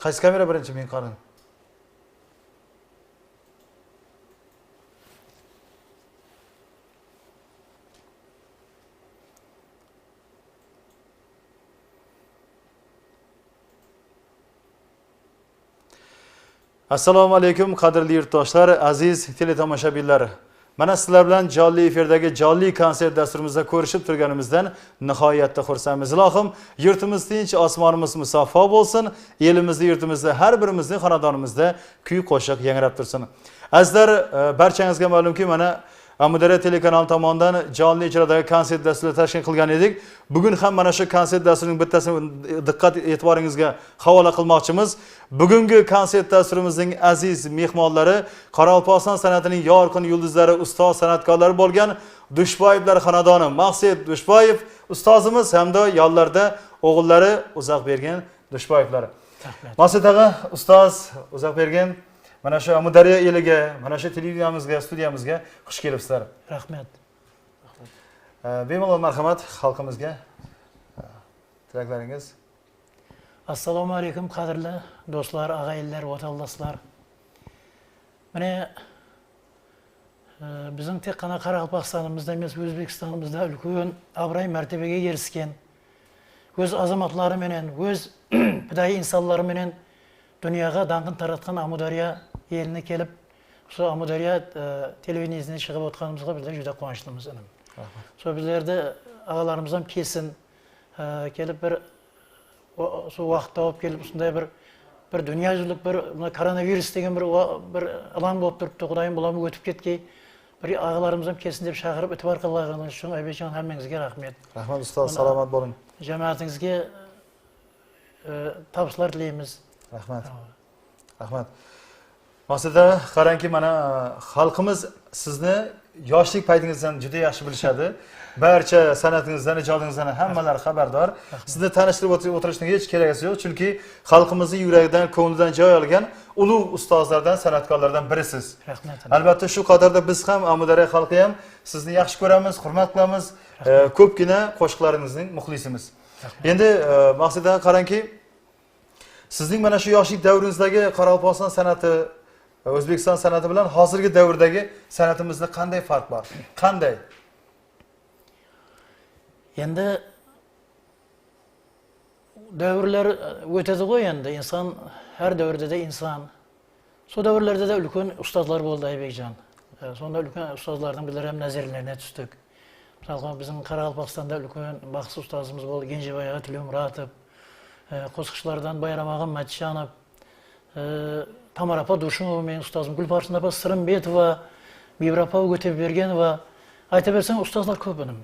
Qaysi kamera birinchi men qarang. Assalomu alaykum qadrli yurtdoshlar, aziz teletomoshabinlar. Mana sizlar bilan jonli efirdagi jonli konsert dasturimizda ko'rishib turganimizdan nihoyatda xursandmiz. Ilohim yurtimiz tinch, osmonimiz musaffo bo'lsin. Elimizda, yurtimizda, har birimizning xonadonimizda kuy qo'shiq yangrab tursin. Azizlar, barchangizga ma'lumki, mana Amudaryo telekanali tomonidan jonli ijrodagi konsert dasturini tashkil qilgan edik. Bugun ham mana shu konsert dasturining bittasini diqqat e'tiboringizga havola qilmoqchimiz. Bugungi konsert dasturimizning aziz mehmonlari Qoraqalpog'iston san'atining yorqin yulduzlari, ustoz san'atkorlari bo'lgan Dushboyevlar xonadoni Maqsad Dushboyev ustozimiz hamda yollarda o'g'illari Uzoqbergan Dushboyevlar. Maqsad aka, ustoz Uzoqbergan, mana shu Amudaryo eliga, mana shu televideniyamizga, studiyamizga xush kelibsizlar. Rahmat. Bemalol marhamat xalqimizga. Tilaklaringiz. Assalomu alaykum qadrli do'stlar, og'aynilar, vatandoshlar. Mana bizning tek qana Qoraqalpog'istonimizda emas, O'zbekistonimizda ulkan abray martabaga erishgan, o'z azamatlari bilan, o'z fidoyi insonlari bilan dunyoga dang'in taratgan Amudaryo eline kelib, shu Amudaryo televideniyasiga chiqib o'tganimizga bizlar juda quvonchlimiz. Shu bizlarda ağalarımız ham kesin kelib bir şu vaqtda olib kelib shunday bir dunyojulik bir koronavirus degan bir alam bo'lib turibdi. Xudoyim bularni o'tib ketgay. Bir ağalarımız ham kesin deb chaqirib e'tibor qilganlar uchun Aybekjon hammangizga rahmat. Rahmat ustoz, salomat bo'ling. Jamoatingizga tavsiyalar tilaymiz. Rahmat. Rahmat. Maqsad, qarangki, mana xalqimiz sizni yoshlik paytingizdan juda yaxshi bilishadi. Barcha san'atingizdan, ijodingizdan hammalari xabardor. Sizni tanishtirib o'tirishning hech keragi yo'q, chunki xalqimizning yuragidan, ko'nglidan joy olgan ulug' ustozlardan, san'atkorlardan birisiz. Rahmat. Albatta shu qatorda biz ham Amudaryo xalqi ham sizni yaxshi ko'ramiz, hurmat qilamiz. Ko'pgina qo'shiqlaringizning muxlisimiz. Endi Maqsad, qarangki, sizning mana shu yoshlik davringizdagi Qoraqalpog'iston san'ati, O'zbekiston san'ati bilan hozirgi davrdagi san'atimizda qanday farq bor? Qanday? Endi davrlar o'tadi-ku endi, inson har davrda da inson. Shu davrlarda da ulkan ustozlar bo'ldi Aybekjon. Sonda ulkan ustozlardan bizlar ham nazarlarına tushdik. Masalan, bizim Qoraqalpog'istonda ulkan baxtsiz ustozimiz bo'ldi, Genjiboy Muratov, qo'shiqchilardan Bayram og'a Matchanov, Tamar apa Dursunova, men ustozim Gulbarsin apa Sirimbetova, Bibir apa O'tebbergenova, ayta bersang ustozlar ko'p benim.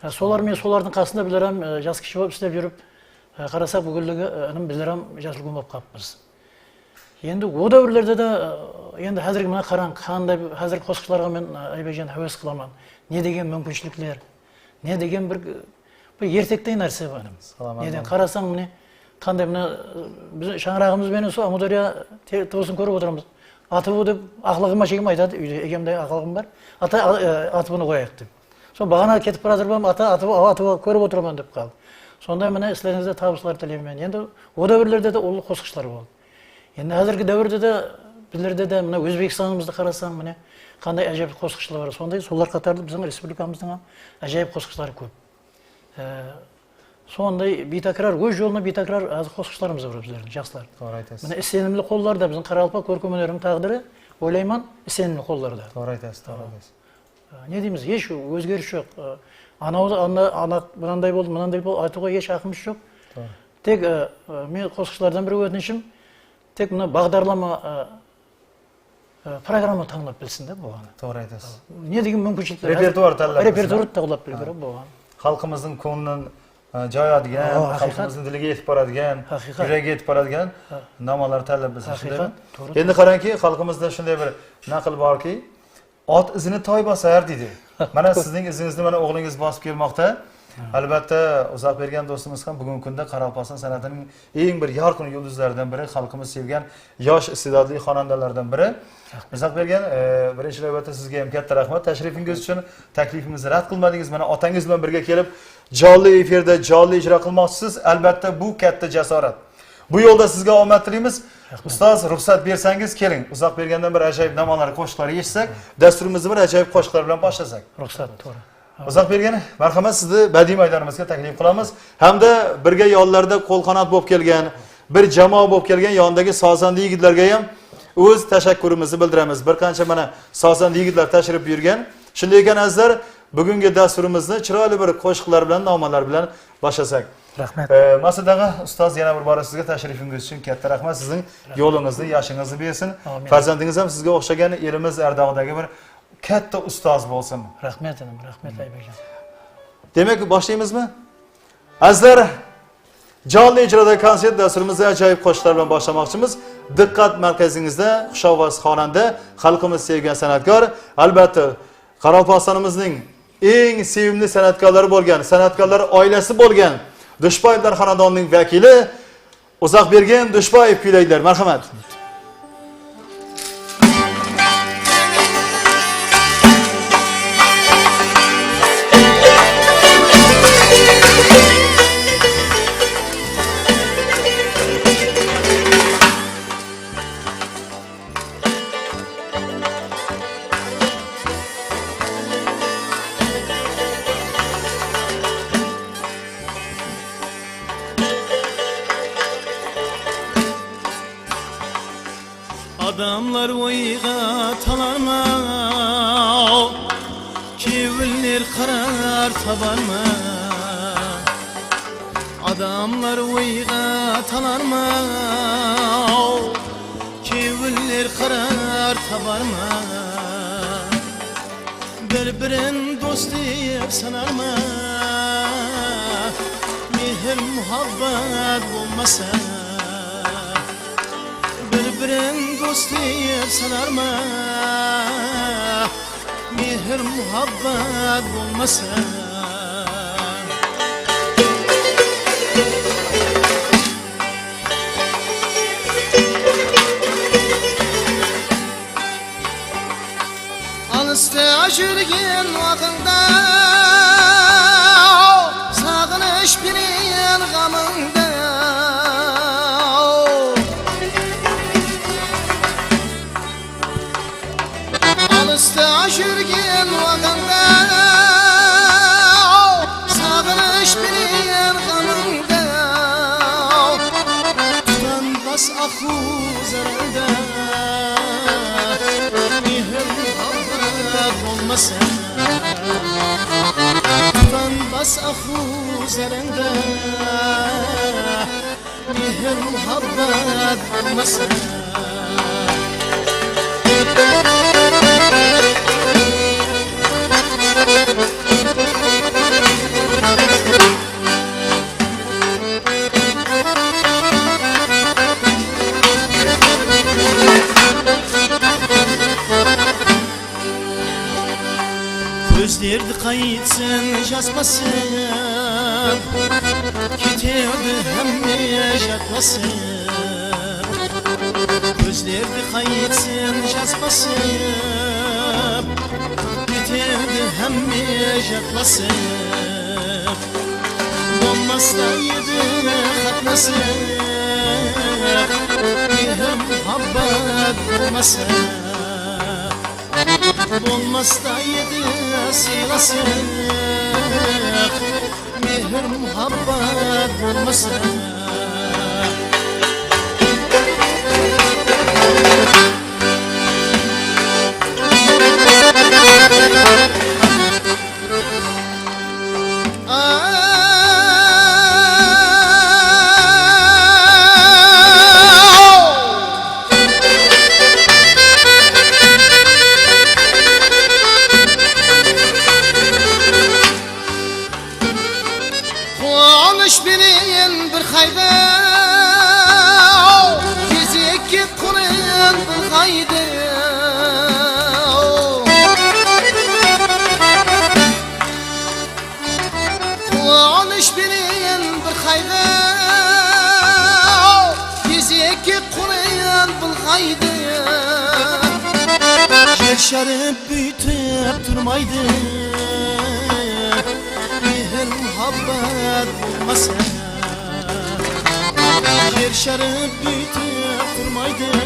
Solar men solarning qasında bizlar ham yosh kishi bo'lib ishlab yurib, qarasak bugunligi bizlar ham yoshlik bo'lib qolibmiz. Endi o davrlarda da endi hozirgi mana qarang, qanday hozirgi qo'shiqlarga men Aybekjon havas qilaman. Ne degan mumkinchiliklar, ne degan bir ertakday narsa bu. Neden qarasang meni qanday mana biz shang'rog'imiz bilan shu Amudaryo to'sin ko'rib o'tiramiz. Ati bu deb aqlig'im chegim aytadi, uyda egamdagi aqlig'im bor. Ata ati buni qo'yaylik deb. Son bag'ana ketib qoradirman, ati ko'rib o'tiraman deb qoldi. Sonda mana sizlaringizga tavsiyalar tilayman. Endi o davrlarda da ulug' qo'shiqchilar bo'ldi. Endi hozirgi davrda da bizlarda da mana O'zbekistonimizda qarasang mana qanday ajoyib qo'shiqchilar bor. Sonda so'llar qatorida bizning respublikamizning ham ajoyib qo'shiqchilari ko'p. Sonda betakrar o'z yo'lini betakrar qo'shiqchilarimiz bor bizlarning yaxshilar. To'g'ri aytasiz. Mana isenimli qo'llarda bizning Qoraqalpoq ko'rkam өнерінің taqdiri o'ylayman isenimli qo'llarda. To'g'ri aytasiz, to'g'ri aytasiz. Ne deymiz? Hech o'zgarish yo'q. Ana bunday bo'ldi, bunday bo'ldi, aytuga hech haqimiz yo'q. Tek men qo'shiqchilardan biri o'tishim, tek buni bag'darlama programma tanlab bilsin-da bo'lgan. To'g'ri aytasiz. Ne degan mumkinchiliklar? Repertuar tanlab. Repertuar tanlab bilgan bo'lgan. Xalqimizning ko'nglidan joy oladigan, xalqimizning diliga yetib boradigan, yuragiga yetib boradigan nomalar tanlab bilsin. Endi qarangki, xalqimizda shunday bir naql borki, ot izini toy bosar deydi. Mana sizning izingizni mana o'g'lingiz bosib kelmoqda. Albatta Uzoqbergan do'stimiz ham bugungi kunda Qoraqalpog'iston san'atining eng bir yorqin yulduzlaridan biri, xalqimiz sevgan yosh iste'dodli xonandalardan biri. Uzoqbergan, birinchi navbatda sizga ham katta rahmat tashrifingiz uchun. Taklifimizni rad qilmadingiz. Mana otangiz bilan birga kelib jonli efirda jonli ijro qilmoqchisiz. Albatta bu katta jasorat. Bu yolda sizga omad tilaymiz. Ustoz, ruxsat bersangiz keling. Uzoq bergandan bir ajoyib namolar qo'shiqlar eshitsak, dasturimizni bir ajoyib qo'shiqlar bilan boshlasak. Ruxsat, to'g'ri. Uzoq bergan, marhamat, sizni badiiy maydonimizga taklif qilamiz. Hamda birga yollarda qo'lqanot bo'lib kelgan, bir jamoa bo'lib kelgan yondagi sozanda yigitlarga ham o'z tashakkurimizni bildiramiz. Bir qancha mana sozanda yigitlar tashrif buyurgan. Shunday ekan azizlar, bugungi dasturimizni chiroyli bir qo'shiqlar bilan, nomalar bilan boshlasak. Rahmat. Masud ağa, ustoz, yana bir bora sizga tashrifingiz uchun katta rahmat. Sizning yo'lingizni, yoshingizni bersin. Farzandingiz ham sizga o'xshagan elimiz Ardog'dagi bir katta ustoz bo'lsin. Rahmat edim, rahmat Aybekjon. Demak, boshlaymizmi? Azizlar, jonli ijrodagi konsert dasturimizni ajoyib qo'shiqlar bilan boshlamoqchimiz. Diqqat markazingizda xushovoz xonanda, xalqimiz sevgan san'atkor, albatta Qoraqalpog'istonimizning eng sevimli san'atkorlari bo'lgan, san'atkorlar oilasi bo'lgan Dushboyevlar xonadonining vakili Uzoqbergan Dushboyev kuylaydilar. Marhamat. Adamlar oyga talarma, keviller karar tabarma. Adamlar oyga talarma, keviller karar tabarma. Bir-birin dost deyip sanarma, mehr muhabbet olmasa. Bir-birin dost deyip sanarma, mehr muhabbet olmasa. Alışta yürgen vakında, sağınış bilen gamında. Alışta yürgen vakında, sağınış bilen gamında. Tutan bas ahu zarında, mehr muhabbet olmasa. Tutan bas ahu zarında, mehr muhabbet olmasa. Gözlerdi kayıtsın, yazmasın, giderdi hemme yaşatmasın. Gözlerdi kayıtsın, yazmasın, giderdi hemme yaşatmasın. Olmazsa yedi katmasın, mehr muhabbet olmasın. Olmazsa yedi silasın, mehr muhabbet olmasın. Konuş bilin bir hayda, fiziki kulun bir hayda. Konuş bilin bir hayda, fiziki kulun bir hayda. Yaşarıp büyütüp durmaydı, mehr muhabbet olmasa. Yer şarı büyütüp durmaydı.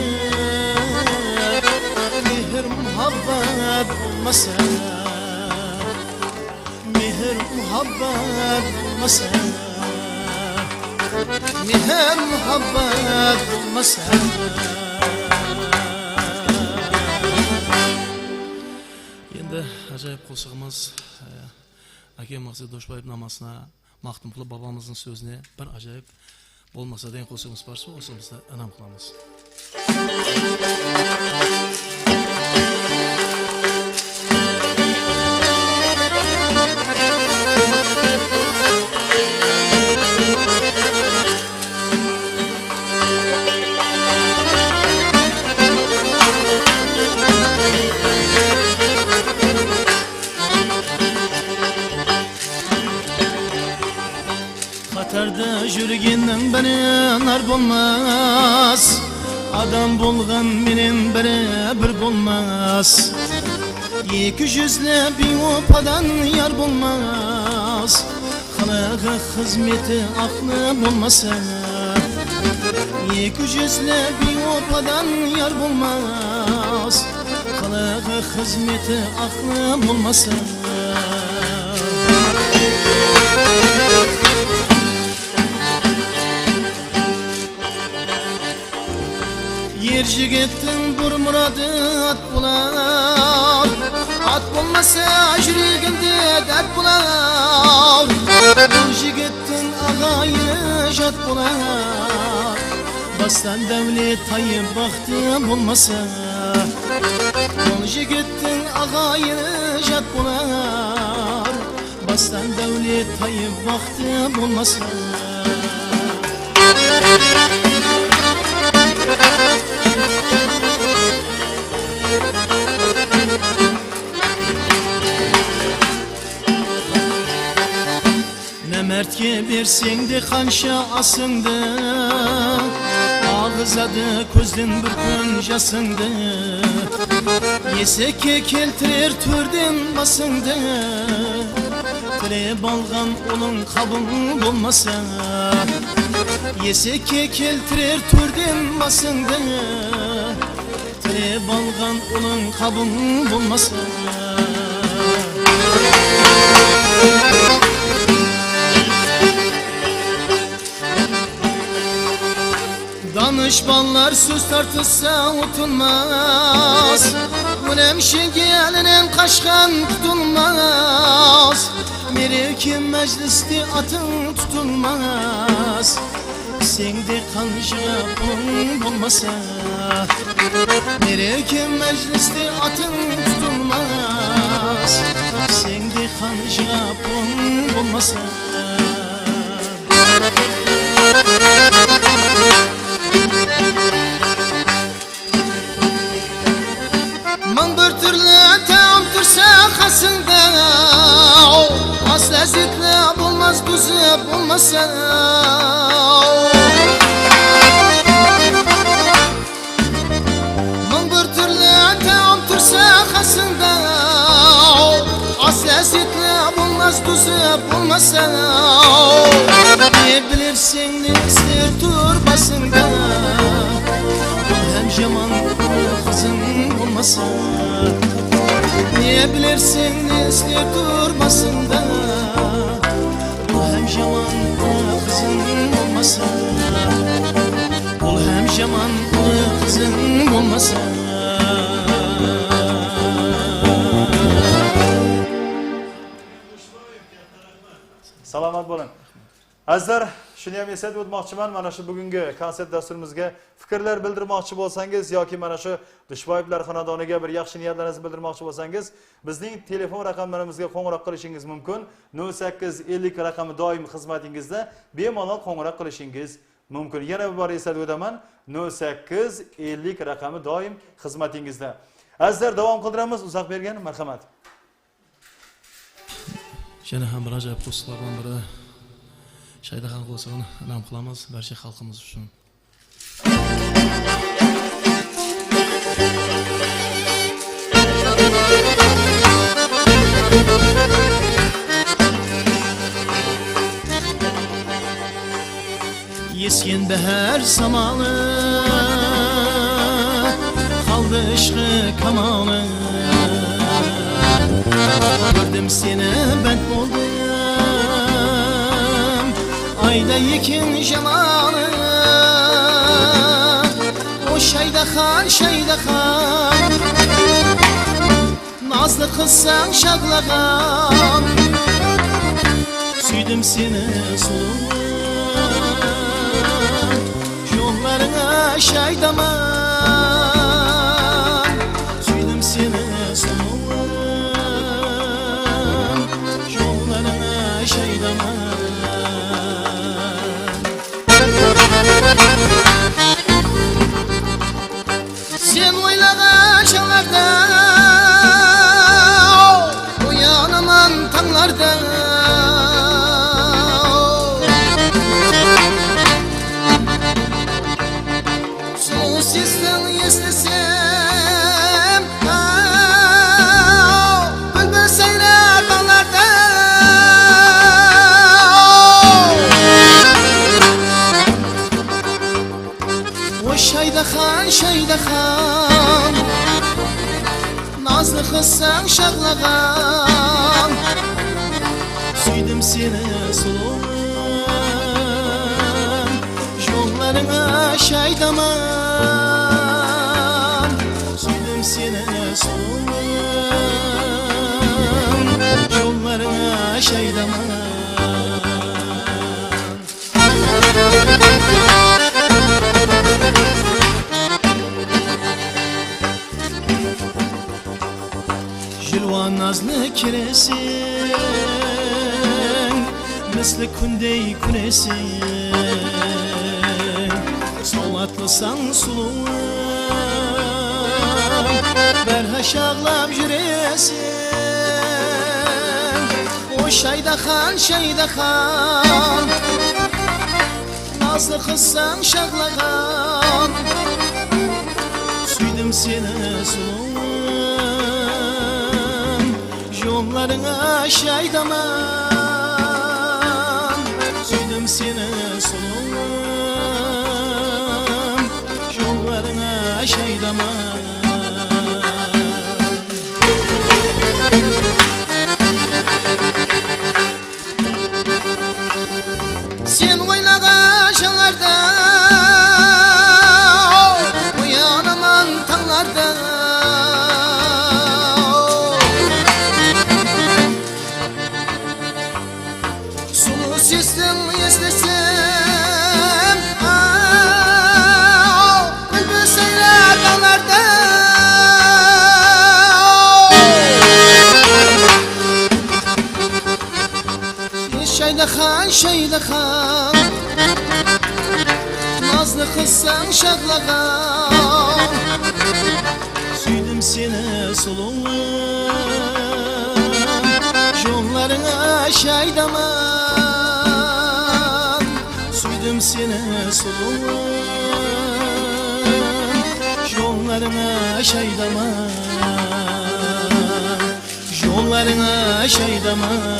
Mehr muhabbet olmasa, mehr muhabbet olmasa, mehr muhabbet olmasa. Endi ajoyib qo'shig'imiz aka Maqsud Do'shbayev namasına Maxtumquli bobomizning so'zini bir ajoyib bo'lmasa degan qo'shig'imiz bor, shu qo'shig'imizni anam qilamiz. Xatarda yurgenim beni nar bulmaz. Adam bulgan benim biri bir bulmaz. İki yüzlü bir opadan yar bulmaz. Xalağa hizmeti aklı bulmasa. İki yüzlü bir opadan yar bulmaz. Xalağa hizmeti aklı bulmasa. Yer jigittin bir muradı at bular. At bulmasa yürügünde dert bular. Bu jigittin ağayı jat bular. Bastan devlet tayı baktı bulmasa. Bu jigittin ağayı jat bular. Bastan devlet tayı baktı bulmasa. Ne mertke bersen de kanşa asındı. Ağızadı közden bir gün jasındı. Yeseke keltirer türden basındı. Tire balgan onun kabın bulmasa. Yeseke keltirer türden basındı. Tire balgan onun kabın bulmasa. Danışmanlar söz tartışsa utunmaz. Münemşi gelinin kaşkan tutulmaz. Mereki mecliste atın tutulmaz. Sende kanşığa pun bulmasa. Mereki mecliste atın tutulmaz. Sende kanşığa pun bulmasa. Man bir türlü tam tursa kasında. Az lezzetli bulmaz kuzu bulmasa. Man bir türlü tam tursa kasında. Az lezzetli bulmaz kuzu bulmasa. Ne bilirsin ne ister turbasında. Hem jaman kızın olmasa. Ne bilirsin ne ister durmasında. O hem jaman kızın olmasa. O hem jaman kızın olmasa. Salomat bo'lin. Azizlar, shuni ham eslatib o'tmoqchiman, mana shu bugungi konsert dasturimizga fikrlar bildirmoqchi bo'lsangiz yoki mana shu Do'shbayevlar xonadoniga bir yaxshi niyatlarinizni bildirmoqchi bo'lsangiz, bizning telefon raqamlarimizga qo'ng'iroq qilishingiz mumkin. 0850 raqami doim xizmatingizda bemalol qo'ng'iroq qilishingiz mumkin. Yana bir bor eslatib o'taman, 0850 raqami doim xizmatingizda. Azizlar, davom qildiramiz. Uzoq bergan, marhamat. Yana ham bir ajoyib qo'shiqlardan biri Shaydaxon qo'shig'ini nam qilamiz barcha xalqimiz uchun. Esken behar samalı Kaldı ışkı kamalı Gördüm seni ben oldum Ayda yekin jamalı O şeyda khan Nazlı kızsan şaklagan Süydüm seni soğuk Yollarına şaydaman Süydüm seni soğuk Yollarına şaydaman Sen oylağa çalardan Uyanaman tanlardan Sulu sizden istesem Bülbül seyrer dağlarda O şayda khan Nazlı kızsan şaklagan Süydüm seni soğuk Yollarına şaydaman Süydüm seni soğuk Yollarına şaydaman Jilvan nazlı kiresin Misli kundey kunesin Solatlısan suluğum Berhaş ağlam yüresin O şayda khan Nazlı kızsan şaklagan Süydüm seni suluğum Yollarına şaydaman Süydüm seni soğuk Yollarına şaydaman Sen oylağa şalarda Uyanaman tanlarda Sistem istesem Bülbül seyrer dağlarda Şayda khan Nazlı kızsan şaklagan Süydüm seni soğuk Yollarına şaydaman Süydüm seni soğuk Yollarına şaydaman Yollarına şaydaman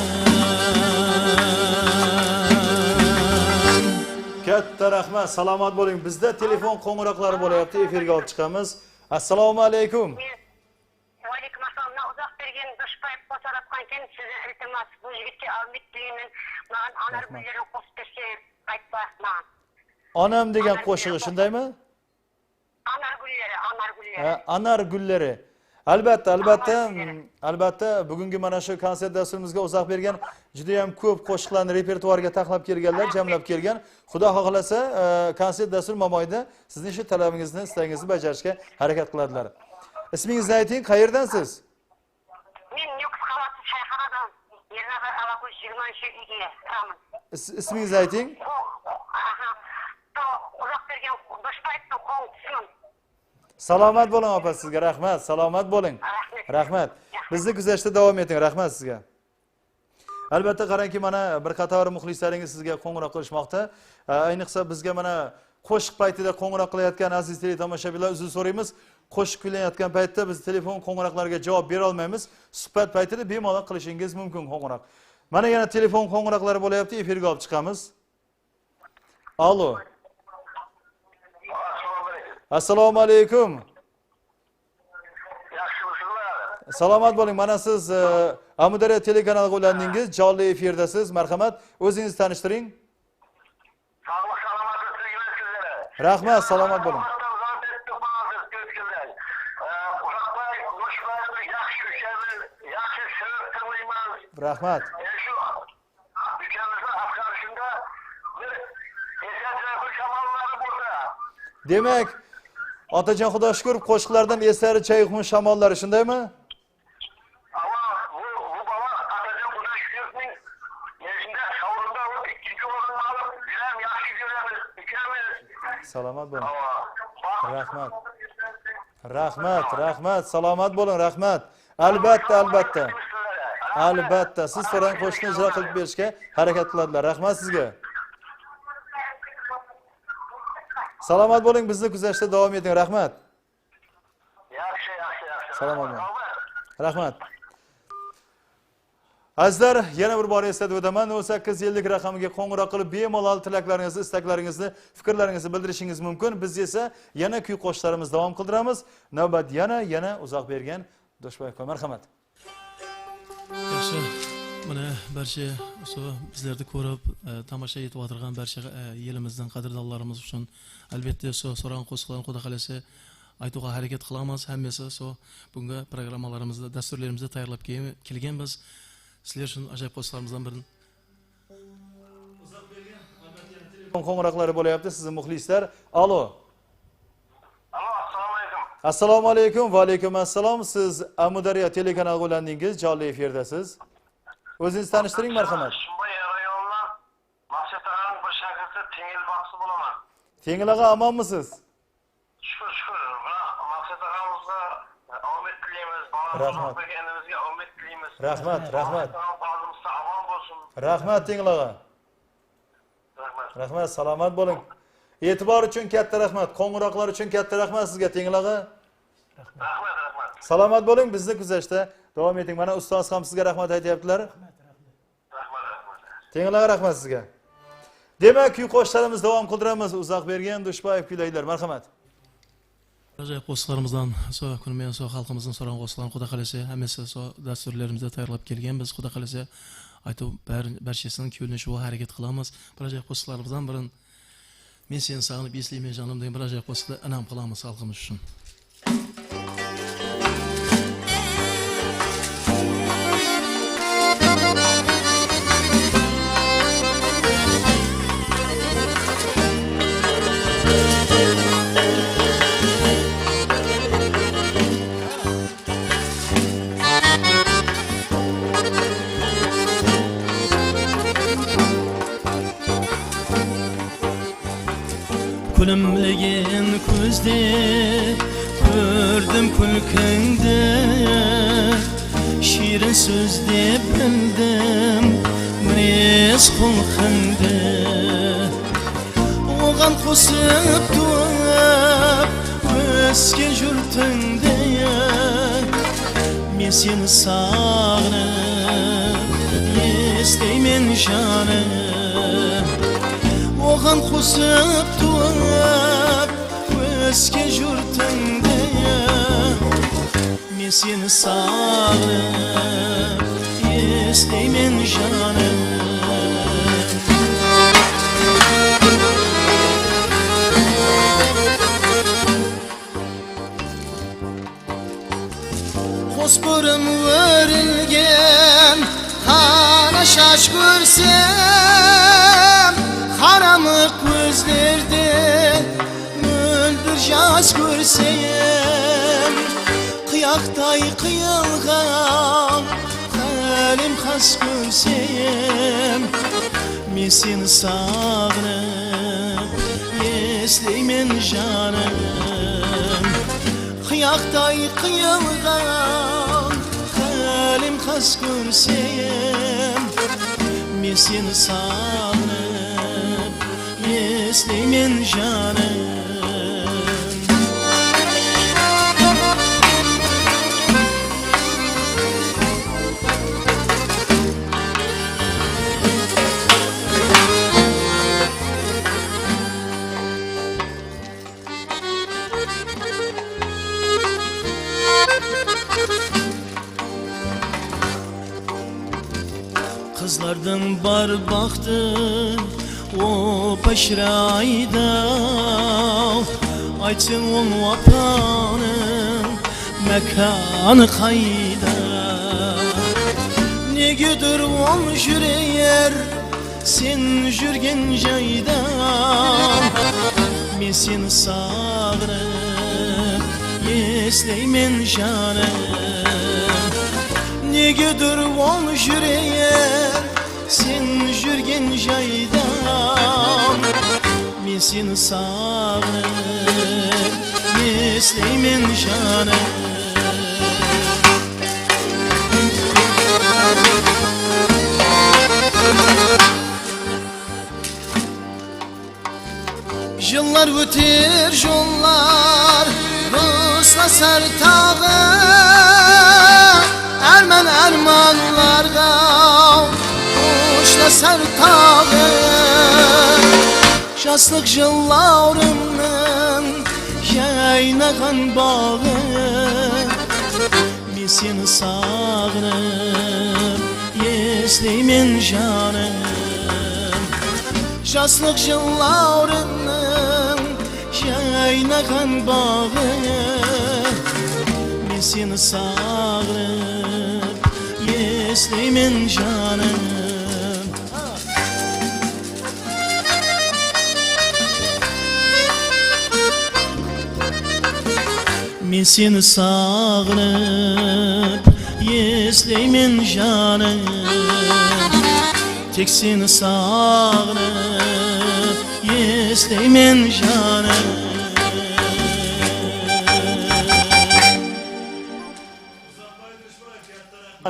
Katta rahmat, salomat bo'ling. Bizda telefon qo'ng'iroqlari bo'layapti, efirga olib chiqamiz. Assalomu alaykum. Aleyküm assalam. Uzak bergen Duşbayıp fotoğrafkanken size iltimas bu yigitke almit deyinin. Mağan anar güllerin qo'shib bersen qaytpa mağan. Onam degan qo'shig'i shundaymi? Anar gülleri. Anar gullari. Albatta bugungi mana shu konsert dasturimizga uzoq bergan juda ham ko'p qo'shiqlarni repertuarga taxlab kelganlar, jamlab kelgan. Xudo xohlasa konsert dasturi mobaynida sizning shu talabingizni, istagingizni bajarishga harakat qiladilar. Ismingizni ayting, qayerdansiz? Men Yokuş Qavatı Çayxanadan Yernağa Alakuş 20-uyga turaman. Ismingizni ayting. Uzak bergen Duşbayıp'tan qo'ng'isman. Salomat bo'ling opa, sizga rahmat. Salomat bo'ling. Rahmat. Bizni kuzatishda davom eting. Rahmat sizga. Albatta qarangki, mana bir qator muxlislaringiz sizga qo'ng'iroq qilishmoqda. Ayniqsa bizga mana qo'shiq paytida qo'ng'iroq qilayotgan aziz teletomoshabinlar uzr so'raymiz. Qo'shiq kuylayotgan paytda biz telefon qo'ng'iroqlariga javob bera olmaymiz. Suhbat paytida bemalol qilishingiz mumkin qo'ng'iroq. Mana yana telefon qo'ng'iroqlari bo'layapti, efirga olib chiqamiz. Alo. Assalomu alaykum. Yaxshimisiz? Salomat bo'ling. Mana siz Amudaryo telekanaliga ulandingiz. Jonli efirdasiz. Marhamat. O'zingizni tanishtiring. Sog'lik salomatlik sizlere. Rahmat, salomat bo'ling. Rahmat. Shu ülkemizin asgarışında bir esenlikli şamanları burada. Demak, Otajon Xudo shukr, qo'shiqlardan esari chayqmun shamollari, shundaymi? Ama bu baba Atacan Kuda Şükür'ün yaşında şavurunda o ikinci oğlunu alıp bilen yaxşı göremiz, ülkemiz. Salomat bo'ling. Ama Rahmat. Rahmat. Salomat bo'ling, rahmat. Albatta. Albatta. Siz so'rang qo'shiqni ijro qilib berishga harakat qiladilar. Rahmat sizga. Salomat bo'ling, bizni kuzatishda davom eting. Rahmat. yaxshi. Salomat bo'ling. Rahmat. Azizlar, yana bir bor eslatib o'taman. 0850 raqamiga qo'ng'iroq qilib bemalol tilaklaringizni, istaklaringizni, fikrlaringizni bildirishingiz mumkin. Biz esa yana kuy qo'shiqlarimizni davom qildiramiz. Navbat yana uzoq bergan Do'shboyevga marhamat. Yaxshi. Mana barcha bizlarni ko'rib, tomosha etib o'tirgan barcha yelimizdan qadrdonlarimiz uchun albatta so'ragan qo'shiqlarni Xudo xolasa aytuga harakat qilamiz. Hammasi bunga programmalarimizda, dasturlarimizda tayyorlab kelganmiz. Sizlar uchun ajoyib qo'shiqlarimizdan birini Qo'ng'iroqlari bo'layapti, sizning muxlislar. Alo. Assalomu alaykum. Assalomu alaykum. Va alaykum assalom. Siz Amudaryo telekanaliga ulandingiz. Jonli efirdasiz. O'zingizni tanishtiring, marhamat. Shumbay rayonidan Maqsad Aga'nın bir shagirdi Tengil Baxsi bo'laman. Tengil ag'a, omonmisiz? Shukr. Maqsad Aga'mizga omad tilaymiz. Rahmat. Kendimizga omad tilaymiz. Rahmat. Bazımızda aman bo'lsin. Rahmat Tengil ag'a. Rahmat. Rahmat, salomat bo'ling. E'tibor uchun katta rahmat. Qo'ng'iroqlar uchun katta rahmat sizga Tengil ag'a. Rahmat. Salomat bo'ling, bizni kuzatishda davom eting. Mana ustoz ham sizga rahmat aytyaptilar. Rahmat. Tengil ag'a, rahmat sizga. Demak, kuy qo'shiqlarimizni davom qildiramiz. Uzoq bergan Do'shboyev kuylaydilar. Marhamat. ajoyib qo'shiqlarimizdan kunmen xalqimizning so'ragan qo'shiqlarini Xudo xolasa hammasi dasturlarimizda tayyorlab kelganmiz. Xudo xolasa aytib barchasini ko'rinishi va harakat qilamiz. Bir ajoyib qo'shiqlarimizdan birini men seni sog'inib eslayman jonim degan bir ajoyib qo'shiqni anam qilamiz xalqimiz uchun. Kulümligin ko'zda ko'rdim kulkingda shirin so'z deb bildim minez xulqingda o'g'an qo'sib tuab o'sgan yurtingda men seni sog'inib eslayman jonim Oğan qo'sib tuab o'sgan yurtingda men seni sog'inib eslayman jonim Qo'sbirim o'rilgan qara shosh ko'rsam Karanlık gözlerde müldür yaz görsem Kıyaktay kıyılgan halim has görsem Men seni sağınıp eslaymen canım Kıyaktay kıyılgan halim has görsem Men seni sağınıp eslaymen jonim var baktı o başrayda Aytın ol vatanın mekanı kayda Negedir ol jüreyer sen jürgen jayda Men seni sağırıp esleymen canım Negedir ol jüreyer sen jürgen jayda Men seni sağırıp esleymen canım Yıllar öter yollar Rıslasar tağı Ermen ermanlarga Kuşlasar tağı Şaslık yıllarımın Yaynagan bağı Ben seni sağırıp Esleymen canım Şaslık yıllarının yaynagan bağı Ben seni sağırıp esleymen canım Ben seni sağırıp esleymen canım Tek seni sağırıp esleymen canım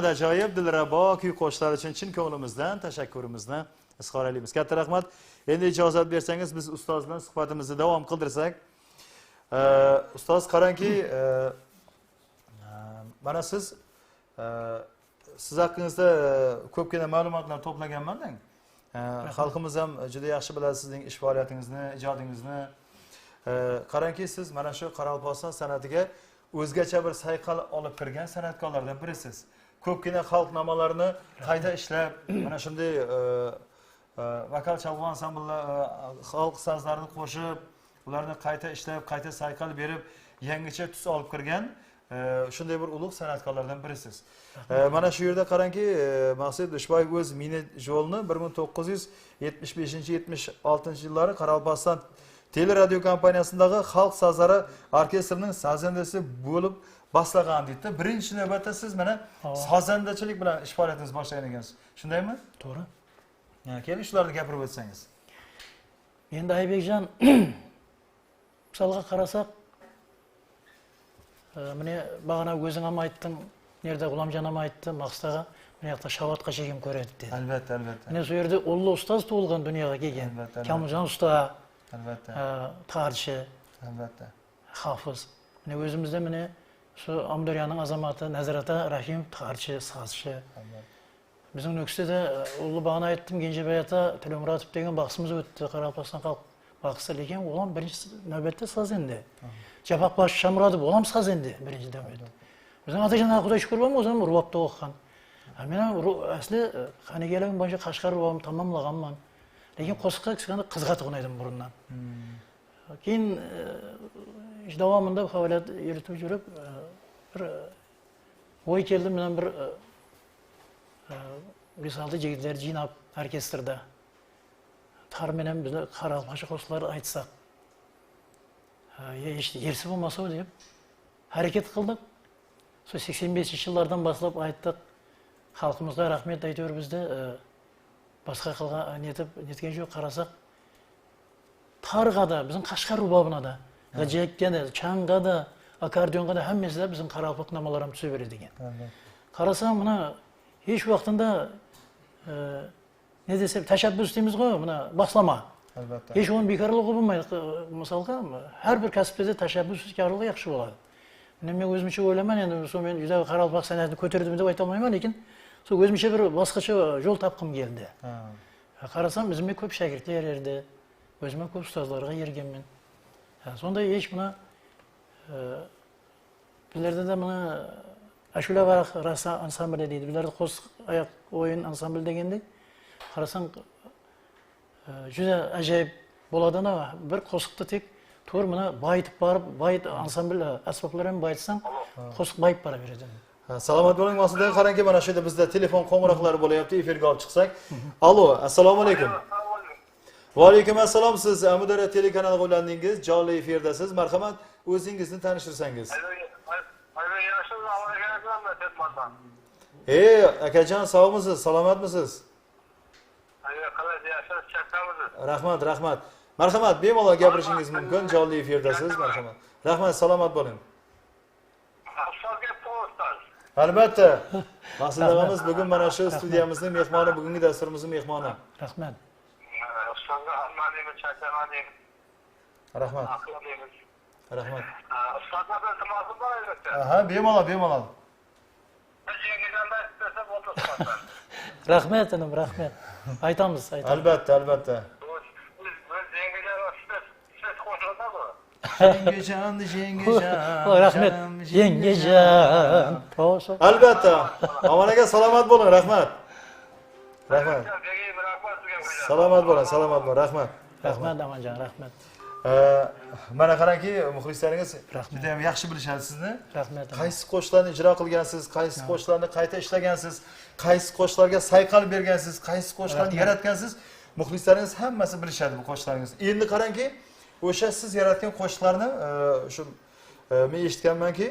Ajoyib Dilrabo kuy qo'shiqlar uchun chin ko'nglimizdan tashakkurimizni izhor etamiz. Katta rahmat. Endi ijozat bersangiz biz ustoz bilan suhbatimizni davom qildirsak. Ustoz qarangki, mana siz haqingizda ko'pgina ma'lumotlar to'plaganman-da. Xalqimiz ham juda yaxshi biladi sizning ish faoliyatingizni, ijodingizni. Qarangki, siz mana shu Qoraqalpog'iston san'atiga o'zgacha bir sayqal olib kirgan san'atkorlardan birisiz. Ko'pgina xalq nomalarini qayta ishlab, mana shunday vokal chalg'u ansambllar xalq sazlarini qo'shib, ularni qayta ishlab, qayta sayqal berib, yangicha tus olib kirgan shunday bir ulug' san'atkorlardan birisiz. Mana shu yerda qarangki, Maqsud Dushboyev o'z mini yo'lni 1975-76 yillari Qoraqalpog'iston teleradio kompaniyasindagi xalq sazlari orkestrining sazandasi bo'lib boshlagan deydi. Birinchi navbatda siz mana sazandachilik bilan ish faoliyatingizni boshlagan ekansiz. Shundaymi? To'g'ri. Keling shularni gapirib o'tsangiz. Endi Aybekjon misolga qarasak, mine bag'ana o'zing ham aytding, nerda G'ulomjon ham aytdi, Maqsadga bu yoqda Shavatqa chegim ko'radi dedi. Albatta, albatta. Mine shu yerda Ullu ustoz tug'ilgan dunyoga kelgan. Kamoljon usta, albatta. Tarixchi, Albatta. Hafiz. Mine o'zimizda mine shu Amdoryaning azamati Nazirata Rahim tarixchi, sazchi. Bizim nüksede Ullu bağına aytdim, Gencebayat'a Telemuratov degan baxsimiz o'tdi, Qoraqalpog'iston xalq baxsi, lekin ulam birinchi navbatda saz endi. Jabaqbash Shamurodov ulam saz endi birinchi navbatda. Bizning Atajon Xudoga shukr bo'lsin, o'zim rubobda o'qigan. Men asli qanigaligim bo'yicha Qashqar rubobimni tamomlaganman. Lekin qo'shiqqa chiqqanda qizg'atib o'ynaydim burundan. Keyin ish davomida faoliyat yuritib yurib, bir o'y keldi bilan bir misalda jigitlar jinab orkestrda tarmenen bizni Qoraqalpoq qo'shiqlari aytsak, yersi bo'lmasa deb harakat qildik. Shu 85-yillardan boshlab aytdik. Xalqimizga rahmat aytıyor bizde. Boshqa qilgan netgan yo'q, qarasak targ'ada, bizim Qashqar rubobina da, g'ajakka da, changga da, akordionga da hammasida bizim Qoraqalpoq nomalarimiz tushib beradi ekan. Qarasam buni hech vaqtida ne desem tashabbus deymiz-ku, buni boslama. Albatta. Hech o'yin bekorligi bo'lmaydi. Misolga har bir kasbda tashabbus bekorligi yaxshi bo'ladi. Men o'zimcha o'ylayman, endi shu men juda Qoraqalpoq san'atini ko'tardim deb ayta olmayman, lekin shu o'zimcha bir boshqacha yo'l topqim keldi. Qarasam bizimga ko'p shogirdlar erdi. O'zimga ko'p ustozlarga erganman. Sonda hech buni bizlarda da buni ashula va rasa ansambli deydi. Bizlarda qo'shiq oyoq o'yin ansambli degandek. Qarasang juda ajoyib bo'ladi ana bir qo'shiqni tek to'g'ri mana boyitib borib, ansambl asboblari bilan boyitsang, qo'shiq boyib boraveradi. Salomat bo'ling, Maqsudjon. Qarangki, mana shu yerda bizda telefon qo'ng'iroqlari bo'layapti, efirga olib chiqsak. Allo, assalomu alaykum. Va alaykum assalom. Siz Amudara telekanaliga ulandingiz, jonli efirdasiz. Marhamat, o'zingizni tanishtirsangiz. Akajon, sog'misiz? Salomatmisiz? Rahmat, rahmat. Marhamat, bemalol gapirishingiz mumkin, jonli efirdasiz. Marhamat. Rahmat, salomat bo'ling. Albatta. Maqsud og'amiz bugun mana shu studiyamizning mehmoni, bugungi dasturimizning mehmoni. Rahmat. Rahmat. Rahmat. Aha, bemalol. Rahmat anim, rahmat. Aytamiz. Albatta. Rahmat. Yengejon. Albatta. Aman aka, salomat bo'ling, rahmat. Salomat bo'ling, rahmat. Rahmat Amanjon, rahmat. Mana qarangki, muxlislaringiz juda ham yaxshi bilishadi sizni. Rahmat. Qaysi qo'shiqlarni ijro qilgansiz, qaysi qo'shiqlarni qayta ishlagansiz, qaysi qo'shiqlarga sayqal bergansiz, qaysi qo'shiqlarni yaratgansiz, muxlislaringiz hammasi bilishadi bu qo'shiqlaringiz. Endi qarangki, o'sha siz yaratgan qo'shiqlarni shu men eshitganmanki,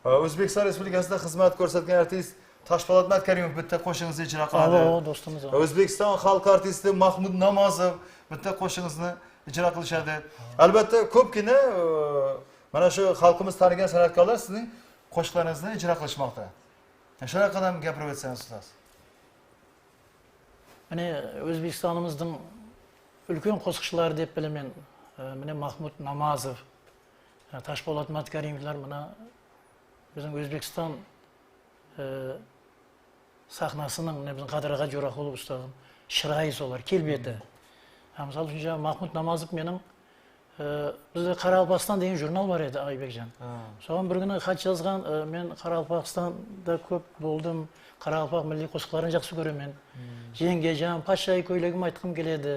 O'zbekiston Respublikasida xizmat ko'rsatgan artist Toshpo'lat Matkarimov bitta qo'shiqni ijro qiladi. Do'stimiz. O'zbekiston xalq artisti Mahmud Namozov bitta qo'shiqni ijro qilishadi. Albatta ko'pgina mana shu xalqimiz tanigan san'atkorlar sizning qo'shiqlaringizni ijro qilishmoqda. Shunaqa qadam gapirib o'tsangiz ustoz. Mana O'zbekistonimizning ulkan qo'shiqchilari deb bilaman. Mana Mahmud Namozov, Toshpo'lat Matkarimovlar mana bizning O'zbekiston sahnasining bizning qadriga jo'ra bo'lib ustodim. Chiroyi solar, kelbeti. Misol uchun Mahmud Namozov mening bizda Qoraqalpog'iston degan jurnal bor edi, Oybekjon. So'ng bir kuni xat yozgan, men Qoraqalpog'istonda ko'p bo'ldim. Qoraqalpoq milliy qo'shiqlarini yaxshi ko'raman. Yengejon, Pashay ko'ylagim aytqim keladi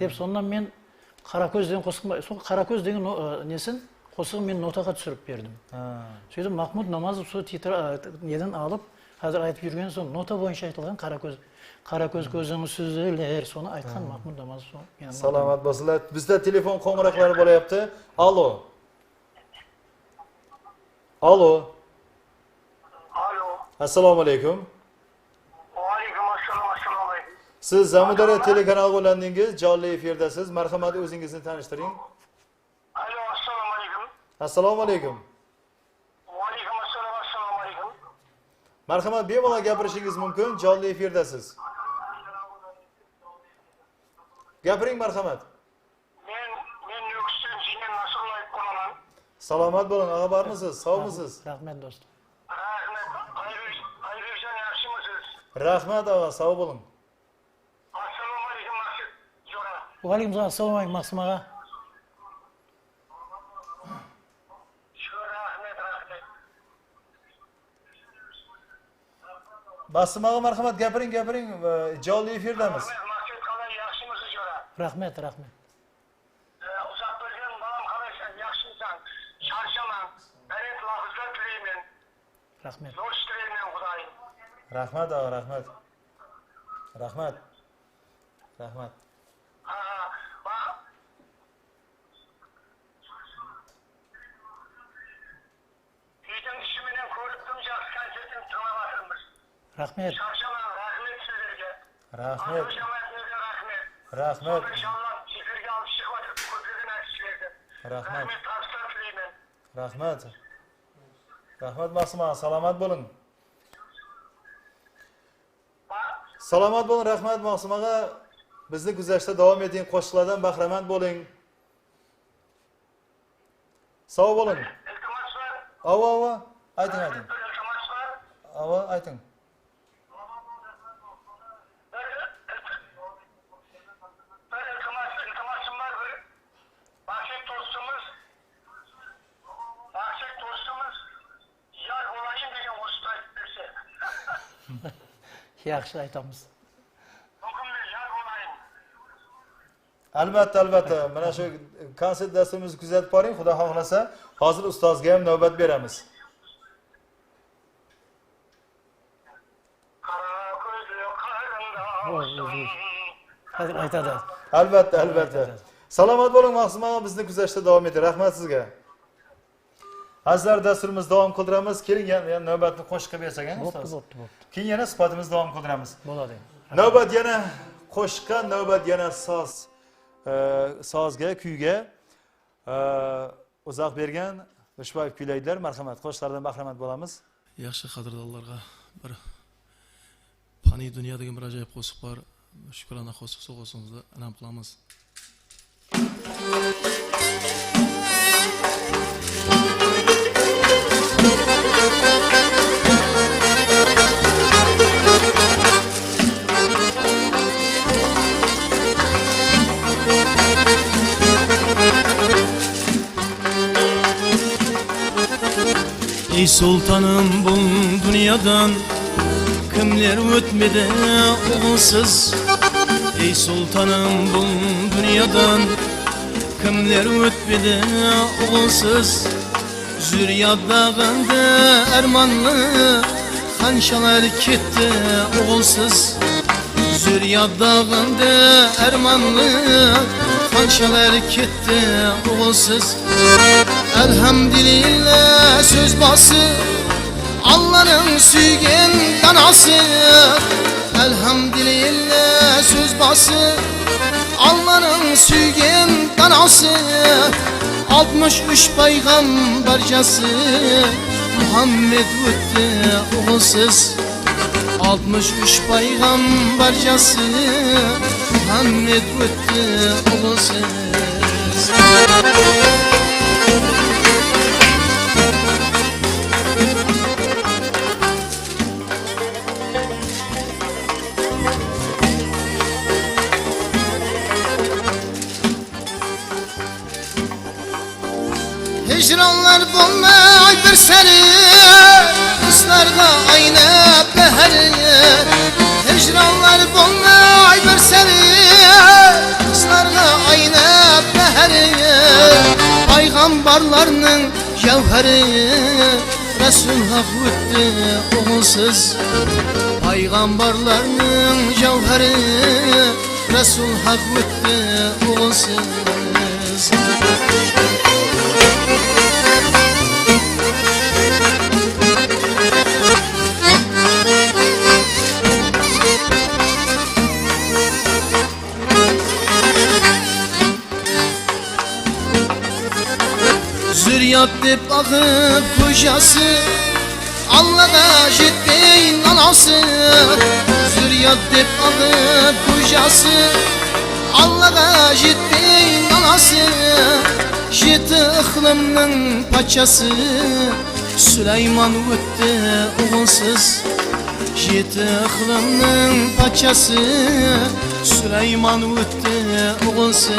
deb sondan men Qarako'z degan qo'shiq, so'ng Qarako'z degan nesin qo'shiqni men notaga tushirib berdim. Сөйтіп Mahmud Namozov shu titr nedan olib, hozir aytib yurgan so'ng nota bo'yicha aytilgan Qarako'z ko'zing suzilar, so'ni aytgan Mahmud Namozov. Salomat bo'lsinlar. Bizda telefon qo'ng'iroqlari bo'layapti. Allo. Assalomu alaykum. Siz Zamudara telekanaliga ulandingiz, jonli efirdasiz. Marhamat, o'zingizni tanishtiring. Assalomu alaykum. Marhamat, bemalol gapirishingiz mumkin, jonli efirdasiz. Gapiring, marhamat. Men Nukusdan Zinan Nasrulloyev bo'laman. Salomat bo'ling, og'a bormisiz? Sog'misiz? Rahmat do'stim. Rahmat. Aybekjon yaxshimisiz? Rahmat og'a, sog' bo'ling. Assalomu alaykum Maqsud jo'ra. Va alaykum assalom, assalomu alaykum Maqsim og'a. Maqsim og'a, marhamat, gapiring, jonli efirdamiz. Maqsud qalay yaxshimisiz jo'ra? Rahmat. Uzoq bo'lgan bolam qalaysan, yaxshimisan? Charchaman. Bayat lafzlar tilayman. Rahmat. Zo'r tilayman Xudoyim. Rahmat og'a, rahmat. Uydan ishimdan ko'ribdim, yaxshi konsertni tinglavatimiz. Rahmat. Charchaman, rahmat sizlarga. Rahmat. İnşallah efirga olib chiqib ko'zlarini açib berdi. Rahmat. Tavsiya tilayman. Rahmat Maqsim og'a, salomat bo'ling. Salomat bo'ling, rahmat Maqsim og'a. Bizni kuzatishda davom eting, qo'shiqlardan bahramand bo'ling. Sog' bo'ling. İltimos var. Ava, ayting. İltimos var. Ava, ayting. Bir iltimosim var. Bahşet dostumuz yar olayım degan qo'shiq aytib bersa. Yaxshi aytamiz. Mumkin Albatta, albatta. Mana shu konsert dasturimizni kuzatib boring. Xudo xohlasa, hozir ustozga ham navbat beramiz. Kara gözlü karında Hadi aytadi. Albatta, albatta. Salomat bo'ling Maqsum ağa, bizni kuzatishda davom eting. Rahmat sizga. Azizlar, dasturimizni davom qildiramiz. Keling, yana navbatni qo'shiqqa bersak, ustoz. Bo'pti. Keyin yana suhbatimizni davom qildiramiz. Bo'ladi. Navbat yana qo'shiqqa, navbat yana sozga, kuyga uzoq bergan Dushbayev kuylaydilar. Marhamat, qo'shiqlardan bahramand bo'lamiz. Yaxshi qadrdonlarga bir faniy dunyodagi bir ajoyib qo'shiq bor. Shukrona qo'shiq so'g'isimizni anam qilamiz. Ey sultanım bu dünyadan kimler ötmedi oğulsuz. Ey sultanım bu dünyadan kimler ötmedi oğulsuz. Zürriyat dağında ermanlı hanşalar gitti oğulsuz. Zürriyat dağında ermanlı hanşalar gitti oğulsuz. Elhamdülillah söz bası Allah'ın süygen danası. Elhamdülillah söz bası Allah'ın süygen danası. 63 peygambercası Muhammed öttü oğulsuz. 63 peygambercası Muhammed öttü oğulsuz. Hicranlar bulmay bir seni kızlarda aynı beheri. Hicranlar bulmay bir seni kızlarda aynı beheri. Peygamberlerinin cevheri Resul hak öttü oğulsuz. Peygamberlerinin cevheri Resul hak öttü oğulsuz. Zürriyat dip akıp kocası Allah'a ciddi anası. Zürriyat dip akıp kocası Allah'a ciddi anası. Jeti ıklımın paçası Süleyman öttü oğulsuz. Jeti ıklımın paçası Süleyman öttü oğulsuz.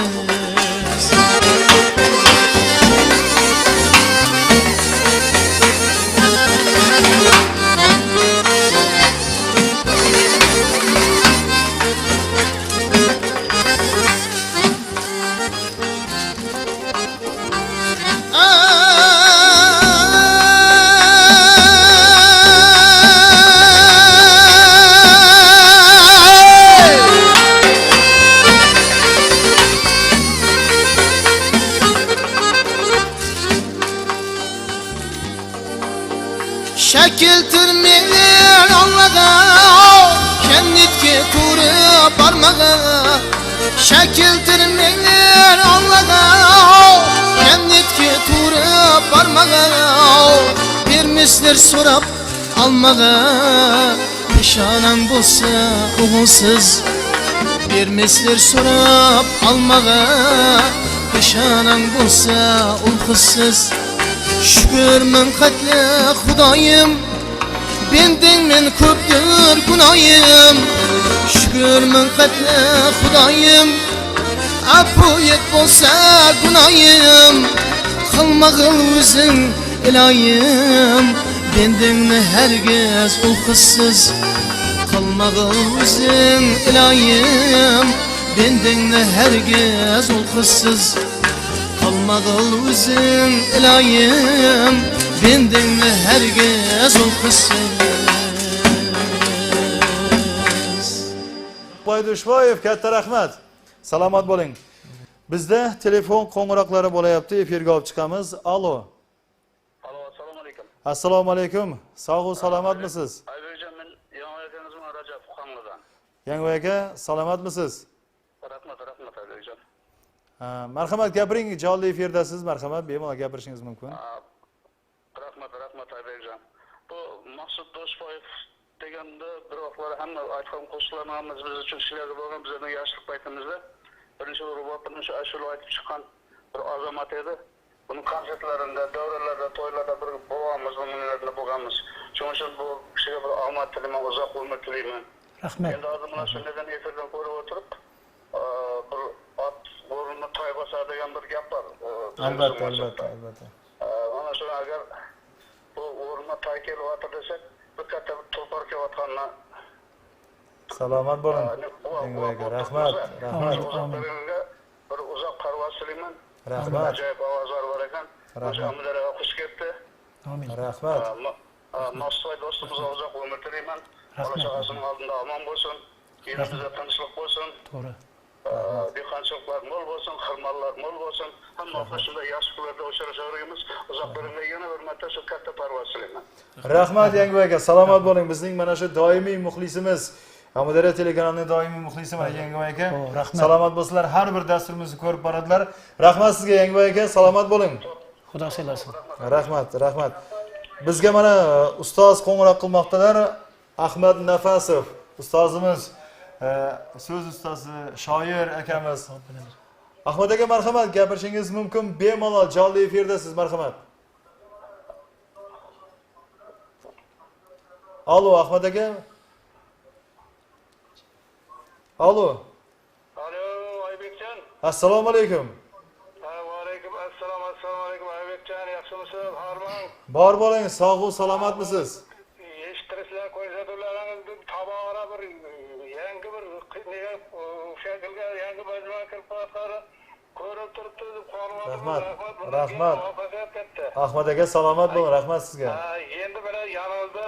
Şekiltirmeler Allah'a kenditki turu parmağa. Şekiltirmeler Allah'a kenditki turu parmağa. Bir mislir sorap almağa pişanan bulsa oğulsuz. Bir mislir sorap almağa pişanan bulsa oğulsuz. Şükür men katli Hudayım benden men köptür günahım. Şükür men katli Hudayım afu et bolsa günahım. Kılma kıl özün ilayım benden herkes ulkısız. Kılma kıl özün ilayım bendingni hergiz ol qizsiz Qalmag'il o'zing iloyim bendingni hergiz ol qizsiz Dushbayev, katta rahmat. Salomat bo'ling. Bizda telefon qo'ng'iroqlari bo'layapti, efirga olib chiqamiz. Alo. Alo, assalomu alaykum. Assalomu alaykum. Sog' va salomatmisiz? Aybekjon, men yangi akamizman Rajab Xonlidan. Yangi aka, salomatmisiz? Rahmat Aybekjon. Marhamat, gapiring, jonli efirdasiz. Marhamat, bemalol gapirishingiz mumkin. Rahmat Aybekjon. Bu Maqsud Do'stboyev deganda bir vaqtlar hamma aytgan qo'shiqlarimiz biz uchun ishlarga bo'lgan bizning yoshlik paytimizda birinchi urug'lar birinchi ashula aytib chiqqan bir azamat edi. Buni konsertlarida, davralarda, to'ylarda bir bo'lganmiz, bunlarga bo'lganmiz. Shuning uchun bu kishiga bir omad tilayman, uzoq umr tilayman. Rahmat. Endi hozir mana shundan efirdan ko'rib o'tirib, bir ot o'rnini toy bosar degan bir gap bor. Albatta. Mana shuni agar bu o'rnina toy kelyapti desak, bir katta bir tulpor kelayotganini Salomat bo'ling. Yangi aka, rahmat. Bir uzoq parvoz tilayman. Rahmat. Ajoyib ovozlar bor ekan. O'shamlarga xush keldi. Amin. Rahmat. Maqsud do'stimizga uzoq umr tilayman. Bola chaqasining oldida omon bo'lsin. Elimizda tinchlik bo'lsin. To'g'ri. Dehqonchiliklar mo'l bo'lsin, xirmonlar mo'l bo'lsin. Hamma shunday yoshliklarda uchrashaveramiz. Uzoq bo'limga yana bir marta shu katta parvoz tilayman. Rahmat yangi aka, salomat bo'ling. Bizning mana shu doimiy muxlisimiz, Amudara telekanalining doimiy muxlisi mana yangi aka. Rahmat. Salomat bo'lsinlar. Har bir dasturimizni ko'rib boradilar. Rahmat sizga yangi aka, salomat bo'ling. Xudo saqlasin. Rahmat. Bizga mana ustoz qo'ng'iroq qilmoqdalar. Ahmad Nafasov ustozimiz, so'z ustozi, shoir akamiz. Ahmad aka, marhamat, gapirishingiz mumkin. Bemalol jonli efirda siz, marhamat. Alo, Ahmad aka. Alo. Alo, Aybekjon. Assalomu alaykum. Va alaykum assalom, assalomu alaykum Aybekjon, yaxshimisiz? Harmon. Bor bo'ling, sog' va salomatmisiz? Eshittirishlar ko'rsatuvlaringizni tobora bir yangi bir shaklga yangi majmua kirib qo'yatqani ko'rib turibdi deb qolib Rahmat. Ahmad aka, salomat bo'ling. Rahmat sizga. Endi mana yanimizda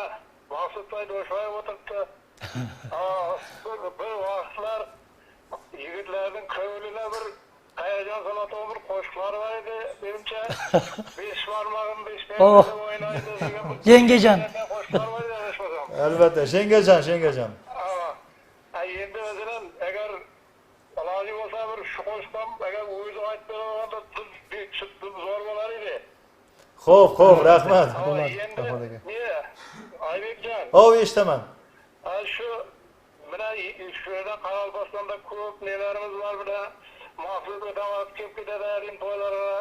Maqsudboy Do'shbayev o'tiribdi. Bir vaqtlar yigitlarning ko'nglida bir hayajon soladigan bir qo'shiqlar bor edi. Menimcha 5 barmog'im 5 payda o'ynaydi degan Yengejon. qo'shiqlar bor edi adashmasam. Albatta, Shengajon. Endi o'zidan agar iloji bo'lsa bir shu qo'shiqdan agar o'zi aytib berganda tuz zo'r bo'lar edi. Xo'p, rahmat. Endi Aybekjon. Eshitaman. Shu mana shu yerda Qoraqalpog'istonda ko'p nelarimiz bor bular. Maqsud o'tamoq kelib ketadi to'ylarga.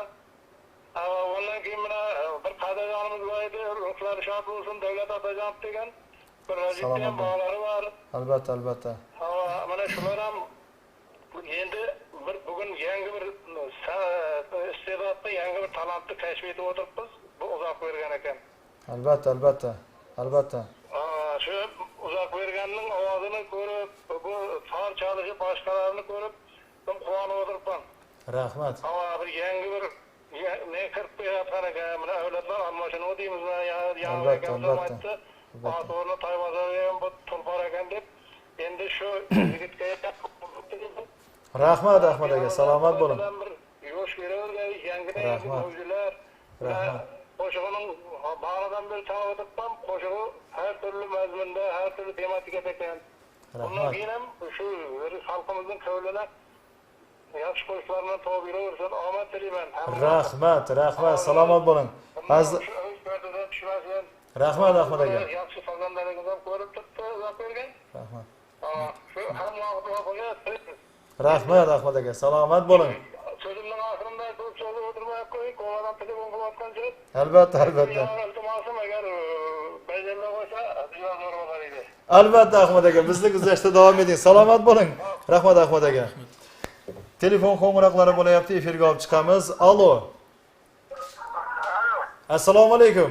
Ondan keyin mana bir qadrjonimiz bor edi. Ruhlari shod bo'lsin, Davlat Otajonov degan bir rajibdan bog'lari bor. Albatta. Mana shular ham endi bugun yangi bir iste'dodni, yangi bir talantni kashf etib o'tiribmiz. Bu uzoq bergan ekan. Albatta. Shu uzoq berganning ovozini ko'rib, bu tor chalishi boshqalarini ko'rib, men quvonib o'tiribman. Rahmat. Bir yangi bir ne kirib qo'yayotgan ekan. Mana avlodlar almashinuv deymizmi? Yangi ekanlar aytdi. To'g'ri Toyvazorga bu tulpor ekan deb. Endi shu yigitga Rahmat Ahmad aka, salomat bo'ling. Yo'sh beravergan yangidan mavzular. Qo'shig'ining bag'ridan bir tanib o'tiribman. Qo'shig'i har turli mazmunda, har turli tematikada ekan. Bundan keyin ham shu xalqimizning ko'nglida yaxshi qo'shiqlarni topib yuraversin. Omad tilayman. Rahmat, salomat bo'ling. Rahmat Ahmad aka. Yaxshi farzandlaringizni ham ko'rib turibdi, uzoq bergan. Rahmat. Shu hamma vaqtga qo'yasiz. Rahmat Ahmad aka, salomat bo'ling. So'zimning oxirinda ko'p so'zib o'tirmayap qo'ying, qo'ldan telefon qilayotgan joy. Albatta. Iltimosim agar bajarmay qo'ysa, juda zo'r bo'lar edi. Albatta Ahmad aka, bizni kuzatishda davom eting. Salomat bo'ling. Rahmat Ahmad aka. Telefon qo'ng'iroqlari bo'layapti, efirga olib chiqamiz. Alo. Assalomu alaykum.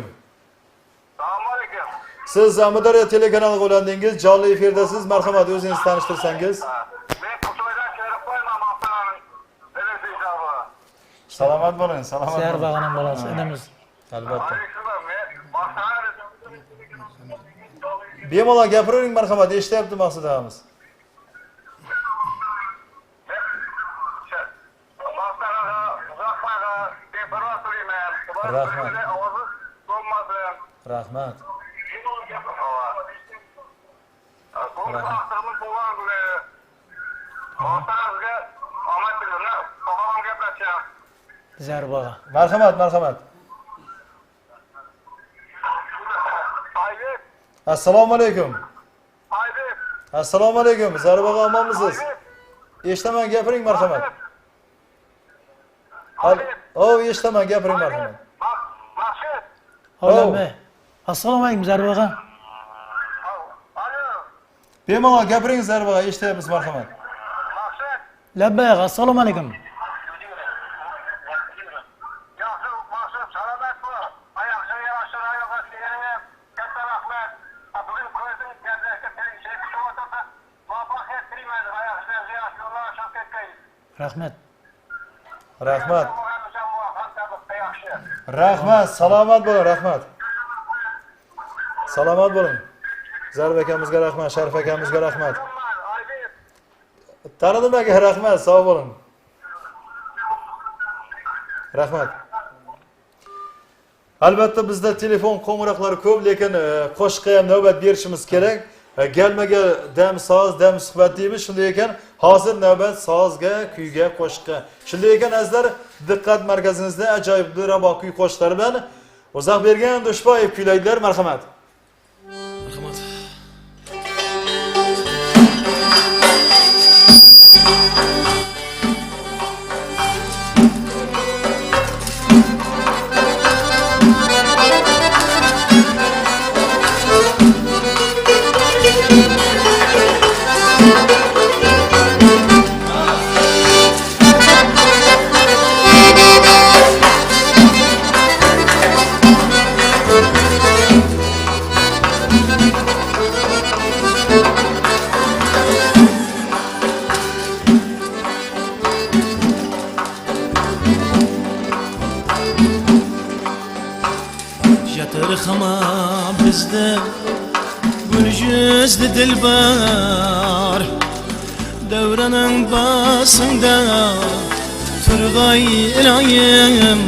Assalomu alaykum. Siz Amudara telekanaliga ulandingiz, jonli efirdasiz. Marhamat, o'zingizni tanishtirsangiz. Men Qutoydan Sharifboy Salomat bo'ling, salomat Seher bo'ling. bağının balası, inimiz. Albatta. Bemalol gapiravering, marhamat, eshityapti Maqsud og'amiz. Rahmat. Rahmat. Seher bağı. Marhamat, marhamat. Assalomu alaykum. Assalomu alaykum. Zarbaga omonmisiz? Eshitaman, gapiring, marhamat. Eshitaman, gapiring, marhamat. Oğlum be. Assalamu alaikum Seher bağı. Bemalol gapiring, Zarbaga, eshityapmiz, marhamat. Labbayk, assalamu alaikum. Rahmet. Rahmat. Rahmat, salomat bo'ling, rahmat. Salomat bo'ling. Zarba akamizga rahmat, Sharif akamizga rahmat. Tanidim aka, rahmat, sog' bo'ling. Rahmat. Albatta bizda telefon qo'ng'iroqlari ko'p, lekin qo'shiqqa ham navbat berishimiz kerak. Galmaga dam so'z, dam suhbat deymiz. Shunday ekan, hozir navbat sozga, kuyga, qo'shiqqa. Shunday ekan, azizlar, diqqat markazingizda ajoyib rabo kuy qo'shiqlari bilan Uzoqbergan Do'shboyev kuylaydilar, marhamat. Marhamat. Yatırxama bizde gül yüzlü dilber, devranın basında turgay ilayim.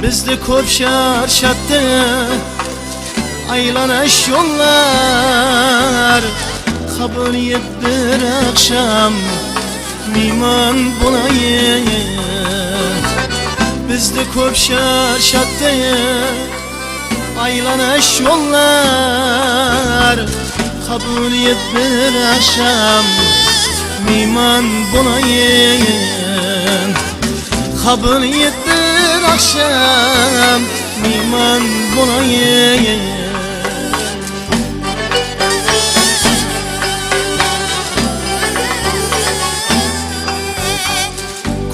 Bizde ko'p şarşatdı aylanaş yollar, kabul ettir akşam miman bulayım. Bizde ko'p şarşatdı aylanaş yollar, kabul et bir akşam miman bulayım. Kabul et bir akşam miman bulayım.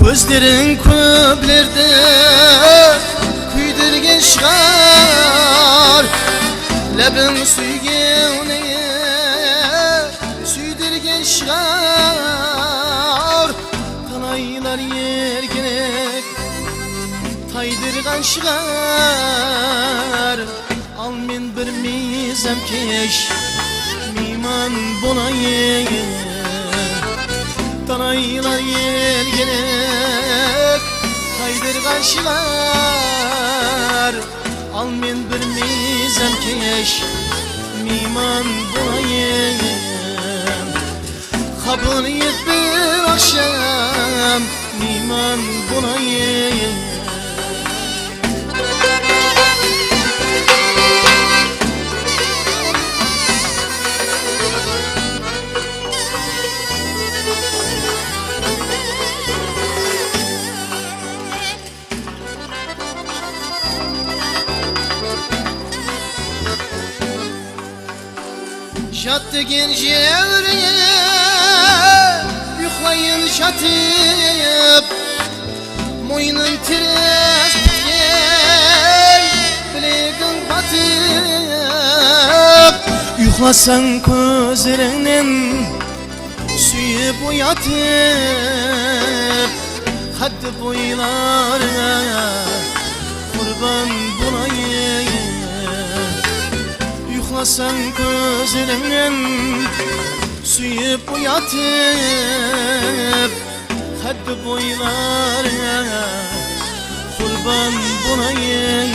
Gözlerin köplerde kuydirgen çıkar, lebin süygevne süydirgen çıkar. Kanaylar yergenek taydırgan çıkar. Al men bir mizem keş miman bulayım. Tanaylar yergenek taydırgan çıkar. Al men bir mizem keş miman bulayım. Kabul et bir akşam miman bulayım. Yattı genci evreye, yuhlayın şatıp, moynun tires bitken, bilegin batıp. Yuhlasan gözlerinin suyup uyatıp, haddi Hadi boylarına kurban bulayım. Yuklasan gözlerinden suyup uyatıp, hadi boylarına kurban bulayım.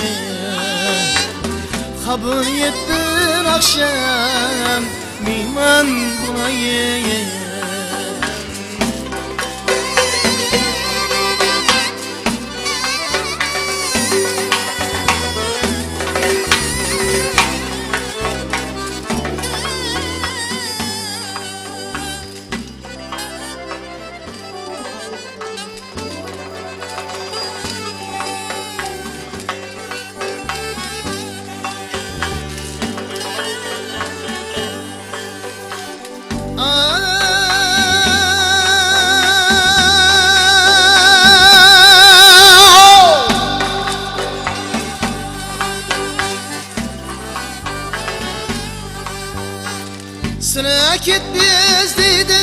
Kabul et bir akşam mihman bulayım. Sırakit bizdeydi,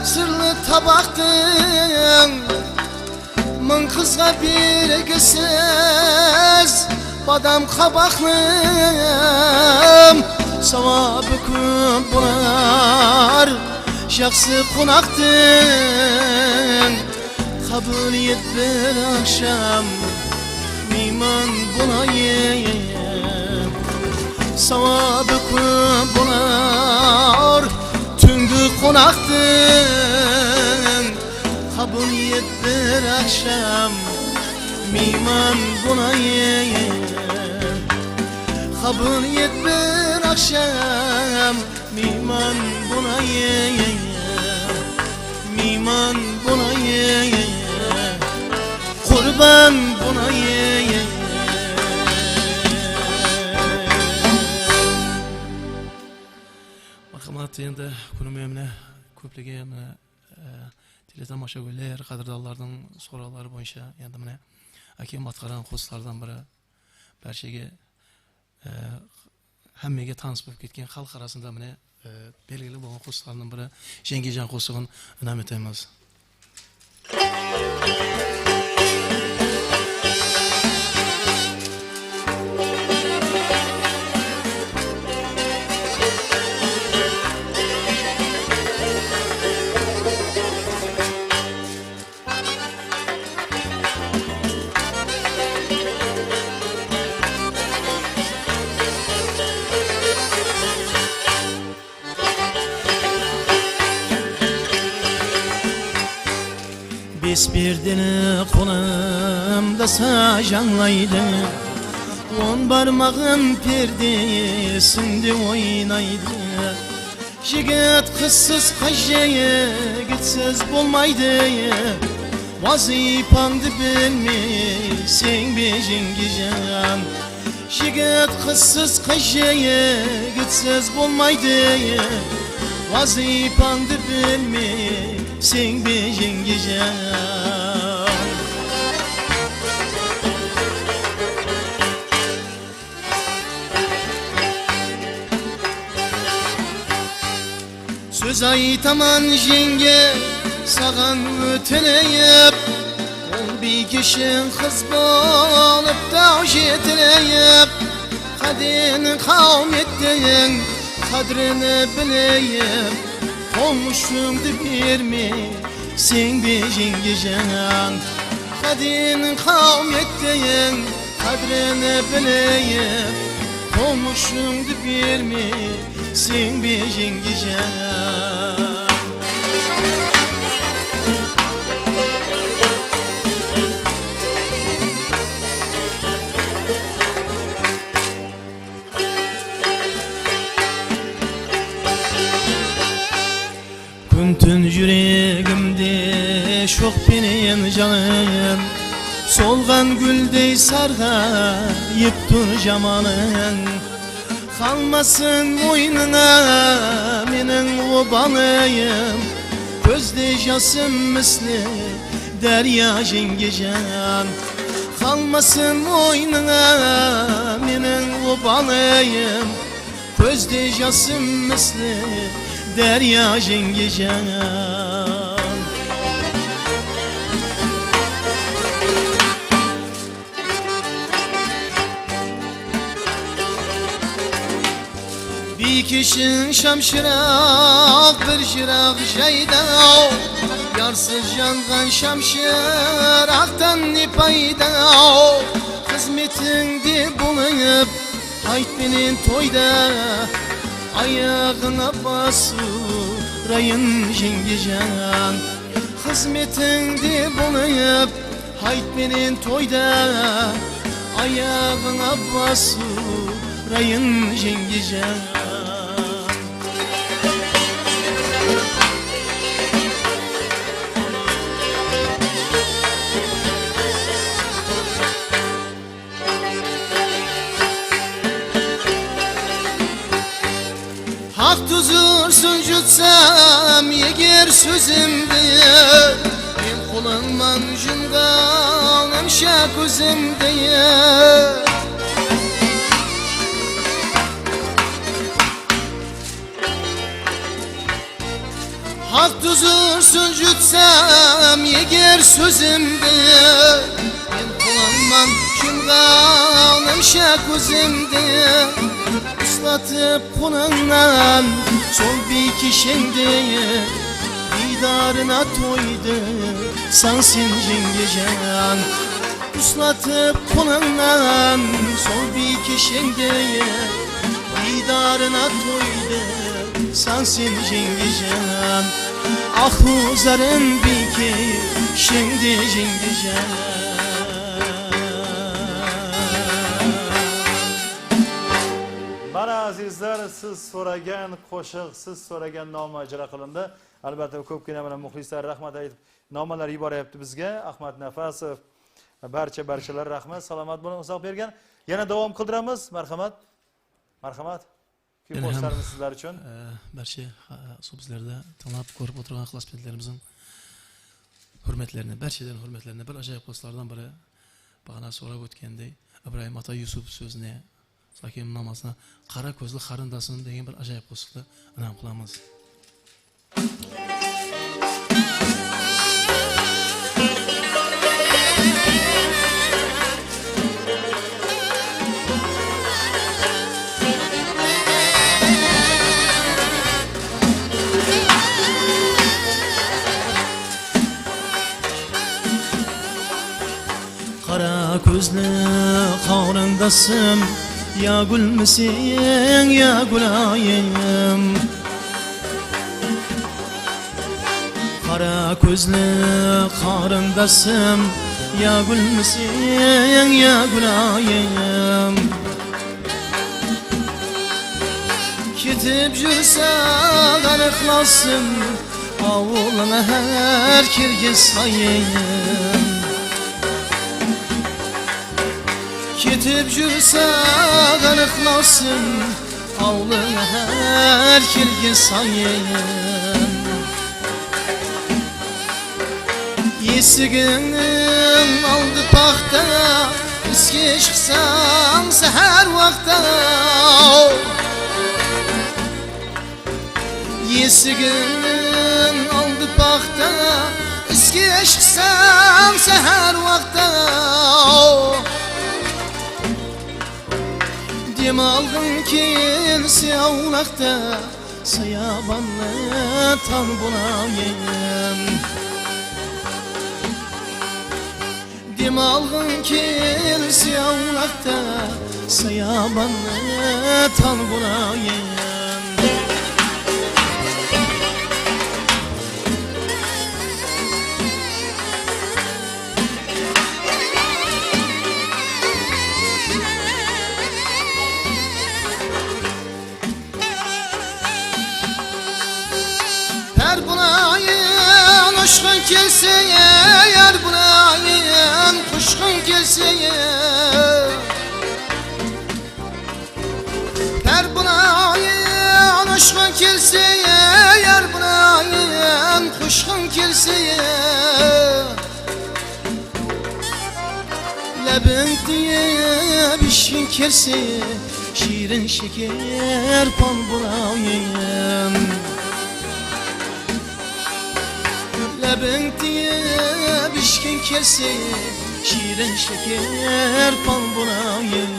sırlı tabaktın. Mın kızga bir kızsız, badam kabaklım. Savabı kumbular, şahsı konaktın. Kabul et bir akşam, mihman bulayım. Savabı kumbular, tüngü konaktın. Kabul et bir akşam, mihman bulayım. Kabul et bir akşam, mihman bulayım. Mihman bulayım, kurban bulayım. Marhamat, endi kunum emine köpligi emine tele tomoshabinlar, qadrdonlarning so'rovlari bo'yicha endi mana aka matqaran qo'shiqlardan biri barchaga hammaga tanish bo'lib ketgan xalq arasida mana belgili bo'lgan qo'shiqlardan biri Jengijan qo'shig'ini unam etamiz. Biz birdini kolumda sajanlaydı, on barmağın perdesinde oynaydı. Jigit kızsız kajayı gitsiz bulmaydı. Vazipandı bilmesin bir Jengijan. Jigit kızsız kajayı gitsiz bulmaydı. Vazipandı bilmesin bir Jengijan. Söz aytaman jenge sağan öteleyip, ol bir kişin kız bolup da jeteleyip. Kadini kavm ettin, kadrini bileyip, olmuşumdu bir mi sen bir Jengijan. Kadini kavm ettin, kadrini bileyip, olmuşumdu bir mi sen bir Jengijan. Tün yüreğimde şok benim canım, solgan güldey sargayıp dur jamalın. Kalmasın boynuna menin obalıyım, gözde jasım misli derya Jengijan. Kalmasın boynuna menin obalıyım, gözde jasım misli derya Jengijan. için şamşırak bir şırak şeyda Yarsız yangan şamşıraktan ne payda Hizmetinde bulunup hayt benim toyda Ayağına basırayın Cengican Hizmetinde bulunup hayt benim toyda Ayağına basırayın Cengican Hak tuzursun jutsam yeger sözümde Ben kullanman jungal emşa gözümde Hak tuzursun jutsam yeger sözümde Ben kullanman jungal emşa gözümde Islatıp kulağından sol bir kişinde Didarına toydu sensin Cengican Islatıp kulağından sol bir kişinde Didarına toydu sensin Cengican Ah uzarın bir ki şimdi Cengican Mana azizlar, siz so'ragan qo'shiq, siz so'ragan noma ijro qilindi. Albatta ko'pgina mana muxlislar rahmat aytib nomalar yuboryapti bizga. Ahmad Nafasov, barchalar rahmat, salomat bo'ling, uzoq bergan. Yana davom qildiramiz. Marhamat. Marhamat. Kuy qo'shiqlarimiz sizlar uchun. Barcha so'zlarda tanlab ko'rib o'tirgan ixlosmandlarimizning hurmatlarini, barchadan hurmatlarini bir ajoyib qo'shiqlardan biri bag'ana so'rab o'tgandek Ibrohim Ata Yusuf so'zini Sakim namasına qara ko'zli qarindoshim degan bir ajoyib qo'shiqni anom qilamiz. Qara ko'zli qarindoshim Ya gül misin ya gülayım Kara gözlü karındasım Ya gül misin ya gülayım Kitip jürsen ıhlasım Avuluna her kirgi sayayım Kitip jürsen ıhlasım Avlına her kirgi sayayım Yesiginin aldı paxta Iske çıksan seher vakta Yesiginin aldı paxta Iske çıksan seher vakta Dem aldın kelsi avlakta Sayabanlı tan bulayım Dem aldın kelsi avlakta Sayabanlı tan bulayım Kuşkun kelseye yar bulayım Kuşkun kelseye Yar bulayım Kuşkun kelseye yar bulayım Kuşkun kelseye Lebin diye bişkin kelseye Şirin şeker pal bulayım Lebin diye bişkin kelse Şirin şeker pal bulayım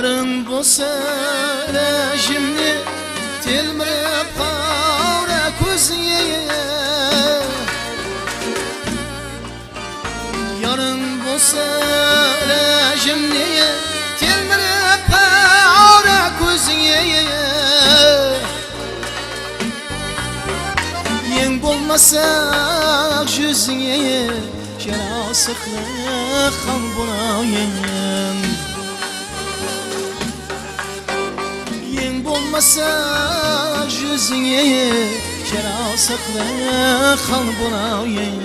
Yarın bu sene şimdi tilmirip kavra kuziye. Yarın bu sene şimdi tilmirip kavra kuziye. Yen bulmasa yüzüye şerasıklı kan buna yen. Yen bulmasa yüzüye şerasıklı kan buna yen.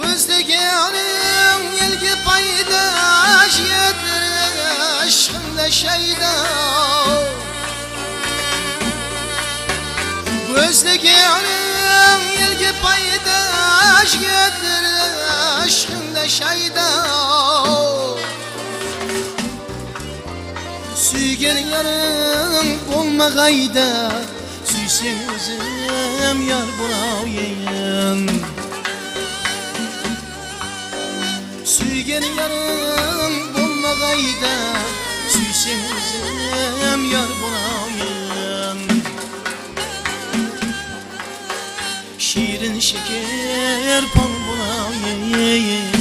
Gözlegenim ilgi paydaş yedir aşkında şeyda. Gözlegenim ilgi paydaş yedir aşkında şeyda. Suygen yarım bulmagayda Süysen özüm yar bulayım. Suygen yarım bulmagayda Süysen özüm yar bulayım. Şirin şeker pal bulayım.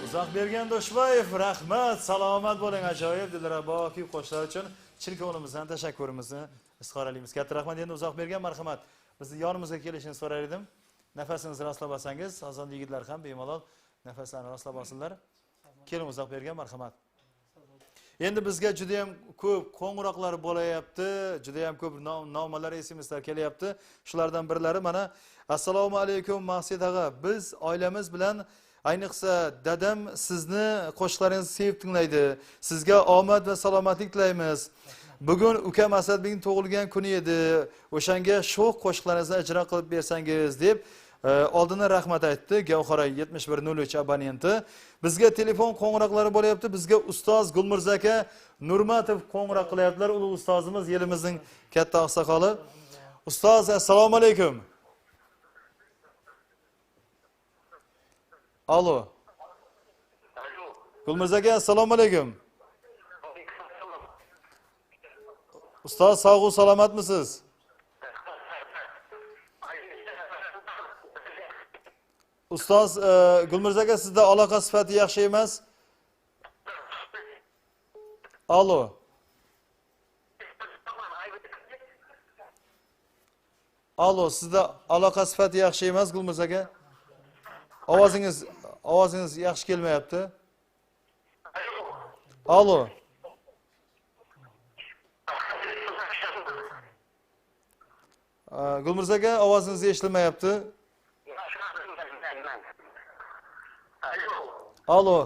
Uzaqbergan Do'shbayev, rahmat, salomat bo'ling, ajoyib dilrabo kuy qo'shiqlar uchun chin ko'nglimizdan tashakkurimizni izhor qilamiz. Katta rahmat. Endi Uzaqbergan, marhamat. Bizni yonimizga kelishini so'rar edim. Nafasingizni rostlab olsangiz, hozir yigitlar ham bemalol nafaslarini rostlab olsinlar. Keling Uzaqbergan, marhamat. Endi bizga juda ham ko'p qo'ng'iroqlar bo'layapti, juda ham ko'p nomalar, SMSlar kelyapti. Shulardan birlari mana assalomu alaykum Maqsud og'a. Biz oilamiz bilan ayniqsa dadam sizni qo'shiqlaringizni sevib tinglaydi. Sizga omad va salomatlik tilaymiz. Bugun ukam Asadbekning tug'ilgan kuni edi. O'shanga sho'x qo'shiqlaringizni ijro qilib bersangiz deb oldindan rahmat aytdi. Gavhara 7103 abonenti. Bizga telefon qo'ng'iroqlari bo'layapti. Bizga ustoz Gulmirza aka Nurmatov qo'ng'iroq qilyaptilar. Ulug' ustozimiz, yelimizning katta oqsoqoli. Ustoz, assalomu alaykum. Alo. Gulmirza aka, assalomu alaykum. Ustoz, sog' salomatmisiz? Ustoz, Gulmirza aka, sizda aloqa sifati yaxshi emas. Alo. Alo, sizda aloqa sifati yaxshi emas, Gulmirza aka. Ovozingiz yaxshi kelmayapti. Alo. Gulmirza aka, ovozingiz eshitilmayapti. Alo.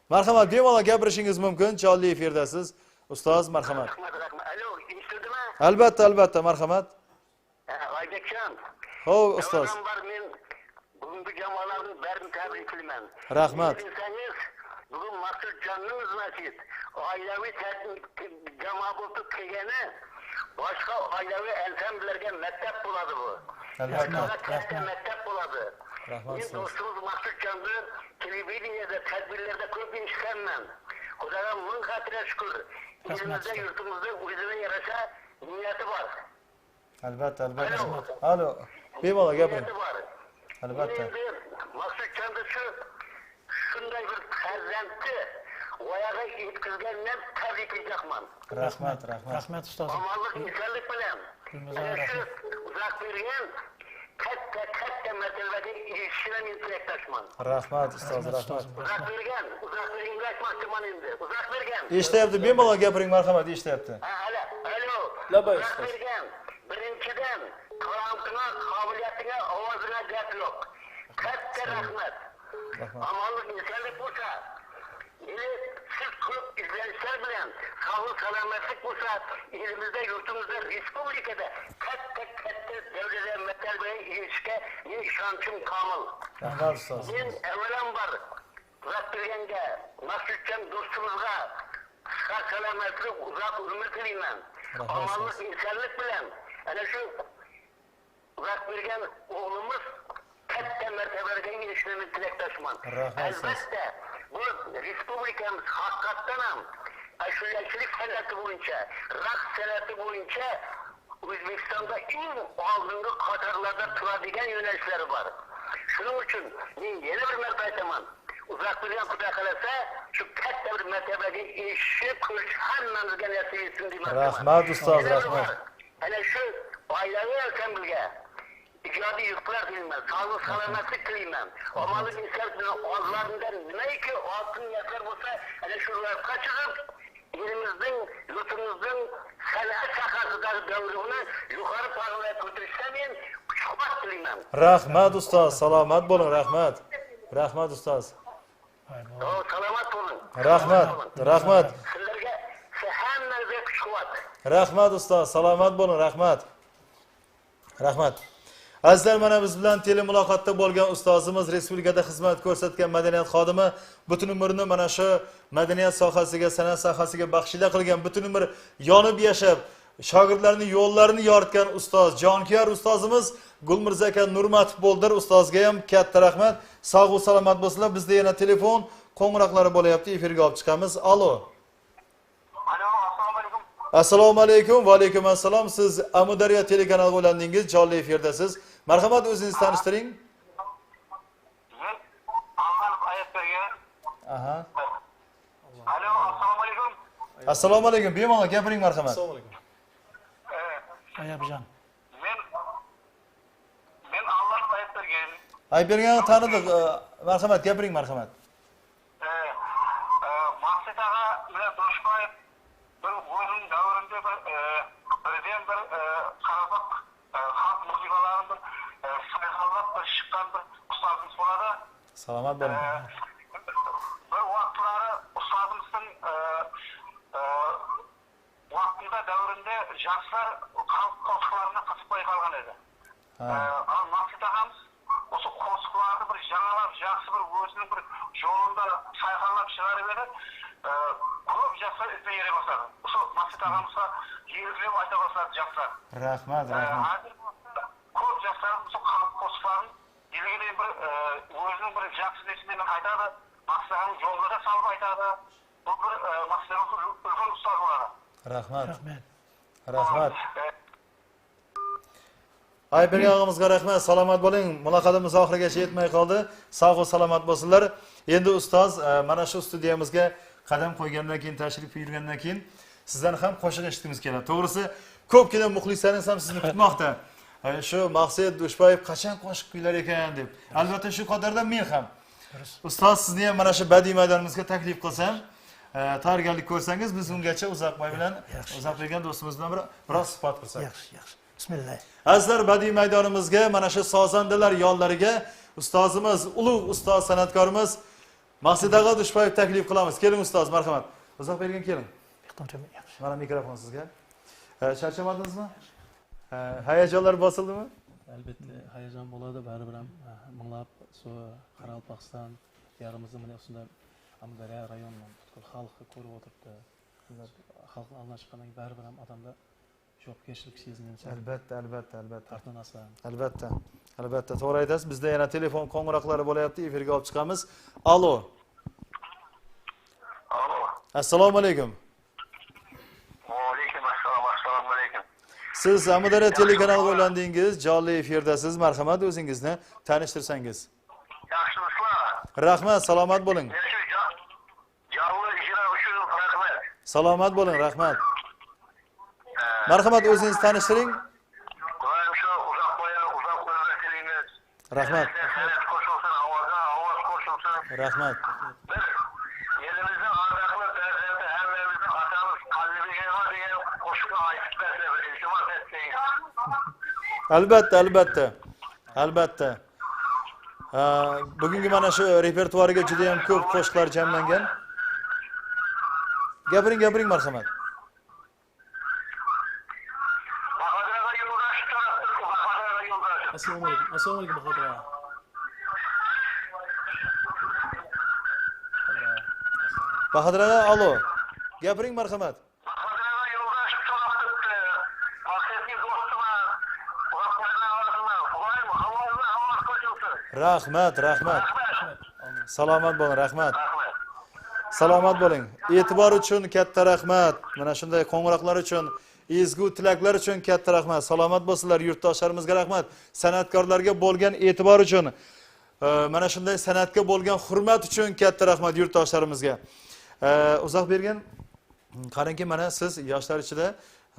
Marhamat, bemalol gapirishingiz mumkin. Jonli efirdasiz. Ustoz, marhamat. Alo, eshitildimi? Albatta, marhamat. Oybekjon. Xo'p, ustoz. Men bugungi jamoalarning barini tabrik qilaman. Rahmat. Bilsangiz, bugun Maqsudjonning masjid oilaviy jamoa bo'lib kelgani boshqa oilaviy ansamblarga maktab bo'ladi bu. Albatta. Maktab bo'ladi. Rahmat. Men do'stimiz Maqsudjonni televideniyada, tadbirlarda ko'p eshitganman. Xudoga ming xatira shukr. Elimizda, yurtimizda o'ziga yarasha niyati bor. Albatta. Alo. Bemalol gapiring. Albatta. Maqsudjonda shunday bir farzandni voyaga yetkazgandan tabriklayman. Rahmat. Rahmat ustozim. Omonlik, insonlik bilan. Uzaqbergan katta masalaga erishishdan men tilakdoshman. Rahmat ustoz, rahmat. Uzaqbergan aytmoqchiman endi. Uzaqbergan. Eshityapti, bemalol gapiring, marhamat, eshityapti. Alo. Labay ustoz. Uzaqbergan. Birinchidan sen talantına, kabiliyetine, ovazına gap yok. Katta rahmet. Amanlık insanlık olsa, yine siz çok izlenişler bilen, sağlık selametlik olsa, ilimizde, yurtumuzda, Respublika'da katta devletler, metal ilişki, işancım kamıl. Rahmat ustaz. Men evvelen var, Rabbirgenge, Nasretcan dostumuzga, sıhhat selametlik, uzak ömür tileyman. Amanlık insanlık bilen, ana şu Rabbirgen oğlumuz katta mertebelerge gelişmenin tilektaşman. Elbette bu Respublikamız hakikaten ham aşureçilik sanatı boyunca, rock sanatı boyunca Özbekistan'da en aldığında Katarlarda turadigan yönelişleri var. Şunun için men yeni bir mertebe aytaman. Uzak bilgen Xudo kalasa şu katta bir mertebege erişip ko'rish hammamizga nasib etsin deyman. Rahmat ustaz, rahmat. Ana şu oilaviy assemblga ijodiy yuqlar deyman, sog'lik salomatlik tilayman. Omonlik inson o'zlaridan nimaiki oltin yasar bo'lsa, ana shular qochirib elimizning, yurtimizning san'at sohasidagi davrini yuqori pog'onaga ko'tarishda men kuch-quvvat tilayman. Rahmat ustoz, salomat bo'ling, rahmat. Rahmat ustoz. Salomat bo'ling. Rahmat, rahmat. Sizlarga hammangizga kuch-quvvat. Rahmat ustoz, salomat bo'ling, rahmat. Rahmat. Azizlar, mana biz bilan telemuloqotda bo'lgan ustozimiz respublikada xizmat ko'rsatgan madaniyat xodimi, butun umrini mana shu madaniyat sohasiga, san'at sohasiga baxshida qilgan, butun umr yonib yashab, shogirdlarning yo'llarini yoritgan ustoz, jonkuyar ustozimiz Gulmirza aka Nurmatov bo'ldir. Ustozga ham katta rahmat. Sog' va salomat bo'lsinlar. Bizda yana telefon qo'ng'iroqlari bo'layapti, efirga olib chiqamiz. Alo. Alo, assalomu alaykum. Assalomu alaykum. Va alaykum assalom. Siz Amudaryo telekanaliga ulandingiz, jonli efirdasiz. Marhamat, o'zingizni tanishtiring. Men Almanov Ayatbergen. Aha. Alo, assalomu alaykum. Assalomu alaykum. Bemalol gapiring, marhamat. Assalomu alaykum. Ayapjon. Men Almanov Ayatbergen. Aybergan tanidik. Marhamat, gapiring, marhamat. Maqsad ağa bilan Toshboyev bir o'yin davrida birden bir qarabaq xalq musiqalarini bir sayqallab bir chiqqan bir ustozimiz bo'ladi. Salomat bo'ling. Bir vaqtlari ustozimizning vaqtida davrida yoshlar xalq qo'shiqlarini qattiq qolgan edi. Maqsad agamiz o'sha qo'shiqlarni bir yanalab, yaxshi bir o'zining bir yo'lida sayqallab chiqarib edi. Ko'p yoshlar izlayera boshladi. O'sha Maqsad agamizga yig'ilib ayta boshladi yoshlar. Rahmat, rahmat. Hozir ko'p yoshlar o'sha xalq qo'shiqlarini ilgili bir o'zining bir yaxshi nesini aytadi. Maqsad agamiz yo'lida salib aytadi. Bu bir Maqsad ulkan ustoz bo'ladi. Rahmat. Rahmat. Rahmat. Aybergan og'amizga rahmat. Salomat bo'ling. Muloqotimiz oxirigacha yetmay qoldi. Sog' va salomat bo'lsinlar. Endi ustoz mana shu studiyamizga qadam qo'ygandan keyin, tashrif buyurgandan keyin sizdan ham qo'shiq eshitishimiz keladi. To'g'risi, ko'pgina muxlislaringiz ham sizni kutmoqda. Shu Maqsad Dushboyev qachon qo'shiq kuylar ekan deb. Albatta shu qatorda men ham. Ustoz, sizni ham mana shu badiiy maydonimizga taklif qilsam, tayyorgarlik ko'rsangiz, biz ungacha Uzoqboy bilan, Uzoqbergan do'stimiz bilan biroz suhbat qilsak. Yaxshi, yaxshi. Bismillah. Azizlar, badiiy maydonimizga, mana shu sozandalar yollariga ustozimiz, ulug' ustoz san'atkorimiz Maqsad ağa Dushboyev taklif qilamiz. Keling ustoz, marhamat. Uzoqbergan keling. Yaxshi. Mana mikrofon sizga. Charchamadingizmi? Hayajonlar bosildimi? Albatta hayajon bo'ladi, baribir ham minglab Qoraqalpog'iston yarimizni mana shunday Amudaryo rayonining butkul xalqi ko'rib o'tiribdi. Xalq aldan chiqqandan keyin baribir ham odamda javobgarchilik sezimi Albatta. tortinasan. Albatta, to'g'ri aytasiz. Bizda yana telefon qo'ng'iroqlari bo'layapti, efirga olib chiqamiz. Alo. Alo. Assalomu alaykum. Va alaykum assalom, assalomu alaykum. Siz Amudaryo telekanaliga ulandingiz, jonli efirdasiz. Marhamat, o'zingizni tanishtirsangiz. Yaxshimisizlar? Rahmat, salomat bo'ling. Jonli ijro uchun rahmat. Salomat bo'ling, rahmat. Marhamat, o'zingizni tanishtiring. Doim shu uzoq tilingiz. Rahmat. San'at qo'shilsin, ovoz qo'shilsin. Rahmat. Bir elimizning ardaqli farzandi hammamizning otamiz qalbiga degan qo'shiqni aytib bersa, iltimos etsangiz. Albatta, albatta. Albatta. Bugungi mana shu repertuariga juda ham ko'p qo'shiqlar jamlangan. Gapiring, gapiring marhamat. Assalomu alaykum. Assalomu alaykum Bahodir aka. Bahodir aka, alo. Gapiring marhamat. Rahmat, rahmat. Salomat bo'ling, rahmat. Salomat bo'ling. E'tibor uchun katta rahmat. Mana shunday qo'ng'iroqlar uchun, ezgu tilaklar uchun katta rahmat. Salomat bo'lsinlar, yurtdoshlarimizga rahmat. San'atkorlarga bo'lgan e'tibor uchun, mana shunday san'atga bo'lgan hurmat uchun katta rahmat yurtdoshlarimizga. Uzoq bergan, qarangki, mana siz yoshlar ichida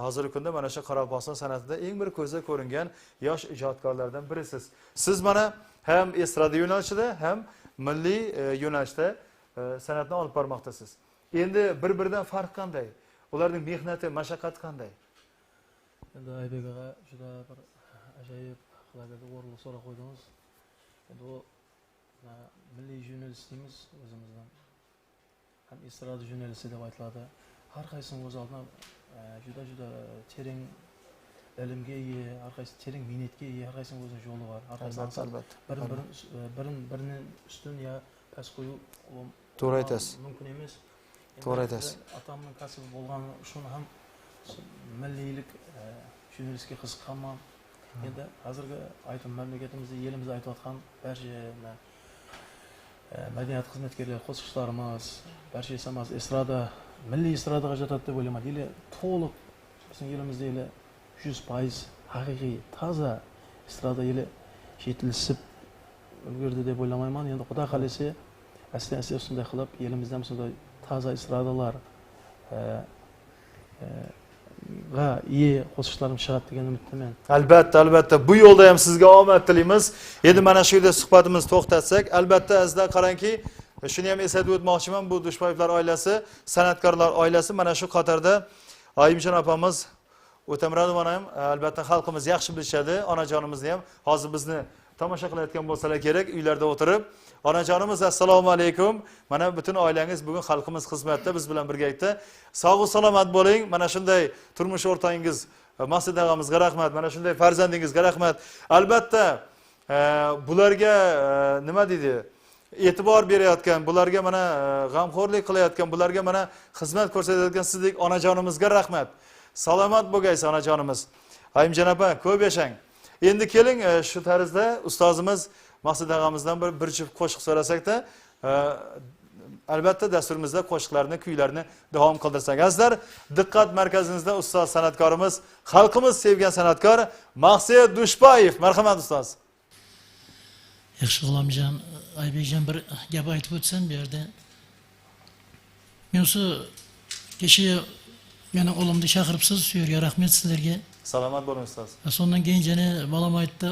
hozirgi kunda mana shu Qoraqalpog'iston san'atida eng bir ko'zga ko'ringan yosh ijodkorlardan birisiz. Siz mana hem estrada yo'nalishida, hem milliy yo'nalishda san'atni olib bormoqdasiz. Endi bir-biridan farq qanday? Ularning mehnati, mashaqqati qanday? Endi Aybek aka juda bir ajoyib qiladi, o'rinli so'roq qo'ydingiz. Endi u milliy jurnalistimiz o'zimizdan ham estrada jurnalisti deb aytiladi. Har qaysini o'z oldidan juda terin ilmga ega, har qaysi terin minnatga ega, har qaysini o'zining yo'li bor. Har qaysi albatta. Birining ustun ya past qo'yib to'g'ri aytasiz. Mumkin emas. To'g'ri aytasiz. Atamning kasbi bo'lgani shuni ham milliylik jurnalistga qiziqqanman. Endi hozirgi aytib mamlakatimizda, yelimizda aytayotgan barcha madaniyat xizmatkorlari, qo'shiqchilarimiz, barcha emas estrada, milliy estradaga жатadi deb o'ylayman. Yili to'liq bizning yelimizda yili 100% haqiqiy toza estrada yili yetilishib ulgurdi deb o'ylamayman. Endi Xudo xolisi asta-asta shunday qilib yelimizda shunday toza estradalar va iyi qo'shiqlarim chiqadi degan umiddaman. Albatta, albatta. Bu yo'lda ham sizga omad tilaymiz. Endi mana shu yerda suhbatimizni to'xtatsak, albatta azizlar qarangki, shuni ham eslatib o'tmoqchiman, bu Dushboyevlar oilasi, san'atkorlar oilasi mana shu qatorda Oyimjon opamiz, O'tamuradova ham albatta xalqimiz yaxshi bilishadi, onajonimizni ham hozir bizni tomosha qilayotgan bo'lsalar kerak, uylarda o'tirib, onajonimiz assalomu alaykum. Mana butun oilangiz bugun xalqimiz xizmatda biz bilan birgalikda. Sog' va salomat bo'ling. Mana shunday turmush o'rtog'ingiz Maqsud og'amizga rahmat, mana shunday farzandingizga rahmat. Albatta bularga nima deydi? E'tibor berayotgan, bularga mana g'amxo'rlik qilayotgan, bularga mana xizmat ko'rsatayotgan sizdek onajonimizga rahmat. Salomat bo'lgaysiz onajonimiz. Oyimjon opa, ko'p yashang. Endi keling shu tarzda ustozimiz Maqsud og'amizdan bir juft qo'shiq so'rasakda, albatta dasturimizda qo'shiqlarni, kuylarni davom qildirsak. Azizlar, diqqat markazimizda ustoz san'atkorimiz, xalqimiz sevgan san'atkor Maqsud Dushboyev. Marhamat ustoz. Yaxshi G'ulomjon, Aybekjon bir gap aytib o'tsam bu yerda. Men shu kecha meni o'g'limni chaqiribsiz, shu yerga rahmat sizlarga. Salomat bo'ling ustoz. Sondan keyin yana bolam aytdi,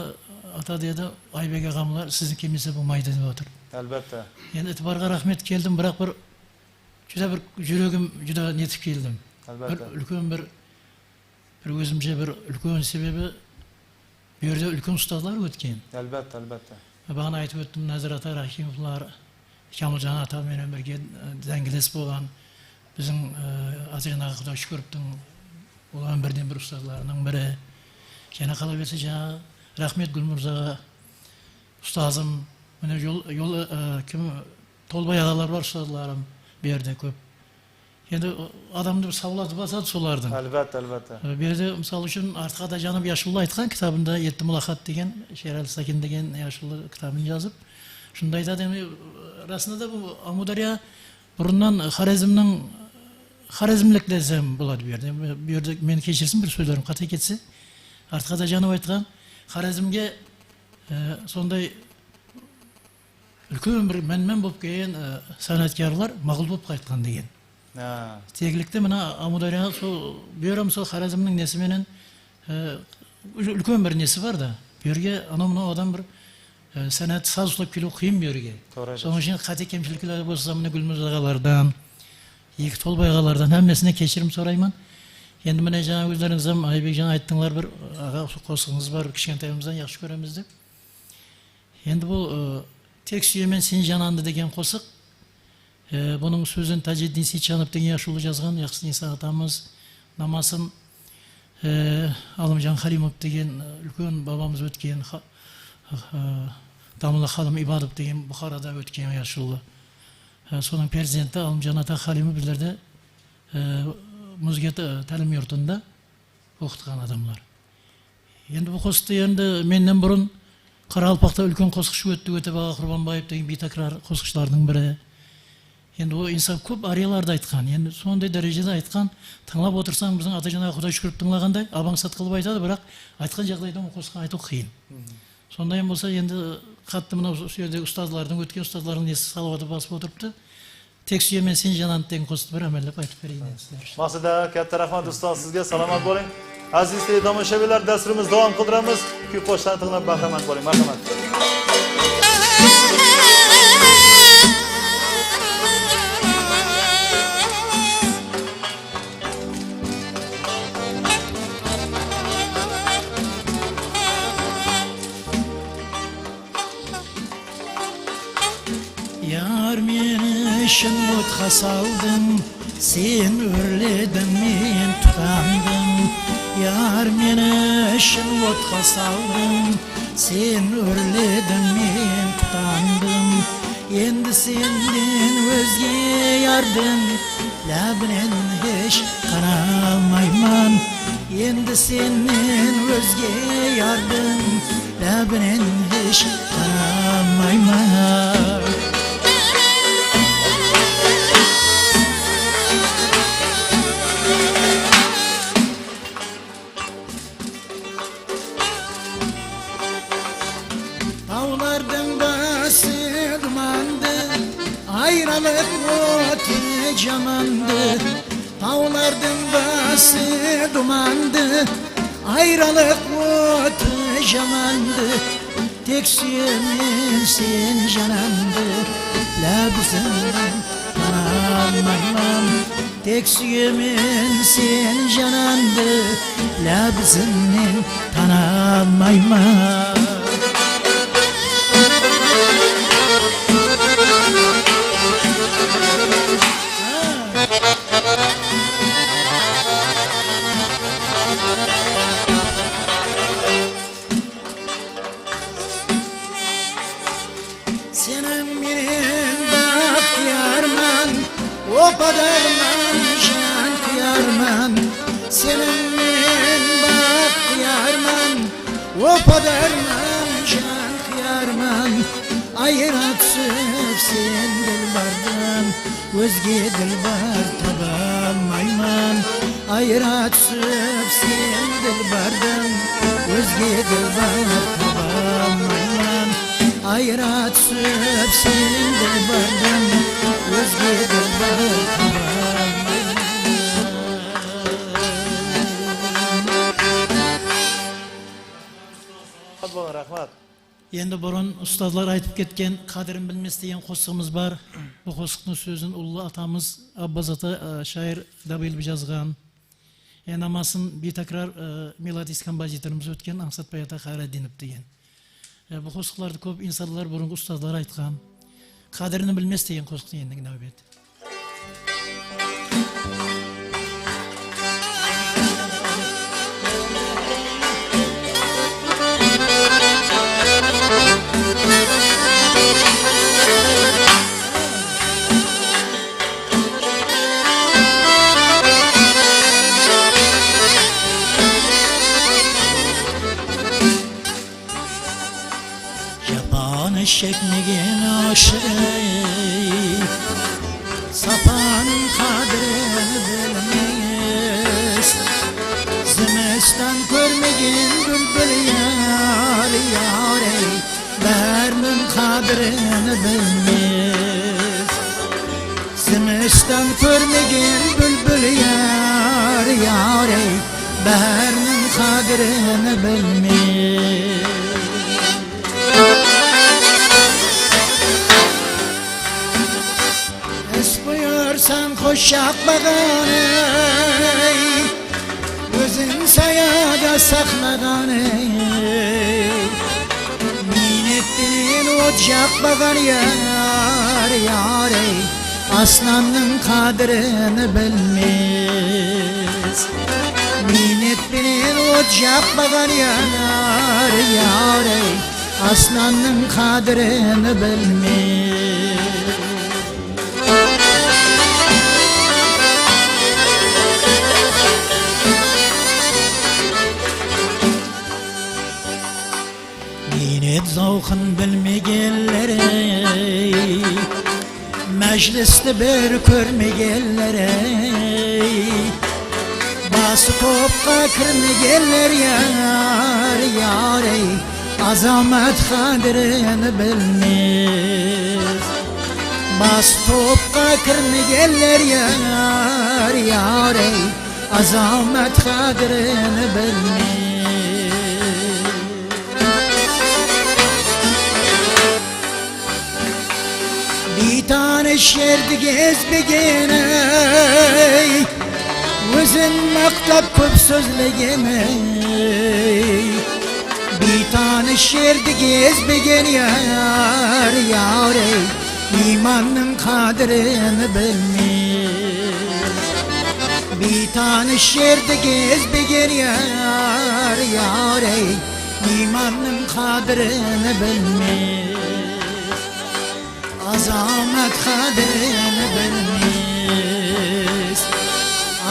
ota dedi, Aybek og'amlar sizni kelmasa bo'lmaydi deb o'tir. Albatta. Endi e'tiborga rahmat keldim, biroq bir juda bir yuragim juda netib keldim. Albatta. Bir ulkan bir o'zimcha bir ulkan sebebi bu yerda ulkan ustozlar o'tgan. Albatta, albatta. Bana aytib o'tdim, Nazirata Rahimovlar, Kamoljon ota bilan birga dangilis bo'lgan bizim azgina Xudo shukribdim. Ularning birdan bir ustozlarining biri. Yana qolaversa rahmat Gulmurzaga ustozim, mana yo'l kim To'lbay og'alar bor ustozlarim bu yerda ko'p. Endi odamni savlat bosadi so'lardan. Albatta, albatta. Bu yerda misol uchun Artqada Janob Yashullo aytgan kitobida Yetti muloqot degan Sherali Sakin degan Yashullo kitobini yozib, shunday aytadi, rasmida bu Amudaryo burundan Xorazmlik desam bo'ladi bu yerda. Bu yerda meni kechirsin bir so'zlarim qata ketsa, Artqada Janob aytgan Xorazmga sonday ulkan bir manman bo'lib kelgan san'atkorlar mag'lub bo'lib qaytgan degan. Teglikte mana Amudaryo bu yerim Xorazmning nesi bilan ulkan bir nesi var da. Bu yerga ana odam bir san'at so'z uslab kelib qiyin bu yerga. So'ng uchun qati kamchiliklar bo'lsa, mana Gulmuz og'alardan, Yigit To'lbay og'alardan hammasini kechirim so'rayman. Endi mana жаңа o'zlaringiz ham Aybekjon aytdinglar, bir qo'shig'ingiz bor, kichkintoyimizdan yaxshi ko'ramiz deb. Endi bu tek suymen sen janandı degan qo'shiq. Bunun sözün Taceddin Siçanov degan yaxshi ulu yazgan, yaxshi inson atamız namasın Alımcan Halimov degan ulkan babamız o'tgan, Damla Halim Ibadov degan Buxoroda o'tgan yaxshi ulu. So'ning prezidenti Alımcan ata Halimov bizlarda muzikka ta'lim yurtida o'qitgan adamlar. Endi bu qo'shiqda endi mendan burun Qaralpaqda ulkan qo'shiqchi o'tdi, O'tabaqa Qurbonboyev degan betakrar qo'shiqchilarning biri. Endi o inson ko'p ariyalarda aytgan, endi sonday darajada aytgan, tinglab o'tirsang bizning Atajonoy Xudo shukur tinglaganday abansat qilib aytadi, biroq aytgan joyda u qo'shiqni aytib qiyin. Sonday ham bo'lsa endi qattiq mana shu yerdagi ustozlarning o'tgan ustozlarning nesi salovati bosib o'tiribdi. Tek suymen sen janant degan qo'shiqni bir amallab aytib beraylik sizlar. Maqsada katta rahmat ustoz, sizga salomat bo'ling. Aziz tomoshabinlar, dasturimiz davom qildiramiz. Ko'p qo'shiqlarni tinglab bahramand bo'ling. Marhamat. Yar meni şın o'tqa saldım, sen o'rleding men tutandim. Yar meni şın o'tqa saldım, sen o'rleding men tutandim. Endi senden o'zga yardim, labinen hech qaramayman. Endi senden o'zga yardim, labinen hech qaramayman. Dağlardan bası dumandı, ayrılık o'ti jamandı. Dağlardan bası dumandı, ayrılık o'ti jamandı. Tek suymen sen janandı, labzimdan tanalmayman. Tek suymen sen janandı, labzimdan tanalmayman. Senin benim bahtiyarman, o kadarman şankiyarman. Senin benim bahtiyarman, o kadarman şankiyarman. Ayratsız sen dilbardan, o'zga dilbar topolmayman. Ayratsız sen dilbardan, o'zga dilbar topolmayman. Ayratsız sen dilbardan, o'zga dilbar topolmayman. Rahmat. Endi burun ustozlar aytib ketgan qadrin bilmas degan qo'shig'imiz bor. Bu qo'shiqning so'zini ulug' atamiz Abbos ota shoir deb yozgan. Namasın bir takrar melodist kompozitorimiz o'tgan Aqsatbay ota Xayriddinov degan. Bu qo'shiqlarni ko'p insonlar burungi ustozlar aytgan. Qadrini bilmas degan qo'shiqni endi navbat. Eşekliğin aşık, sapan kadrini bilmez. Zimestan görmegin bülbül yar yar ey, Bernin kadrini bilmez. Zimestan görmegin bülbül yar yar ey, Bernin kadrini bilmez. Sen koşak bağını, Özün sayada sakladan ey Minettin ocak bakar yar yar ey Aslanın kadrini bilmez Minettin ocak bakar yar yar ey Aslanın kadrini bilmez Minnet zavkın bilmeyenler ey Mecliste bir körmeyenler ey Bası topka kirmeyenler yar yar ey Azamet kadrini bilmez Bası topka kirmeyenler yar yar ey Azamet kadrini bilmez Bir tane şerdi gezbegen ey Özün maktap köp sözlegen ey Bir tane şerdi gezbegen yar yar ey İmanın kadrini bilmez Bir tane şerdi gezbegen yar yar ey İmanın kadrini bilmez Azamet kadrini bilmez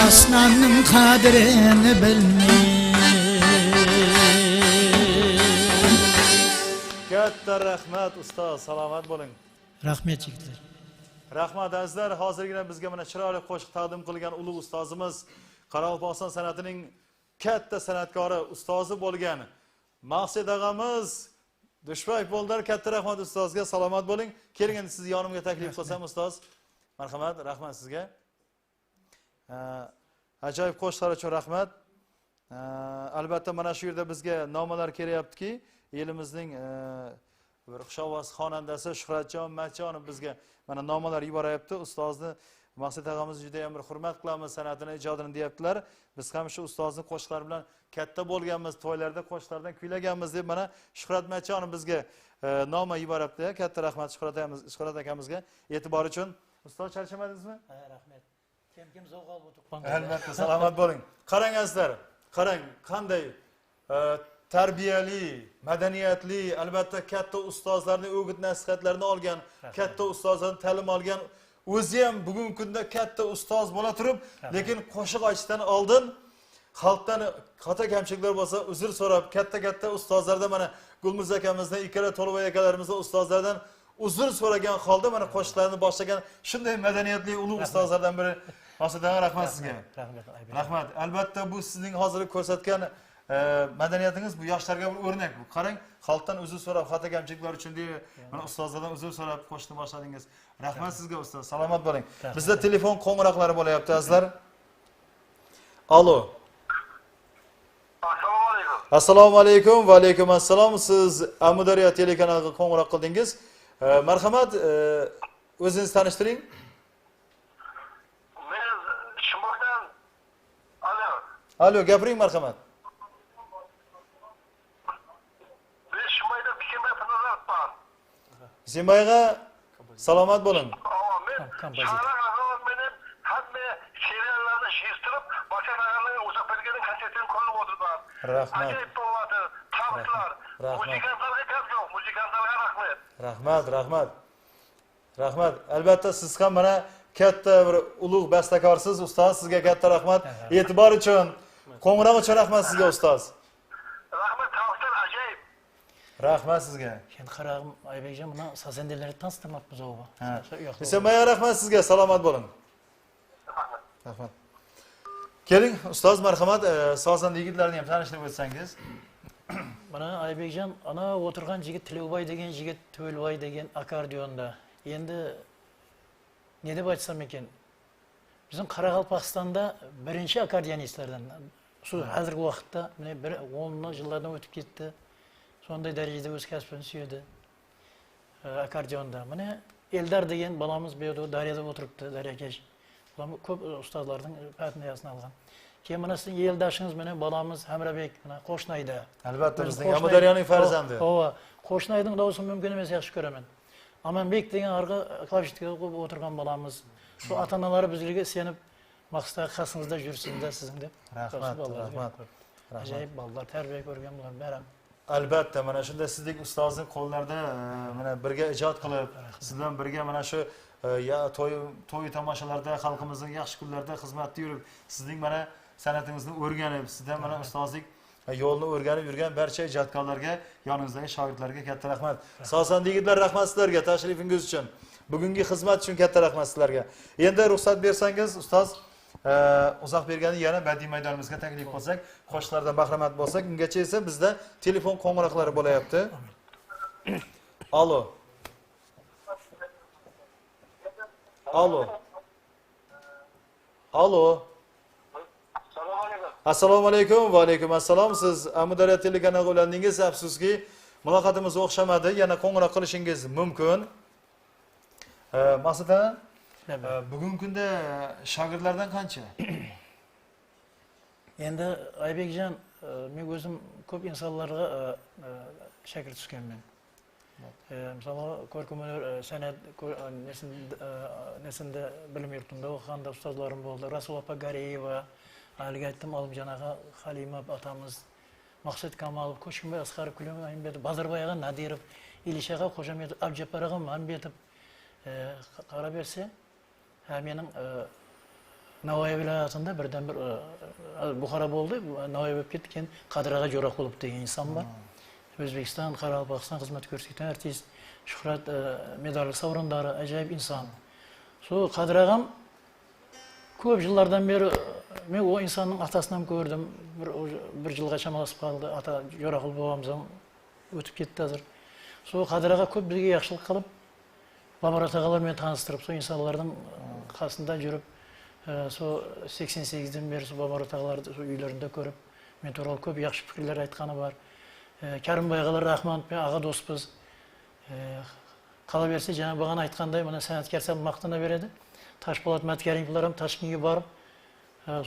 Aslanın kadrini bilmez Katta rahmat ustoz, salomat bo'ling. Rahmet yigitlar. Rahmat azizlar, hozirgina bizga mana chiroyli qo'shiq taqdim qilgan ulug' ustozimiz Qoraqalpog'iston san'atining katta san'atkori, ustozi bo'lgan Maqsad og'amiz Dushbayev bo'ldilar. Katta rahmat ustozga, salomat bo'ling. Keling endi sizni yonimga taklif qilsam ustoz. Marhamat, rahmat sizga. Ajoyib qo'shiqlar uchun rahmat. Albatta mana shu yerda bizga nomalar kelyaptiki, elimizning bir xushovoz xonandasi Shuhratjon Matchonov bizga mana nomalar yuboryapti. Ustozni Maqsad og'amiz juda ham bir hurmat qilamiz, san'atini, ijodini deyaptilar. Biz ham shu ustozni qo'shiqlari bilan katta bo'lganmiz, to'ylarda qo'shiqlardan kuylaganmiz deb mana Shuhrat Matchonov bizga noma yuboryapti. Katta rahmat Shuhrat akamizga e'tibor uchun. Ustoz, charchamadingizmi? Rahmet. Kim zavq olib o'tiribman. Albatta, salomat bo'ling. Qarang azizlar, qarang qanday tarbiyali, madaniyatli, albatta katta ustozlarning o'g'it nasihatlarini olgan, katta ustozlardan ta'lim olgan, o'zi ham bugungi kunda katta ustoz bo'la turib, lekin qo'shiq aytishdan oldin xalqdan xato kamchiliklar bo'lsa uzr so'rab, katta ustozlardan mana Gulmirza akamizdan, ikkala To'lavoy akalarimizdan ustozlardan uzr so'ragan holda mana qo'shiqlarni boshlagan shunday madaniyatli ulug' ustozlardan biri. Maqsaddan rahmat sizga. Rahmat. Albatta bu sizning hozir ko'rsatgan madaniyatingiz bu yoshlarga bir o'rnak. Bu qarang, xalqdan uzr so'rab, xato kamchiliklar uchun deb mana ustozlardan uzr so'rab qo'shni boshladingiz. Rahmat sizga ustoz. Salomat bo'ling. Bizda telefon qo'ng'iroqlari bo'layapti azizlar. Alo. Assalomu alaykum. Va alaykum assalom. Siz Amudaryo telekanaliga qo'ng'iroq qildingiz. Marhamat, o'zingizni tanishtiring. Men Shimokdan. Alo, gapiring marhamat. Men Shimoyda Bikemay Panoratman. Zimayga salomat bo'ling. Benim hamma seriallarni yig'ishtirib, boshqalarning Uzbekistonning konsertini ko'rib o'tirdim. Rahmat. Ajoyib bo'ldi. Tabriklar. Muzikantlarga gap yo'q, muzikantlarga rahmat. Rahmat. Albatta siz ham mana katta bir ulug' bastakorsiz, ustoz. Sizga katta rahmat. E'tibor uchun, qo'ng'iroq uchun rahmat sizga ustoz. Rahmat, tabriklar ajoyib. Rahmat sizga. Endi qarag'im Aybekjon, buni sazandalarni tanishtirmoqmiz o'g'li. Zimayga rahmat sizga, salomat bo'ling. Rahmat. Keling, ustoz marhamat, sozanda yigitlarni ham tanishtirib o'tsangiz. Mana Aybekjon, ana o'tirgan yigit Tilobay degan yigit, To'lvoy degan akordionda. Endi ne deb aytsam ekan? Bizim Qoraqalpog'istonda birinchi akordionistlardan. Shu hozirgi vaqtda, mana 10 yillardan o'tib ketdi. Sonday darajada o'z kasbini suydi. Akordionda. Mana Eldar degan balamiz bu yerda Daryoda o'tiribdi, Daryokash. Ko'p ustozlarning patniyasini olgan. Keyin mana sizning yeldoshing'iz meni balamiz Hamrabek mana qo'shnayda. Albatta bizning Amudaryoning farzandi. Hova, qo'shnayning dovusini mumkin emas yaxshi ko'raman. Amanbek degan arqa klavishga qo'yib o'tirgan balamiz. Shu ota-onalari bizlarga senib maqsad qasingizda yursin-da sizning deb. Rahmat, rahmat. Ajoyib bolalar tarbiya ko'rgan bular baram. Albatta mana shunda sizdek ustozning qo'llarida mana birga ijod qilib, siz bilan birga mana shu to'y tomoshalarda, xalqimizning yaxshi kunlarida xizmatda yurib, sizning mana san'atingizni o'rganib, sizdan mana ustozlik yo'lni o'rganib yurgan barcha ijodkorlarga, yoningizdagi shogirdlarga katta rahmat. Sozanda yigitlar, rahmat sizlarga tashrifingiz uchun. Bugungi xizmat uchun katta rahmat sizlarga. Endi ruxsat bersangiz, ustoz uzoq bergani yana badiiy maydonimizga taklif qilsak, qo'shiqlardan bahramand bo'lsak, ungacha esa bizda telefon qo'ng'iroqlari bo'layapti. Alo. Alo. Alo. Assalomu alaykum. Va alaykum assalom. Siz Amudaryo telekanaliga ulandingiz. Afsuski, muloqotimiz o'xshamadi. Yana qo'ng'iroq qilishingiz mumkin. Maqsad aka, bugungi kunda shogirdlardan qancha? Endi Aybekjon, men o'zim ko'p insonlarga shakir tushganman. Misol ko'rkemlar san'at nesinda bilim yurtida o'qiganda ustozlarim bo'ldi. Rasul opa Gariyeva, haligi aytdim Olimjon aka, Halima otamiz, Maqsad Kamolov, Ko'chkinboy Asqarov, Kulom Aymbetov, Bazarboy aka, Nadirov, Ilish aka, Qo'jametov, Abjapar aka, Mambetov qarab bersa, mening Navoiy viloyatida birdan bir Buxoro bo'ldi, Navoiy bo'lib ketdi, keyin Qadraga jo'roq bo'lib degan inson bor. O'zbekiston, Qoraqalpog'iston xizmat ko'rsatgan artist, Shuhrat medali sovrindori, ajoyib inson. Shu Qadrag'am ko'p yillardan beri men o insonning otasini ham ko'rdim. Bir yilga chamalashib qoldi. Ota jo'roq bo'lamiz ham o'tib ketdi hozir. Shu Qadrag'a ko'p bizga yaxshilik qilib, laboratoriyalar bilan tanishtirib, shu insonlarning qasında yurib, shu 88dan beri shu laboratoriyalarda, shu uylarida ko'rib, men to'g'ri ko'p yaxshi fikrlar aytgani bor. Karimboy agalar rahmat, men ağa do'stmiz. Qolaversa, jana bag'ana aytganday, mana san'atkorlar maqtana beradi. Toshpo'lat Matkarimlar ham Toshkentga borib,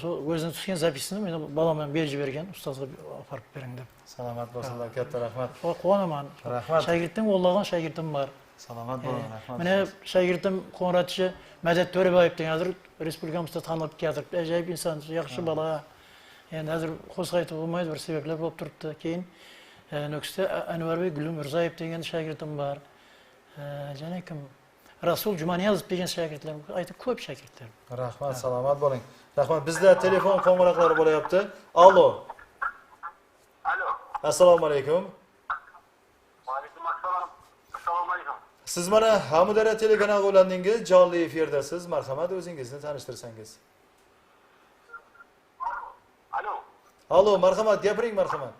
shu o'zini tutgan zapisini men balaman berib bergan, ustozga olib borib bering deb. Salomat bo'lsinlar, katta rahmat. Quvonaman. Rahmat. Shogirdim, Allohga shogirdim bor. Salomat bo'ling, rahmat. Mana shogirdim Qo'ng'ratchi Madad To'raboyev degan hozir respublikamizda tanilib keltiribdi. Ajoyib inson, yaxshi bola. Endi hozir qo'zg'aytib bo'lmaydi, bir sabablar bo'lib turibdi. Keyin Nukusda Anvarbek Gulmirzayev degan shogirdim bor. Janakim Rasul Jumaniyazov degan shogirdlarim, aytib ko'p shogirdlar. Rahmat, salomat bo'ling. Rahmat. Bizda telefon qo'ng'iroqlari bo'layapti. Alo. Alo. Assalomu alaykum. Va alaykum assalom. Assalomu alaykum. Siz mana Amudaryo telekanaliga ulandingiz, jonli efirdasiz. Marhamat, o'zingizni tanishtirsangiz. Alo. Alo, marhamat, gapiring, marhamat.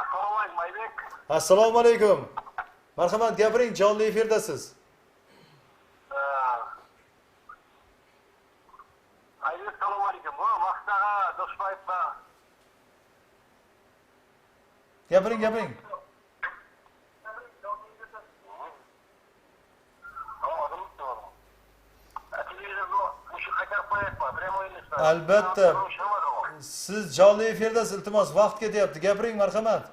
Assalomu alaykum Aybek. Assalomu alaykum. Marhamat, gapiring, jonli efirdasiz. Aybek, assalomu alaykum. Bu Maqsaga Do'shbayevga. Gapiring, gapiring. Albatta. Siz jonli efirdasiz, iltimos, vaqt ketyapti. Gapiring, marhamat.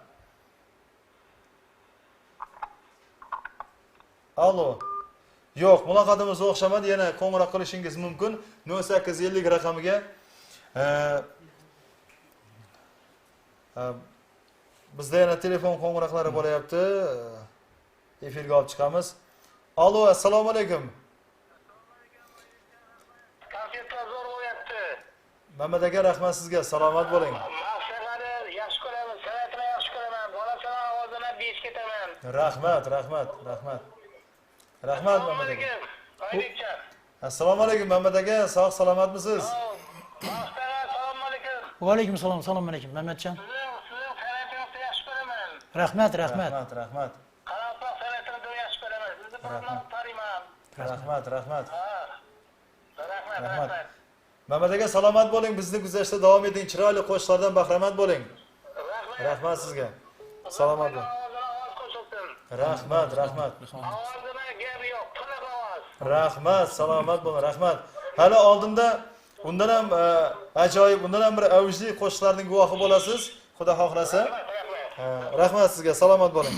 Alo. Yo'q, muloqotimiz o'xshamadi. Yana qo'ng'iroq qilishingiz mumkin. 0850 raqamiga. Bizda yana telefon qo'ng'iroqlari bo'layapti. Efirga olib chiqamiz. Alo, assalomu alaykum. Konsertlar zo'r bo'lyapti. Mamad aka, rahmat sizga. Salomat bo'ling. Maqsadlarni yaxshi ko'raman, san'atni yaxshi ko'raman. Bola-chaqa ovozini besh ketaman. Rahmat, rahmat, rahmat. Rahmat Mamad aka. Aybekjon. Assalomu alaykum Mamad aka, sog' salomatmisiz? Maqsadlar assalomu alaykum. Va alaykum assalom, assalomu alaykum Mamatjon. Sizning san'atingizni yaxshi ko'raman. Rahmat, rahmat. Rahmat, rahmat. Qarabaq san'atini yaxshi ko'raman. Sizni bilan tariman. Rahmat, rahmat. Rahmat, Rahmat. rahmat. Mamad aka, salomat bo'ling. Bizni kuzatishda davom eting. Chiroyli qo'shiqlardan bahramand bo'ling. Rahmat sizga. Salomat bo'ling. Rahmat, rahmat. Ovozini gap yo'q, to'liq ovoz. Rahmat, salomat bo'ling. Rahmat. Hali oldinda Undan ham ajoyib, undan ham bir avjli qo'shiqlarning guvohi bo'lasiz. Xudo xohlasa. Rahmat sizga, salomat bo'ling.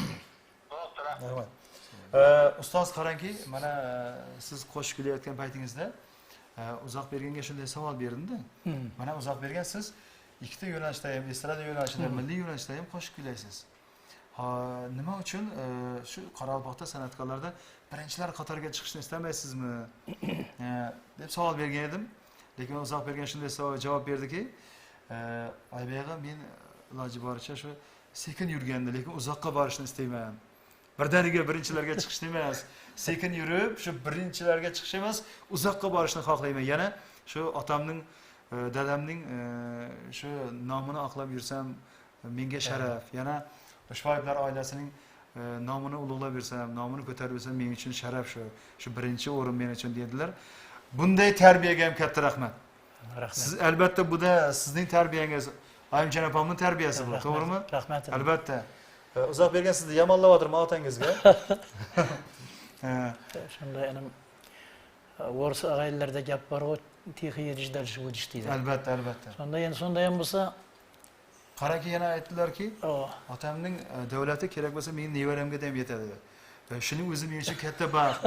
Rahmat. Ustoz qarangki, mana siz qo'shiq kuylayotgan paytingizda Uzoq berganga shunday savol berdim-da. Mana Uzoq bergan siz ikkita yo'nalishda ham, estrada yo'nalishida, milliy yo'nalishda ham qo'shiq kuylaysiz. Nima uchun shu Qoraqalpoqda san'atkorlardan birinchilar qatoriga chiqishni istamaysizmi? deb savol bergan edim. Lekin Uzoq bergan shunday javob berdiki, Aybek aka, men iloji boricha shu sekin yurganda, lekin uzoqqa borishni istayman. Birdaniga birinchilarga chiqishni emas, sekin yurib, shu birinchilarga chiqish emas, uzoqqa borishni xohlayman. Yana shu otamning, dadamning shu nomini oqlab yursam menga sharaf. Yana Toshpoyevlar oilasining nomini ulug'lab yursam, nomini ko'tarib yursam men uchun sharaf shu. Shu birinchi o'rin men uchun dedilar. Bunday tarbiyaga ham katta rahmat. Rahmat. Siz albatta bu da sizning tarbiyangiz, Ayimjon opamning tarbiyasi bu, to'g'rimi? Rahmat. Albatta. Uzoq bergan sizni yomonlayaptirmi otangizga? Shunda enim O'rs ag'aylarda gap bor, o texi yedishdalish o'dish deydi. Albatta, albatta. Sonda ham bo'lsa, Qaraki yana aytdilarki, otamning davlati kerak bo'lsa mening nevaramga ham yetadi. Va shuning o'zi men uchun katta baxt.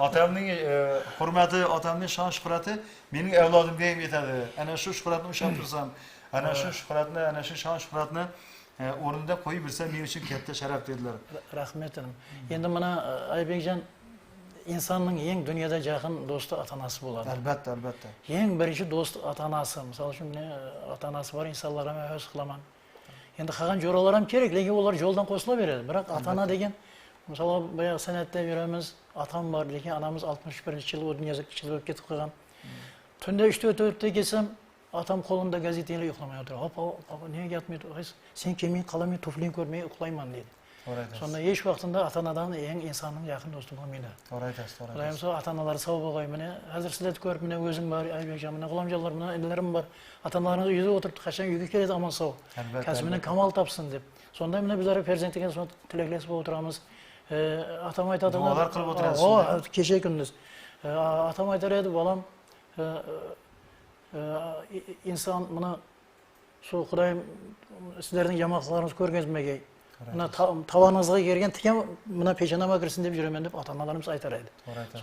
Otamning hurmati, otamning shon-shuhrati mening avlodimga ham yetadi. Ana shu shuhratni ushlab tursam, ana shu shuhratni, ana shu shon-shuhratni o'rnida qo'yib yursam men uchun katta sharaf dedilar. Rahmetim. Endi mana Aybekjon insonning eng dunyoda yaqin do'sti ota-onasi bo'ladi. Albatta, albatta. Eng birinchi do'st ota-onasi. Misol uchun ota-onasi bor insonlar ham his qilaman. Endi qolgan jo'ralar ham kerak, lekin ular yo'ldan qo'shila Biroq ota-ona degan, masalan, boya san'atda yuramiz, otam bor, lekin onamiz 61-yil o dunyoga o'tib ketib qolgan. Tunda 3-4 kelsam, otam qo'limda gazeta bilan uxlamay o'tiradi. Papa, nega yotmaydi? Sen kelmay qolaman, tufling ko'rmay uxlayman dedi. Sonda hech vaqtida ota-onadan eng insonning yaqin do'sti bo'lmaydi. To'g'ri aytasiz, to'g'ri. Xudoyim sog' ota-onalar sog' bo'lg'ay. Mana hozir sizlarni ko'rib, mana o'zim bor, Aybekjon, mana g'ulomjonlar, mana inlarim bor. Ota-onalarimiz uyda o'tirib, qachon uyga keladi omon sog'. Kasbini kamal topsin deb. Sonda mana bizlar farzandga tilaklashib o'tiramiz. Atam aytadi, duolar qilib o'tirasiz. Kecha kunduz. Atam aytar edi, bolam, inson buni shu Xudoyim sizlarning yamoqlaringizni ko'rgazmagay. Buna tavaningizga kelgan tikan buna peshonama kirsin deb yuraman deb ota-onalarimiz aytar edi.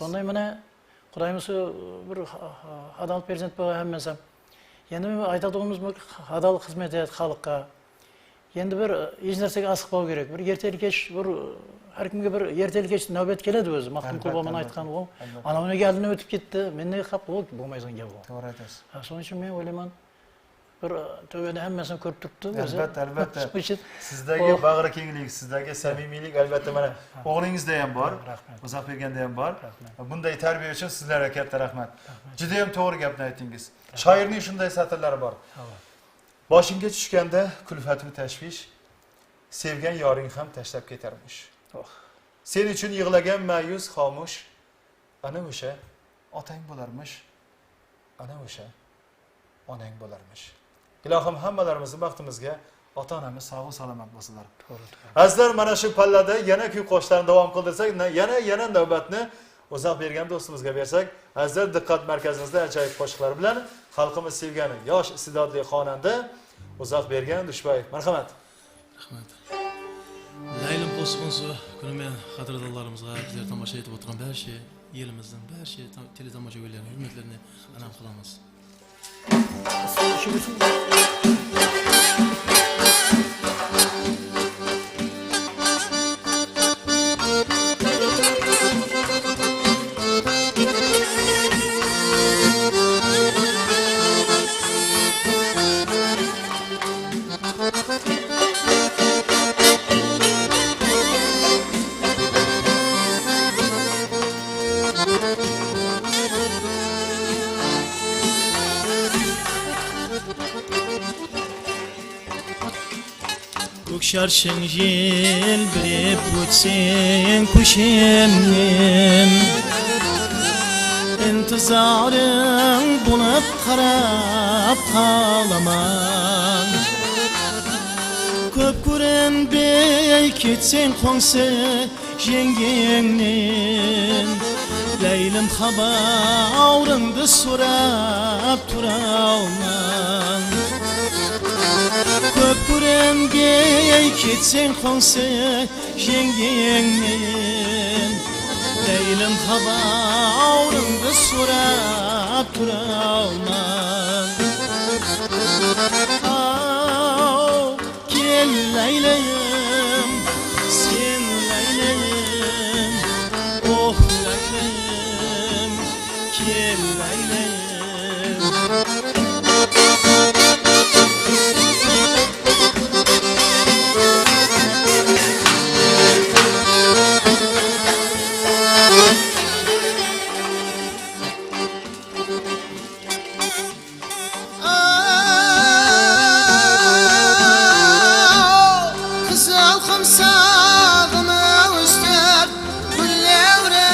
Sonday mana Xudoyimiz bir hadal farzand bo'lgan hammasi. Endi men aytadiganimiz bu hadal xizmat etadi xalqqa. Endi bir hech narsaga asık bo'l kerak. Bir ertalik-kech bir har kimga bir ertalik-kech navbat keladi o'zi. Maqtum Qulboman aytgan u. Ana uni galdini o'tib ketdi. Mendagi xap bo'lmaydigan gap bu. To'g'ri aytasiz. Shuning uchun men o'ylayman bir tövbede hammasini ko'rib turibdi. Albatta, albatta. Sizdagi bag'ri kenglik, sizdagi samimiylik albatta mana o'g'lingizda ham bor, Uzoq berganda ham bor. Bunday tarbiya uchun sizlarga katta rahmat. Juda ham to'g'ri gapni aytdingiz. Shoirning shunday satrlari bor. Boshingga tushganda kulfatli tashvish, sevgan yoring ham tashlab ketarmish. Sen uchun yig'lagan ma'yus xomush, ana o'sha otang bo'larmish. Ana o'sha onang bo'larmish. Ilohim hammalarimizni baxtimizga ota-onamiz sog' salomat bo'lsinlar. Azizlar, mana shu pallada yana kuy qo'shiqlarni davom qildirsak, yana navbatni Uzoq bergan do'stimizga bersak, azizlar, diqqat markazimizda ajoyib qo'shiqlar bilan xalqimiz sevgani yosh iste'dodli xonanda Uzoq bergan Dushboyev. Marhamat. Rahmat. Laylim qo'shiqimiz kunimen qadrdonlarimizga, bizlar tomosha etib o'tirgan barcha elimizdan barcha teletomoshabinlarning hurmatlarini anam qilamiz. Kökşarsın yel bilip ötsen kuşemnin İntizarın bulup qarab qalaman Köp gören bey ketsen qoңсы жеңгеңнен Leylim xabarыңды сұрап тұра алман Көп көремге кетсең қоңсы жеңгеңмен Leylim xabarыңды сұрап тұра алман Ау, кел Leylem, sen Leylem Oh Leylem, gel Leylem Kızıl kumsağımı üstler güllevre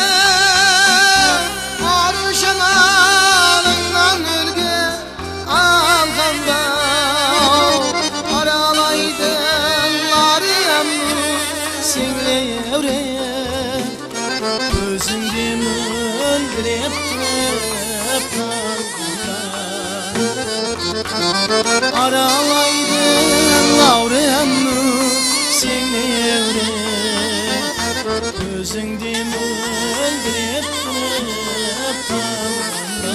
Arşın alından ülge alganda Aralaydınlar senglevre Gözümden öldürüp kalganda Aralaydın lavremni seni evre Gözünden öldürüp kalganda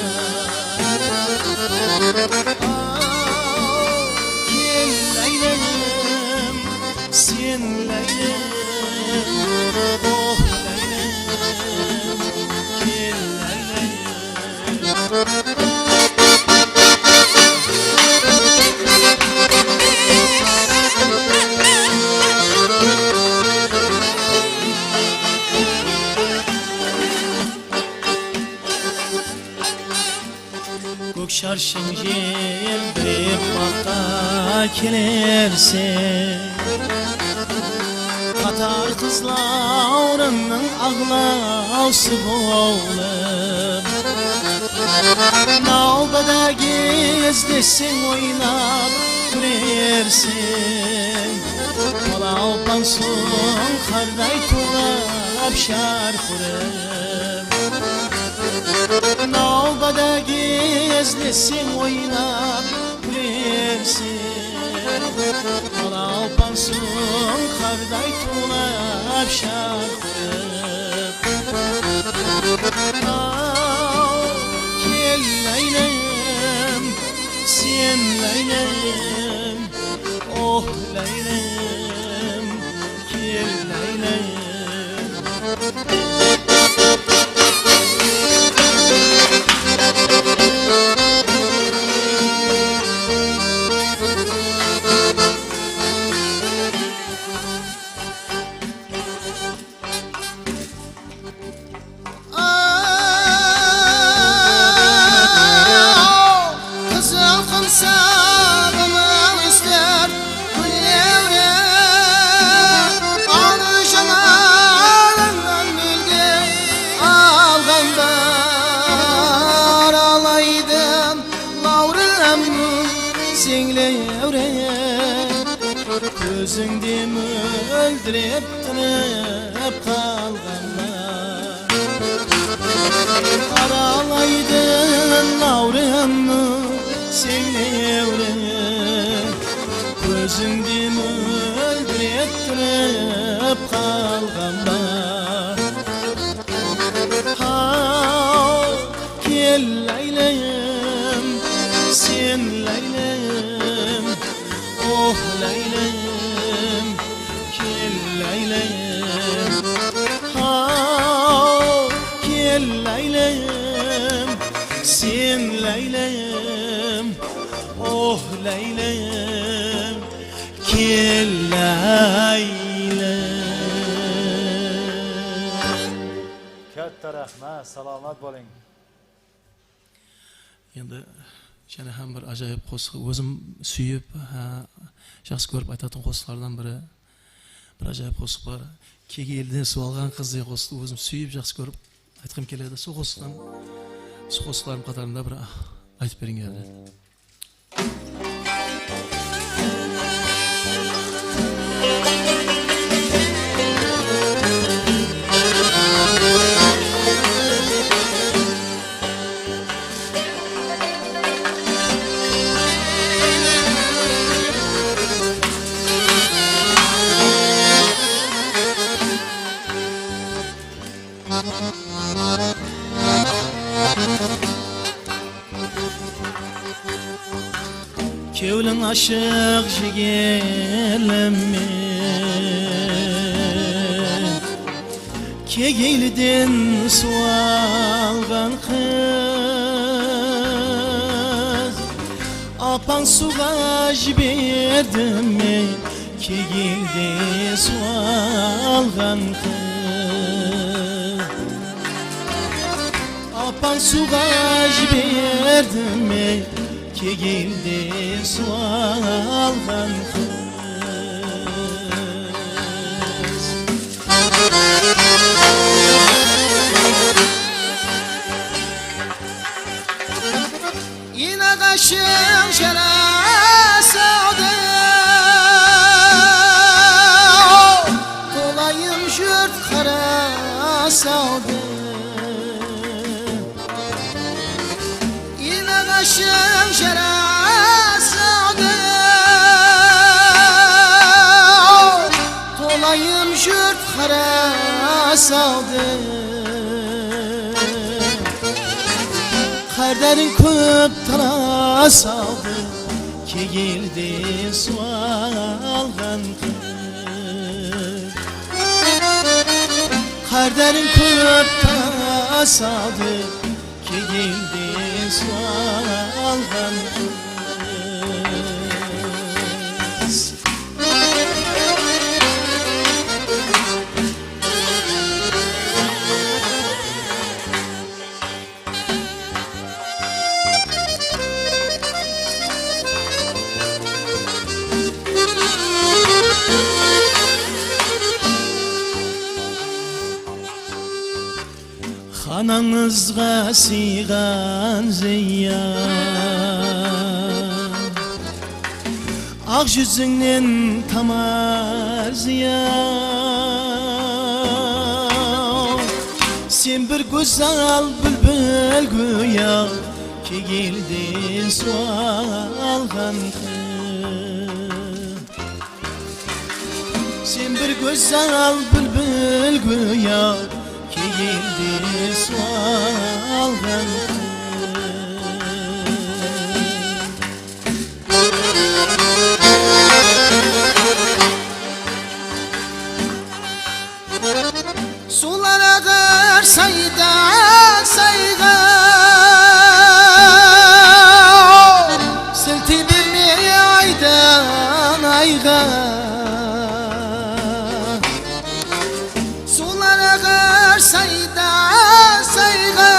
Gel Leylem, sen Leylem Oh Leylem, gel Leylem Şarşın jeldirip bakta kelersen Katar kızlarının ağlausı boğulub Navbada gezdesin oynabürersin Olavdan soň karday tulab şarkırıb Navbada gezdesin oynab gülersin Olavdan soň karday tulab şarkırıb Gel Leylem, sen Leylem Oh Leylem, gel Leylem Gözünden öldürüp kalganlar Aralaydın lavremni senle evre Gözünden öldürüp kalganlar Gel Leylem, sen Leylem Oh Leylem, gel Leylem Gel Leylem, sen Leylem Oh Leylem, gel Leylem Katta rahmat, salomat bo'ling. Endi yana ham bir ajoyib qo'shiq o'zim suyib yaxshi ko'rib aytadigan qo'shiqlardan biri bir ajoyib qo'shiq bor Kegildan suv olgan qiz degan qo'shiqni o'zim suyib yaxshi ko'rib aytgim keladi shu qo'shiqlarim qatorida bir aytib bering keldi Kevlin aşık jigelimmi Kegeylidin sualgan kız Apan suğa jiberdim mi Kegeyli sualgan kız Apan suğa jiberdim mi Kegeyli sualgan kız Yine kaşım şera savdı Dolayım jürt kara savdı Yine kaşım şera savdı Dolayım jürt kara savdı Karderin köp tala saldı Kegildi sualgan kız Karderin köp tala saldı Kegildi sualgan kız Ananızga sigan zeyyan Ak yüzünden tamar ziyan Sen bir güzel bülbül güya Ki geldin sualgan kız Sen bir güzel bülbül güya Ki geldi sualgan Sular ağır sayda sayda Silti bir aydan ayda Sular ağır sayda sayda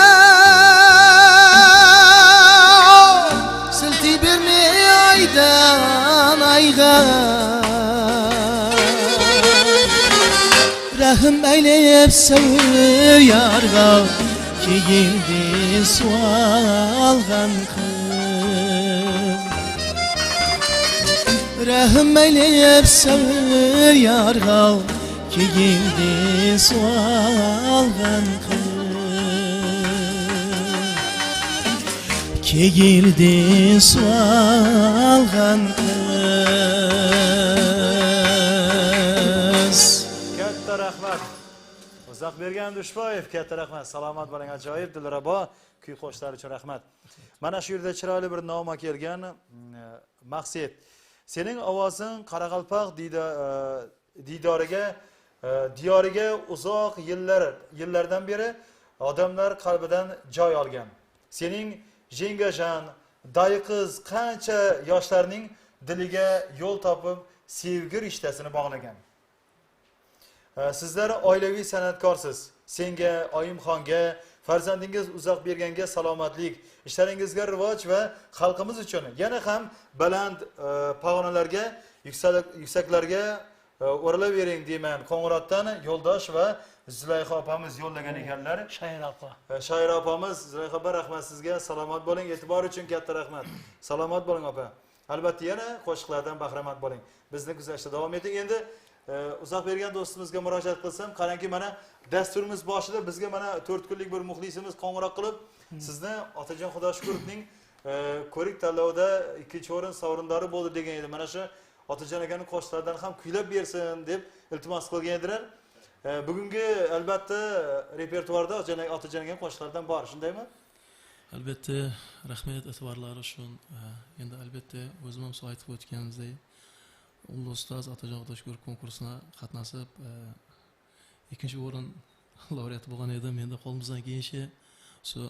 Silti bir aydan ayda Rahim eyleyip sevir yarga Ki geldi sualgan kız Rahim eyleyip sevir yarga Ki geldi sualgan kız Ki geldi sualgan kız Katta rahmat. Uzaq bergan Dushboyev, katta rahmat. Salomat bo'ling, ajoyib Dilrabo kuy qo'shiqlari uchun rahmat. Mana shu yerda chiroyli bir noma kelgan. Maqsad. Sening ovozing Qoraqalpoq diyoriga uzoq yillardan beri odamlar qalbidan joy olgan. Sening jengajan, dayiqiz qancha yoshlarning diliga yo'l topib sevgi rishtasini bog'lagan. Sizlar oilaviy san'atkorsiz. Senga, Oyimxonga, farzandingiz uzoq berganga salomatlik, ishlaringizga rivoj va xalqimiz uchun yana ham baland pog'onalarga, yuksaklarga o'rilavering deyman. Qo'ng'irotdan Yo'ldosh va Zulayxa opamiz yo'llagan ekanlar. Shayra opa. Shayra opamiz, Zulayxa opa rahmat sizga, salomat bo'ling, e'tibor uchun katta rahmat. Salomat bo'ling opa. Albatta yana qo'shiqlardan bahramand bo'ling. Bizni kuzatishda davom eting. Endi uzoq bergan do'stimizga murojaat qilsam, qarangki mana dasturimiz boshida bizga mana 4 kunlik bir muxlisimiz qo'ng'iroq qilib, sizni Otajon Xudoshukurovning ko'rik tanlovida 2-o'rin sovrindori bo'ldi degan edi. Mana shu Otajon akaning qo'shiqlaridan ham kuylab bersin deb iltimos qilgan edilar. Bugungi albatta repertuarda Otajon akaning qo'shiqlaridan bor, shundaymi? Albatta rahmat e'tiborlari uchun. Endi albatta o'zim ham aytib o'tganimizdek, Ulug' ustoz Otajon Xudoshukr konkursuna qatnashib, ikkinchi o'rin laureat bo'lgan edim. Endi qo'limizdan kelishi, shu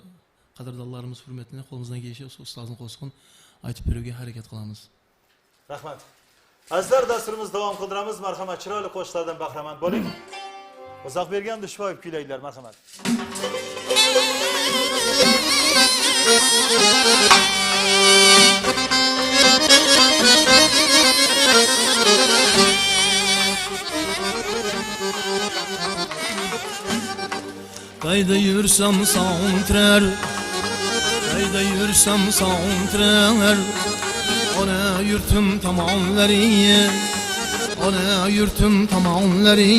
qadrdonlarimiz hurmatini qo'limizdan kelishi shu ustozni qo'shiqni aytib berishga harakat qilamiz. Rahmat. Azizlar, dasturimiz davom qildiramiz. Marhamat, chiroyli qo'shiqlardan bahramand bo'ling. Uzoqbergan Dushboyev kuylaydilar, marhamat. Qayda yursam so'ntrar, qayda yursam so'ntrar, ona yurtim tomonlari, ona yurtim tomonlari,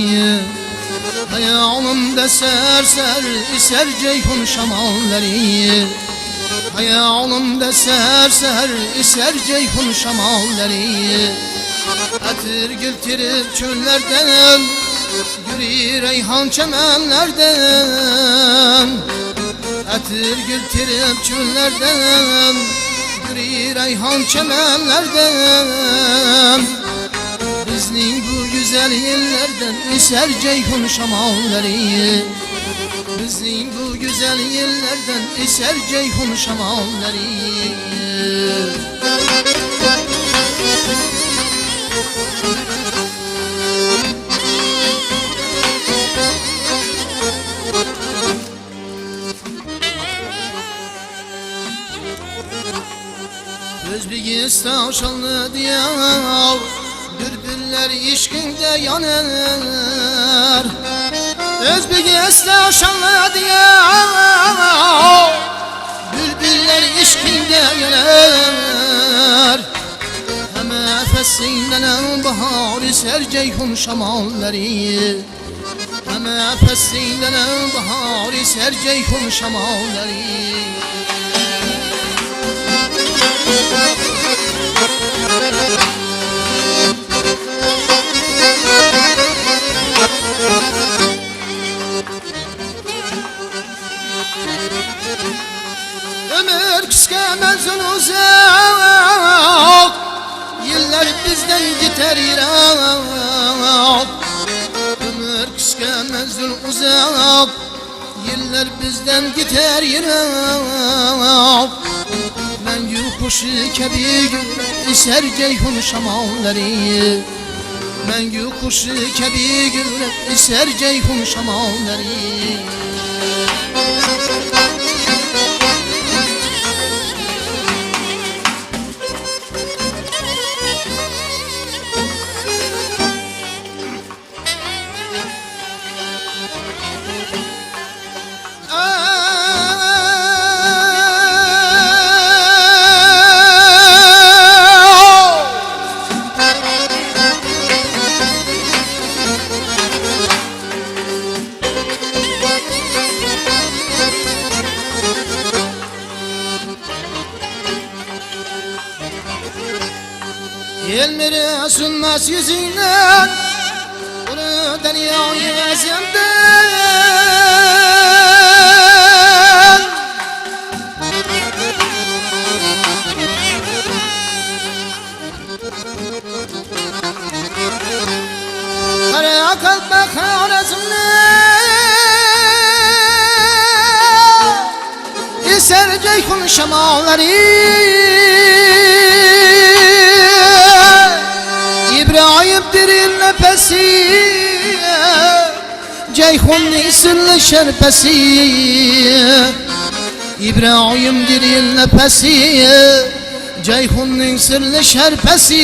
hayolimda sarsar eser ceyhun shamollari, hayolimda sarsar eser ceyhun shamollari, atir giltirib cho'llardan yuri reyhan çemenlerden, atir gültirip çöllerden, yuri reyhan çemenlerden. Bizning bu güzel yerlerden eser ceyhun şamalları, bizning bu güzel yerlerden eser ceyhun şamalları. Özbekistan şanlı diyar, bülbüller işkinde yanar. Özbekistan şanlı diyar, bülbüller işkinde yanar. Hem nefesinden bahar eser ceyhun şamalları, hem nefesinden bahar eser ceyhun şamalları. Ömür kıska menzun uzak, yıllar bizden gider yirak. Ömür kıska menzun uzak, yıllar bizden gider yirak. Ben yukuşu kebir eser ceyhun şamalları, ben yukuşu kebir eser ceyhun şamalları. Elmere sunmaz yüzünden, bunu dünyaya zemden. Kara kalpa karasından, eser ceyhun şamalları. İbrahim diril nefesi, ceyhun sırlı şerpesi. İbrahim diril nefesi, ceyhun sırlı şerpesi.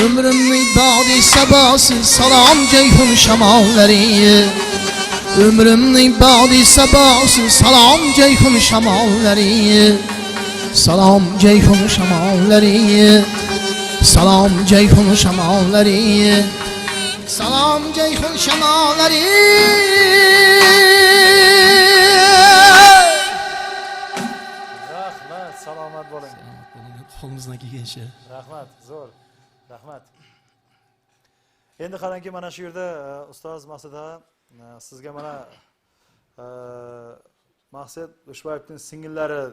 Ömrümün badi sabahsı salam ceyhun şamalları, ömrümün badi sabahsı salam ceyhun şamalları. Salam ceyhun şamalları, salam ceyhun şamalları, salam ceyhun şamalları. Rahmat, salomat bo'ling. Qo'limizdan kelgancha. Rahmat, zo'r. Rahmat. Endi qarangki, mana shu yerda ustoz Maqsud aka sizga mana Maqsad Dushbayevning singillari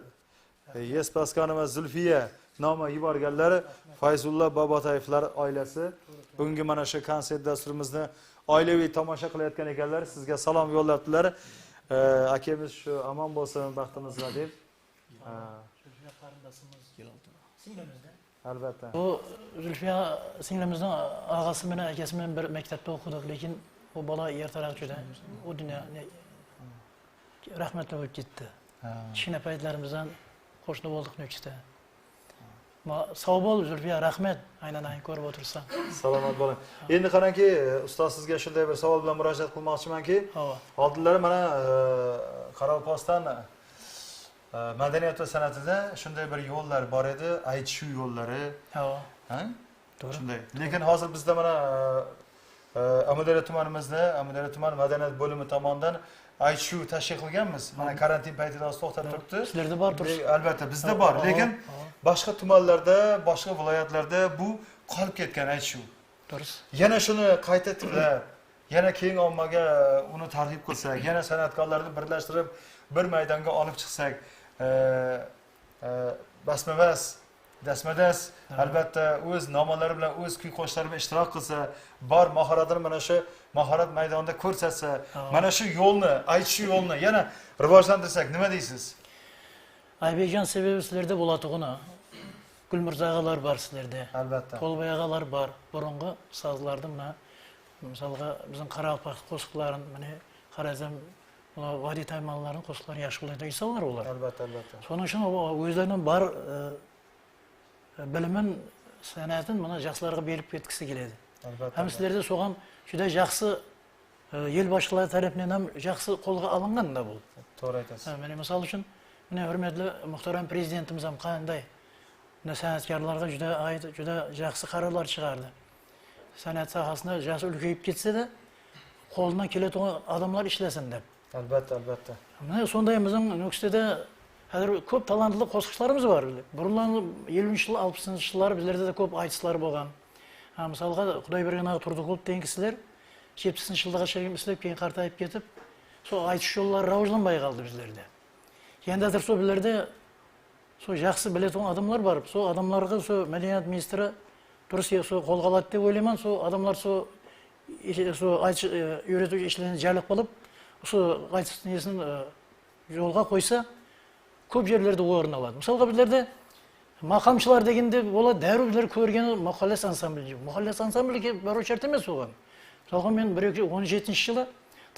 Yespaskanova Zulfiya nomi yuborganlar Fayzulla Bobotoyevlar oilasi bugungi mana shu konsert dasturimizni oilaviy tomosha qilayotgan ekanlar. Sizga salom yo'llabdilar. Akamiz shu omon bo'lsin baxtimizga deb. Albatta. Bu Zulfiya singlimizning og'asi bilan akasi bilan bir maktabda o'qidik, lekin u bola ertaroq juda u dunyoga rahmatli bo'lib ketdi. Kichkina paytlarimizdan qo'shni bo'ldik Nukusda. Sog' bo'l Zulfiya, rahmat. Aynan ko'rib o'tirsan. Salomat bo'ling. Endi qarangki, ustoz sizga shunday bir savol bilan murojaat qilmoqchimanki, oldinlari mana Qoraqalpog'iston madaniyat va san'atida shunday bir yo'llar bor edi, aytishuv yo'llari. To'g'ri. Shunday. Lekin hozir bizda mana Amudaryo tumanimizda, Amudaryo tuman madaniyat bo'limi tomonidan aytishuv tashkil qilganmiz. Mana karantin paytida to'xtab turibdi. Sizlarda bor turibdi. Albatta bizda bor, lekin boshqa tumanlarda, boshqa viloyatlarda bu qolib ketgan aytishuv. To'g'ri. Yana shuni qayta tiklab, yana keng ommaga uni targ'ib qilsak, yana san'atkorlarni birlashtirib bir maydonga olib chiqsak, basmabas, dasmadas albatta o'z nomalari bilan o'z kuy qo'shiqlari bilan ishtirok qilsa, bor mahoratini mana shu mahorat maydonida ko'rsatsa, mana shu yo'lni, aytishuv yo'lni yana rivojlantirsak nima deysiz? Aybekjon, sebebi sizlarda bo'ladig'ini. Gulmirza ağalar bor sizlarda. Albatta. Qo'lboy ağalar bor. Burungi sozlardan mana misolga bizning Qoraqalpoq qo'shiqlarini mana qarasam, vodiy taymanlarning qo'shiqlari yaxshi biladigan insonlar ular. Albatta, albatta. Shuning uchun o'zlarining bor bilimin, san'atin mana yoshlarga berib ketkisi keladi. Albatta. Ham sizlarda so'g'an juda yaxshi yil boshqalari tarafidan ham yaxshi qo'lga olinganda bu. To'g'ri aytasiz. Mana misol uchun, mana hurmatli muhtaram prezidentimiz ham qanday san'atkorlarga juda yaxshi qarorlar chiqardi. San'at sohasida yaxshi ulg'ayib ketsa-da, qo'ldan keladigan odamlar ishlasin deb. Albatta, albatta. Mana sonday bizning Nukusda hozir ko'p talantli qo'shiqchilarimiz bor. Burunlarni 70-yil, 60-yillar bizlarda da ko'p aytishlar bo'lgan. Misolga Xudoybergan ağa Turdiqulov degan kishilar 70-yillargacha ishlab keyin qartayib ketib, so aytish yo'llari rivojlanmay qoldi bizlarda. Endi hozir so bizlarda so yaxshi biladigan odamlar bor. So odamlarga so madaniyat ministri Tursiya so qo'lga oladi deb o'ylayman. So odamlar so öğretici işlerini jalb qilib, so aytisini yo'lga qo'ysa, ko'p yerlarda o'rin oladi. Misolga bizlarda maqamchilar deganda bo'ladi, darrov bizlar ko'rgan Muhallas ansambli. Muhallas ansambliga barochart emas bo'lgan. Misolga men 2017-yili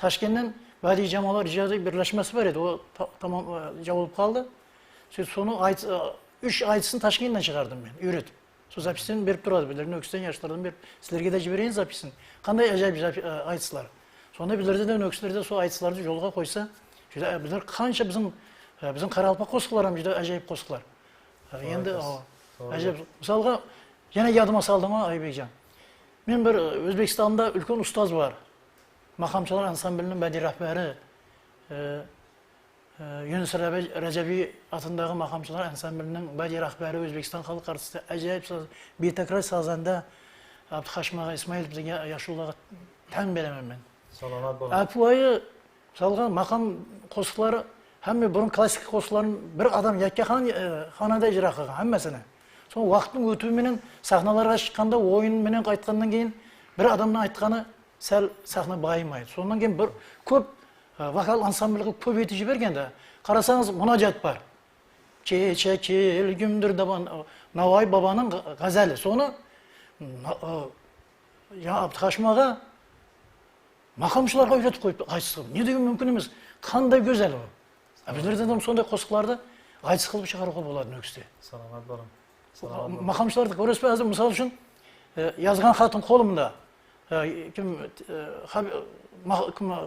Toshkentdan badiiy jamoalar ijodiy birlashmasi bor edi. O tamam javob qoldi. Sonu 3 aytisini Toshkentdan chiqardim men, o'rgatib. Shu zapisini berib turadi, bizlarning Nukusdan yoshlardan berib, sizlarga da jiberayin zapisini. Qanday ajoyib aytislar. Sonda bizlarda da Nukuslarda shu aytislarni yo'lga qo'ysa, juda bizlar qancha bizning Qoraqalpoq qo'shiqlarimiz juda ajoyib qo'shiqlar. Endi ajoyib. Misolga yana yadıma saldım Aybekjon. Men bir O'zbekistonda ulkan ustoz bor. Maqamchilar ansamblining badiiy rahbari Yunus Rajabiy atındagi maqamchilar ansamblining badiiy rahbari, O'zbekiston xalq artisti, ajoyib betakrar sozanda Abduhashmaga Ismoilov degan yoshlarga tan beraman men. Salomat bo'ling. Apoyi solgan maqam qo'shiqlari hamma burun klassik qo'shiqlarni bir odam yakka xonada ijro qilgan hammasini. So'ng vaqtning o'tib bilan sahnalarga chiqqanda o'yin bilan qaytgandan keyin bir odamning aytgani sal sahna boyimaydi. So'ndan keyin bir ko'p vokal ansambliga ko'paytib jiberganda qarasangiz munojat bor. Kecha kelgumdir degan Navoiy boboning g'azali. So'ni ya Abduhashmaga maqamchilarga o'rgatib qo'yib aytishdi. Ne degan mumkin emas. Qanday go'zal u. Bizlarda ham sonday qo'shiqlarda aytish qilib chiqaruga bo'ladi Nukusda. Salomat bo'ling. Maqamchilarni ko'rasiz, hozir misol uchun yozgan xatim qo'limda. Kim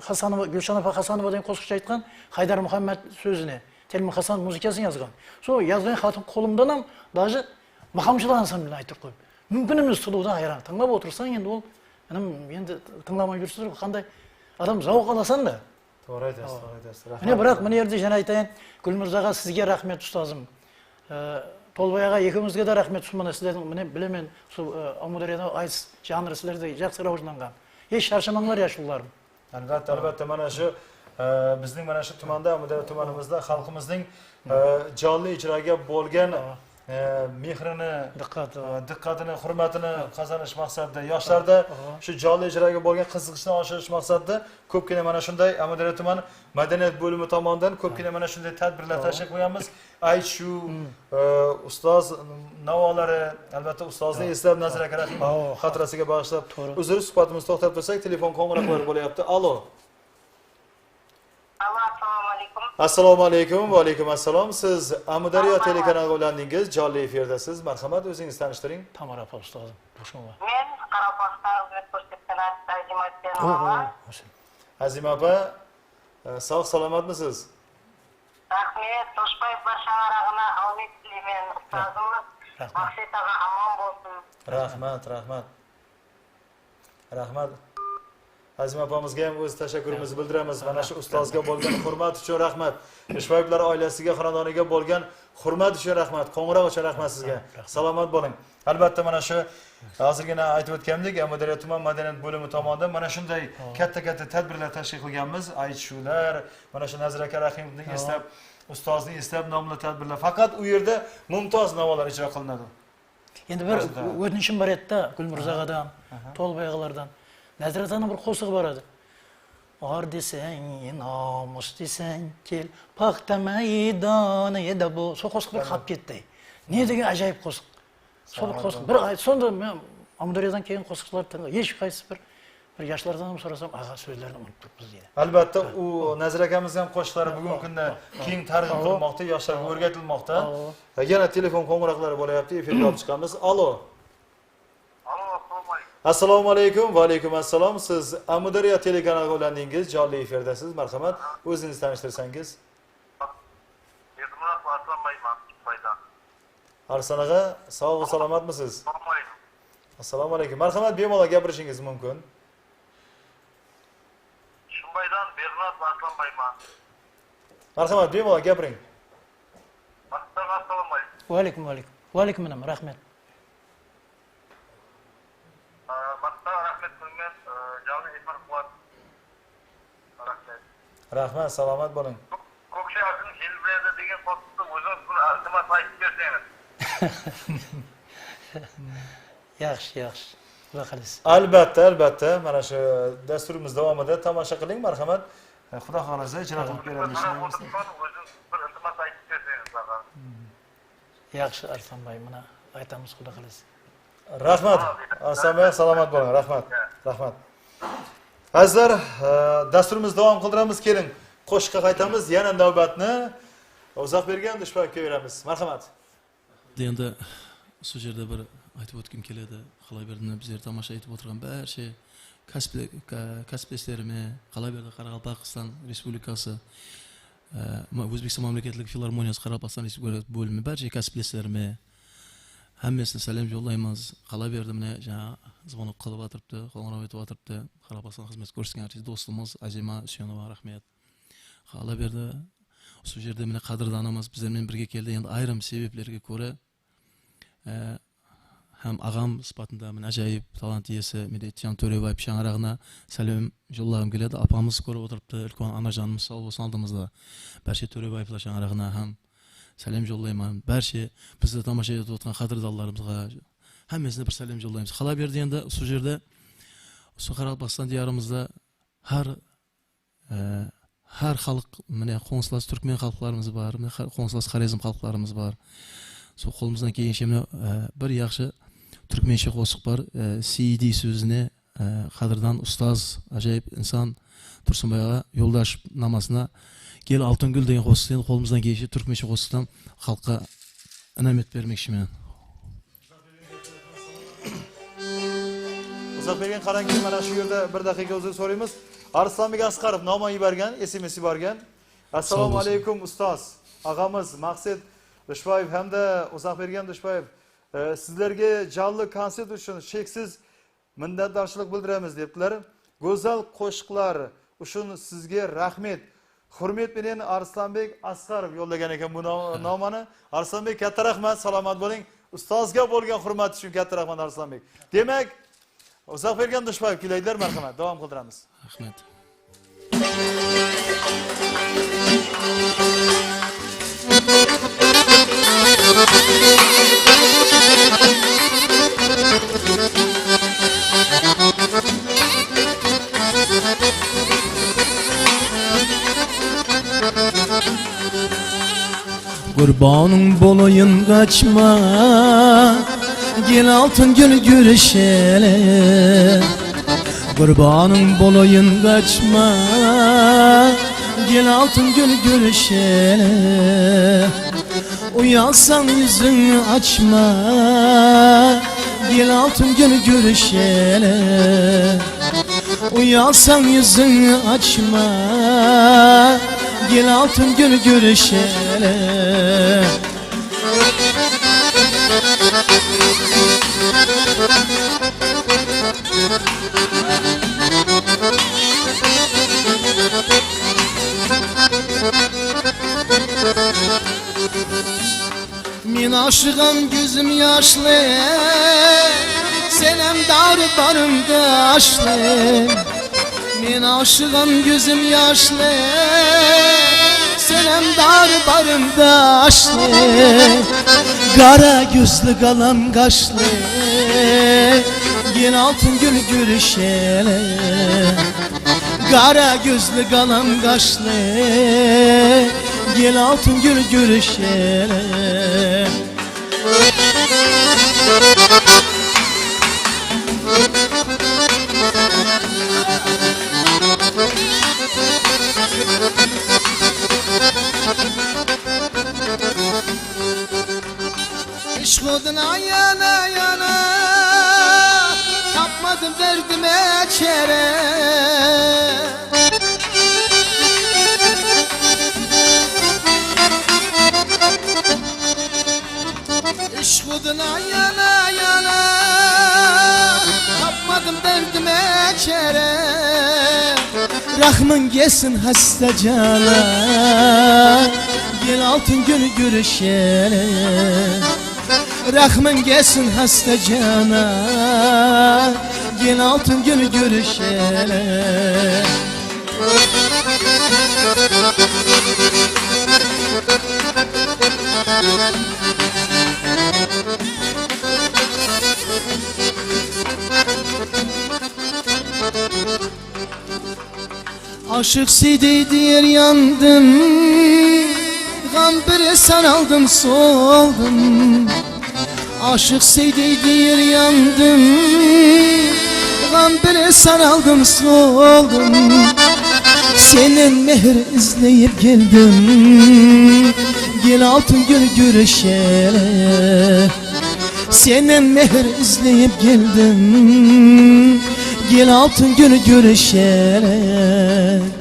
Hasanova, Gulshan Hasanova degan qo'shiqchi aytgan Haydar Muhammad so'zini, Telmin Hasan muzikasini yozgan. So yozgan xatim qo'limdan ham даже maqamchilar ansamblini aytib qo'yib. Mumkin emas studiyoda hayron. Tinglab o'tirsan endi u endi tinglamay yursiz qanday adam zavq olasan-da. To'g'ri aytasiz, to'g'ri aytasiz. Mana biroq mana yerda yana aytayin, Gulmirzaga sizga rahmat ustozim. Tolboyaga ikimizga da rahmat sunmana sizlarning mana bilaman, shu Amudaryoda aytis janri sizlarda yaxshi rivojlangan. Hech sharchamanglar yoshlar. Albatta, albatta mana shu bizning mana shu tumanda, Amudaryo tumanimizda xalqimizning jonli ijroga bo'lgan mehrini, diqqatini, hurmatini qozonish maqsadida, yoshlarda shu jonli ijroga bo'lgan qiziqishni oshirish maqsadida ko'pgina mana shunday Amudaryo tumani madaniyat bo'limi tomonidan ko'pgina mana shunday tadbirlar tashkil qilganmiz. Aytishu, ustoz navolari, albatta ustozni eslab Nazira Rahimov xotirasiga bag'ishlab uzr suhbatimizni to'xtatib tursak, telefon qo'ng'iroqlari bo'lyapti. Alo. Assalomu alaykum. Assalomu alaykum. Va alaykum assalom. Siz Amudaryo telekanaliga ulandingiz. Jonli efirdasiz. Marhamat, o'zingizni tanishtiring. Tamara opa ustozim. Xushxabar. Men Qoraqalpog'iston xizmat ko'rsatgan Azima Aytganova. Azima opa, sog' salomatmisiz? Rahmat, Toshbayev Basharag'ini omad tilayman. Ustozimiz Maqsad og'a omon bo'lsin. Rahmat, rahmat. Rahmat. Azima opamizga ham o'z tashakkurimizni bildiramiz. Mana shu ustozga bo'lgan hurmat uchun rahmat. Toshbayevlar oilasiga, xonadoniga bo'lgan hurmat uchun rahmat. Qo'ng'iroq uchun rahmat sizga. Salomat bo'ling. Albatta mana shu hozirgina aytib o'tgandek, Amudaryo tuman madaniyat bo'limi tomonidan mana shunday katta-katta tadbirlar tashkil qilganmiz. Aytishuvlar, mana shu Nazira Rahimovni eslab, ustozni eslab nomli tadbirlar. Faqat u yerda mumtoz navolar ijro qilinadi. Endi bir o'tnishim bor edi-da, Gulmirzog'adan, To'lbayog'lardan. Naziradan bir qo'shiq bor edi. Or desang, nomus desang, kel, paxta maydonida bu. Shu qo'shiq bir qolib ketdi. Ne degan ajoyib qo'shiq. Sol qo'shiq. Bir sonda men Amudaryodan keyin qo'shiqlar hech qaysi bir yoshlardan ham so'rasam, ag'a so'zlarni unutib turibmiz deydi. Albatta u Nazira akamiz ham qo'shiqlari bugungi kunda keng targ'ib qilinmoqda, yoshlarga o'rgatilmoqda. Yana telefon qo'ng'iroqlari bo'lyapti, efirga olib chiqamiz. Alo. Assalomu alaykum. Va alaykum assalom. Siz Amudaryo telekanaliga ulandingiz. Jonli efirdasiz. Marhamat, o'zingizni tanishtirsangiz. Arslon og'a, sog' va salomatmisiz? Assalomu alaykum. Marhamat, bemalol gapirishingiz mumkin. Shumbaydan Bernat Aslanbayman. Marhamat, bemalol gapiring. Assalomu alaykum. Va alaykum va alaykum. Va alaykum assalom. Rahmat. Rahmat, salomat bo'ling. Ko'kshasin Hilbreda degan qo'shiqni o'zingiz bir iltimos aytib bersangiz. Yaxshi, yaxshi. Xudo xohlasa. Albatta, albatta. Mana shu dasturimiz davomida tomosha qiling, marhamat. Xudo xohlasa ijro qilib beramiz. O'zingiz bir iltimos aytib bersangiz. Yaxshi, Arsonboy, mana aytamiz Xudo xohlasa. Rahmat. Arsonboy, salomat bo'ling. Rahmat. Rahmat. Azizlar, dasturimiz davom qildiramiz. Keling, qo'shiqqa qaytamiz. Yana navbatni uzoq bergan Dushbayevga beramiz. Marhamat. Endi shu yerda bir aytib o'tgim keladi. Qalaberni bizlar tomosha etib o'tirgan barcha kasbeslerimi, Qalaberda Qoraqalpog'iston Respublikasi, O'zbekiston mamlakatlik filarmoniyasi Qoraqalpog'iston Respublikasi bo'limi barcha kasbeslerimi hammasini salom yo'llaymiz. Qalaberda mana zvonok qilib o'tiribdi, qo'ng'iroq etib o'tiribdi. Qoraqalpog'iston xizmat ko'rsatgan do'stimiz Azima Usmonova, rahmat. Qalaberda shu yerda mana qadrdonimiz bizlar bilan birga keldi. Endi ayrim sabablarga ko'ra ham ag'am sifatida men ajoyib talant egasi Medetjon To'revayev Shanarag'na salom yo'llagim keladi. Apamiz ko'rib o'tiribdi. Ilkon Anajonimiz sog' bo'lsin oldimizda. Barcha To'revayevlar Shanarag'na ham salom yo'llayman. Barcha bizni tomosha etib o'tgan qadrdonlarimizga hammasini bir salom yo'llaymiz. Qalaberda endi shu yerda Qoraqalpog'iston diyorimizda har xalq, mana qo'ng'islas turkmen xalqlarimiz bor, qo'ng'islas xorazm xalqlarimiz bor. Shu qo'limizdan kelgancha bir yaxshi turkmencha qo'shiq bor. CD so'zini qadrdon ustoz, ajoyib inson Tursunboyga yo'ldosh namasına Gel Altungul degan qo'shiqni qo'limizdan kelgancha turkmencha qo'shiqdan xalqqa inamet bermoqchiman. Uzoq bergan qarangki, mana shu yerda bir daqiqa uzr so'raymiz. Arslonbek Asqarov nomini yuborgan, SMS yuborgan. Assalomu alaykum ustoz. Og'amiz Maqsad Dushbayev hamda uzoq bergan Dushbayev. Sizlarga jonli konsert uchun cheksiz minnatdorchilik bildiramiz debdilar. Go'zal qo'shiqlar uchun sizga rahmat. Hurmat bilan Arslonbek Asqarov yo'llagan ekan bu nomani. Arslonbek katta rahmat, salomat bo'ling. Ustozga bo'lgan hurmat uchun katta rahmat Arslonbek. Demak, uzoq bergan Dushbayev kulaydilar, marhamat. Davom qildiramiz. Rahmat. Kurbanın bolayın kaçma, gel altın gül görüşelim. Kurbanın bolayın kaçma, gel altın gül görüşelim. Uyansan yüzünü açma, gel altın gül görüşelim. Uyansan yüzünü açma, gel altın gül görüşelim. Min aşığım gözüm yaşlı, senem darı barımda aşlı. Min aşığım gözüm yaşlı, senem darı barımda aşlı. Kara gözlü kalan kaşlı, gel altın gül görüşelim. Kara gözlü kalan kaşlı, gel altın gül görüşelim. Işkuduna yana yana, tapmadım derdime çare. Işkuduna yana yana, tapmadım derdime çare. Rahmın gelsin hasta cana, gel altın gül görüşelim. Rahmın gelsin hasta cana, gel altın gül görüşelim. Aşık sidi diğer yandım, gam bir saraldım soldum. Aşık sidi diğer yandım, gam bir saraldım soldum. Senin mehir izleyip geldim, gel altın gül görüşelim. Senin mehir izleyip geldim, gel altın gül görüşelim.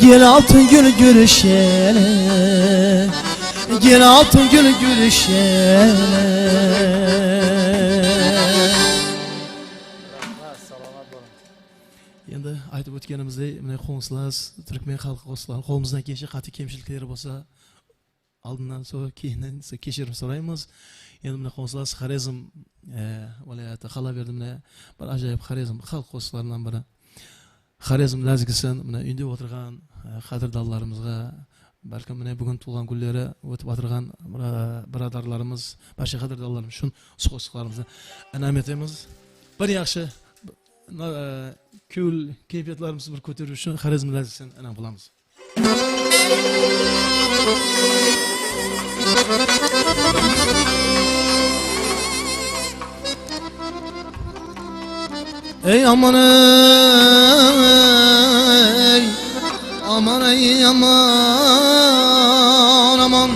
Gel altın gül görüşelim. Gel altın gül görüşelim. Endi aytib o'tganimizdek, mana qo'ng'izlar, Turkmen xalqi qo'shiqlari qo'limizdan kelishcha qat'iy kamchiliklari bo'lsa, oldindan so'ra keyindan kechirim so'raymiz. Endi mana qo'ng'izlar Xorazm viloyati Xalaberdi mana bir ajoyib Xorazm xalq qo'shiqlaridan biri. Xorazm lazgisin mana uyda o'tirgan qadrdonlarimizga, balkim mana bugun tug'ilgan kunlari o'tib o'tirgan birodarlarimiz, barcha qadrdonlarimiz shun qo'shiqlarimizni anam etamiz. Bir yaxshi kul kayfiyatlarimizni bir ko'tarish uchun Xorazm lazgisini anam qilamiz. Ey aman ey, aman ey aman aman.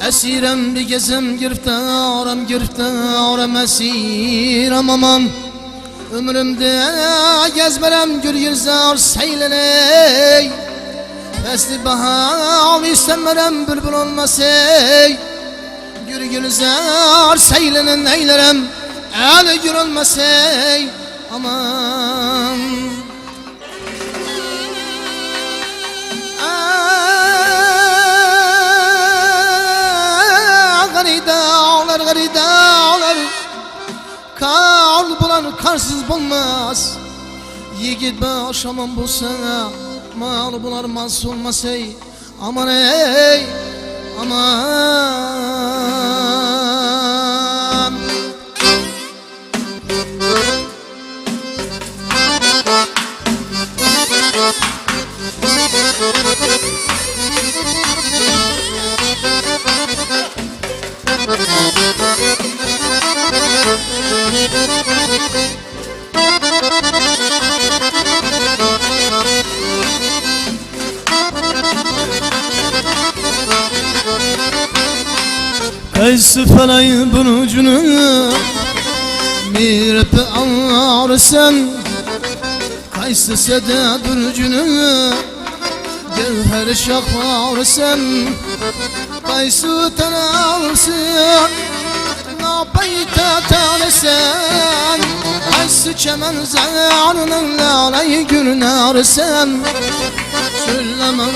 Esirem bir gezem giriftarım esirem aman. Ömrümde gezberem gül yüzar seyleney. Fesli bahar istemerem bülbül olmasey. Gül yüzar seylenen eylerem. Ali gül olmasey aman. Gari dağlar kar bulan karsız bulmaz. Yigit baş aman bulsana mal bular mas olmaz ey aman ey aman Kaysı felay bunucunu mirip ağrısan Kaysı seda bunucunu Gevher şakvarsan Kaysı tanalsın Napayta tanesen Kaysı çemen zanının Lalay gülnarsan Söyleme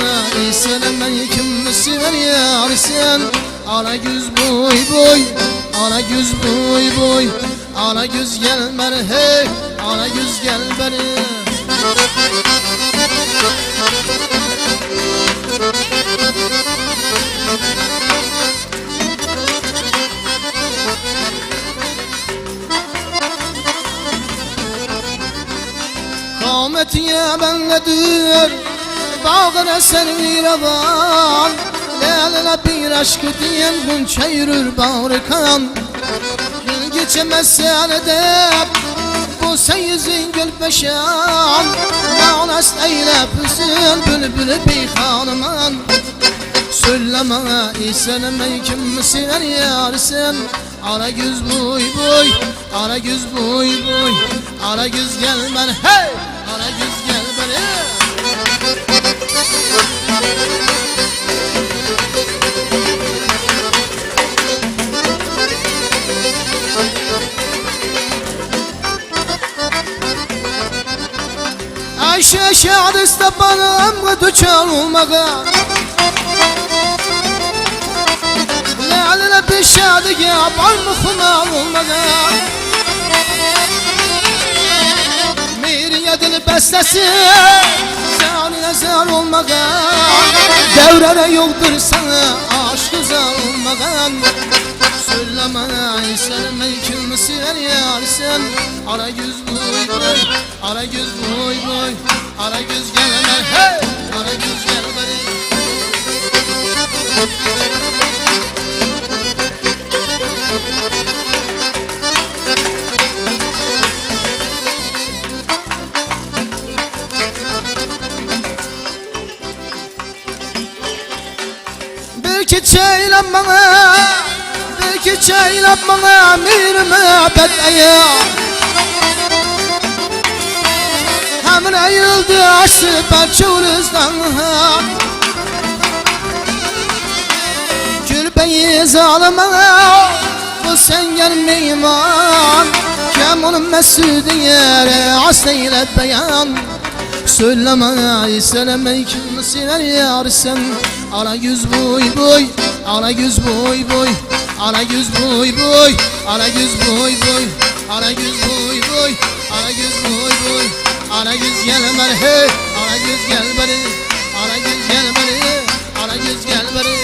İslam'ı kim sever yarsan Ala güz boy boy Ala güz boy boy Ala güz gel beri hey Ala güz gel beri Kâmetiye benledir Bağına sen miravan Lelele bir aşk diyen Gunça yürür bağrı kan Gün geçemez senede Bu seyizin gül peşan Mağnas eylep hüsün Bülbülü peyhanıman Söyleme İslam'ı kim sever yarsen Ara güz boy boy Ara güz boy boy Ara güz gel ben hey Ara güz gel ben Ayşe şahı istabanım Duçar olmağa Lale bir şadı yapar mı kumar olmağa Miriyadını bestesi Zanine zar olmağa Devrede yoktur sana Aşkı zar olmağa Söyleme İslam'ı kim sever yarsan Ara güz boy boy Ara güz boy boy Ara güz gel ben hey Ara güz gel beni Belki çeylem bana Belki çeylem bana Mirime bedeye Hemen yıldı aşsı Belçuluzdan Gülbeyi zalime Bu sen gelmeyman Kemunun mesudi yere Aslı ile beyan Söyleme İslam'ı kim sever yarsan Ara güz boy boy Ara güz boy boy Ara güz boy boy Ara güz boy boy Ara güz boy boy Ara güz boy boy Ara güz gel beri hey Ara güz gel beri Ara güz gel beri Ara güz gel beri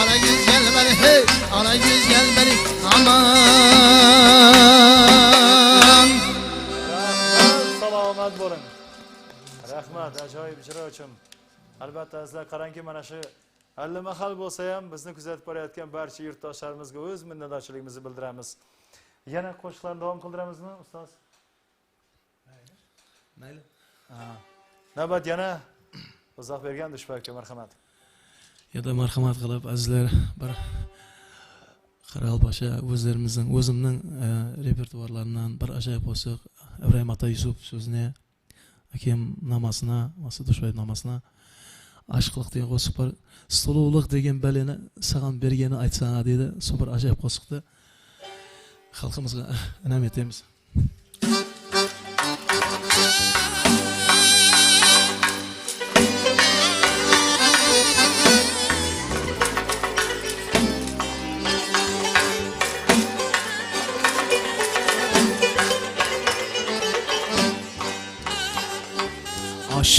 Ara güz gel beri hey Ara güz gel beri aman Salomat bo'lin. Rahmat, ajoyib ijro uchun. Albatta sizlar qarangki, mana shu Alli mahal bo'lsa ham bizni kuzatib borayotgan barcha yurtdoshlarimizga o'z minnatdorchiligimizni bildiramiz. Yana qo'shiqlarni davom qildiramizmi, ustoz? Mayli. Navbat yana uzoq bergan Dushbayevga marhamat. Yana marhamat qilib azizlar bir Qaralbasha o'zimning repertuarlaridan bir ajoyib qo'shiq Ibrahim ota Yusuf so'zini akim namasına, Masud Dushbayev namasına aşklık degan qo'shiq bor. Stoluvlik degan balani sağan bergani aytsana dedi. Super ajoyib qo'shiqdi. Xalqimizga inam etamiz.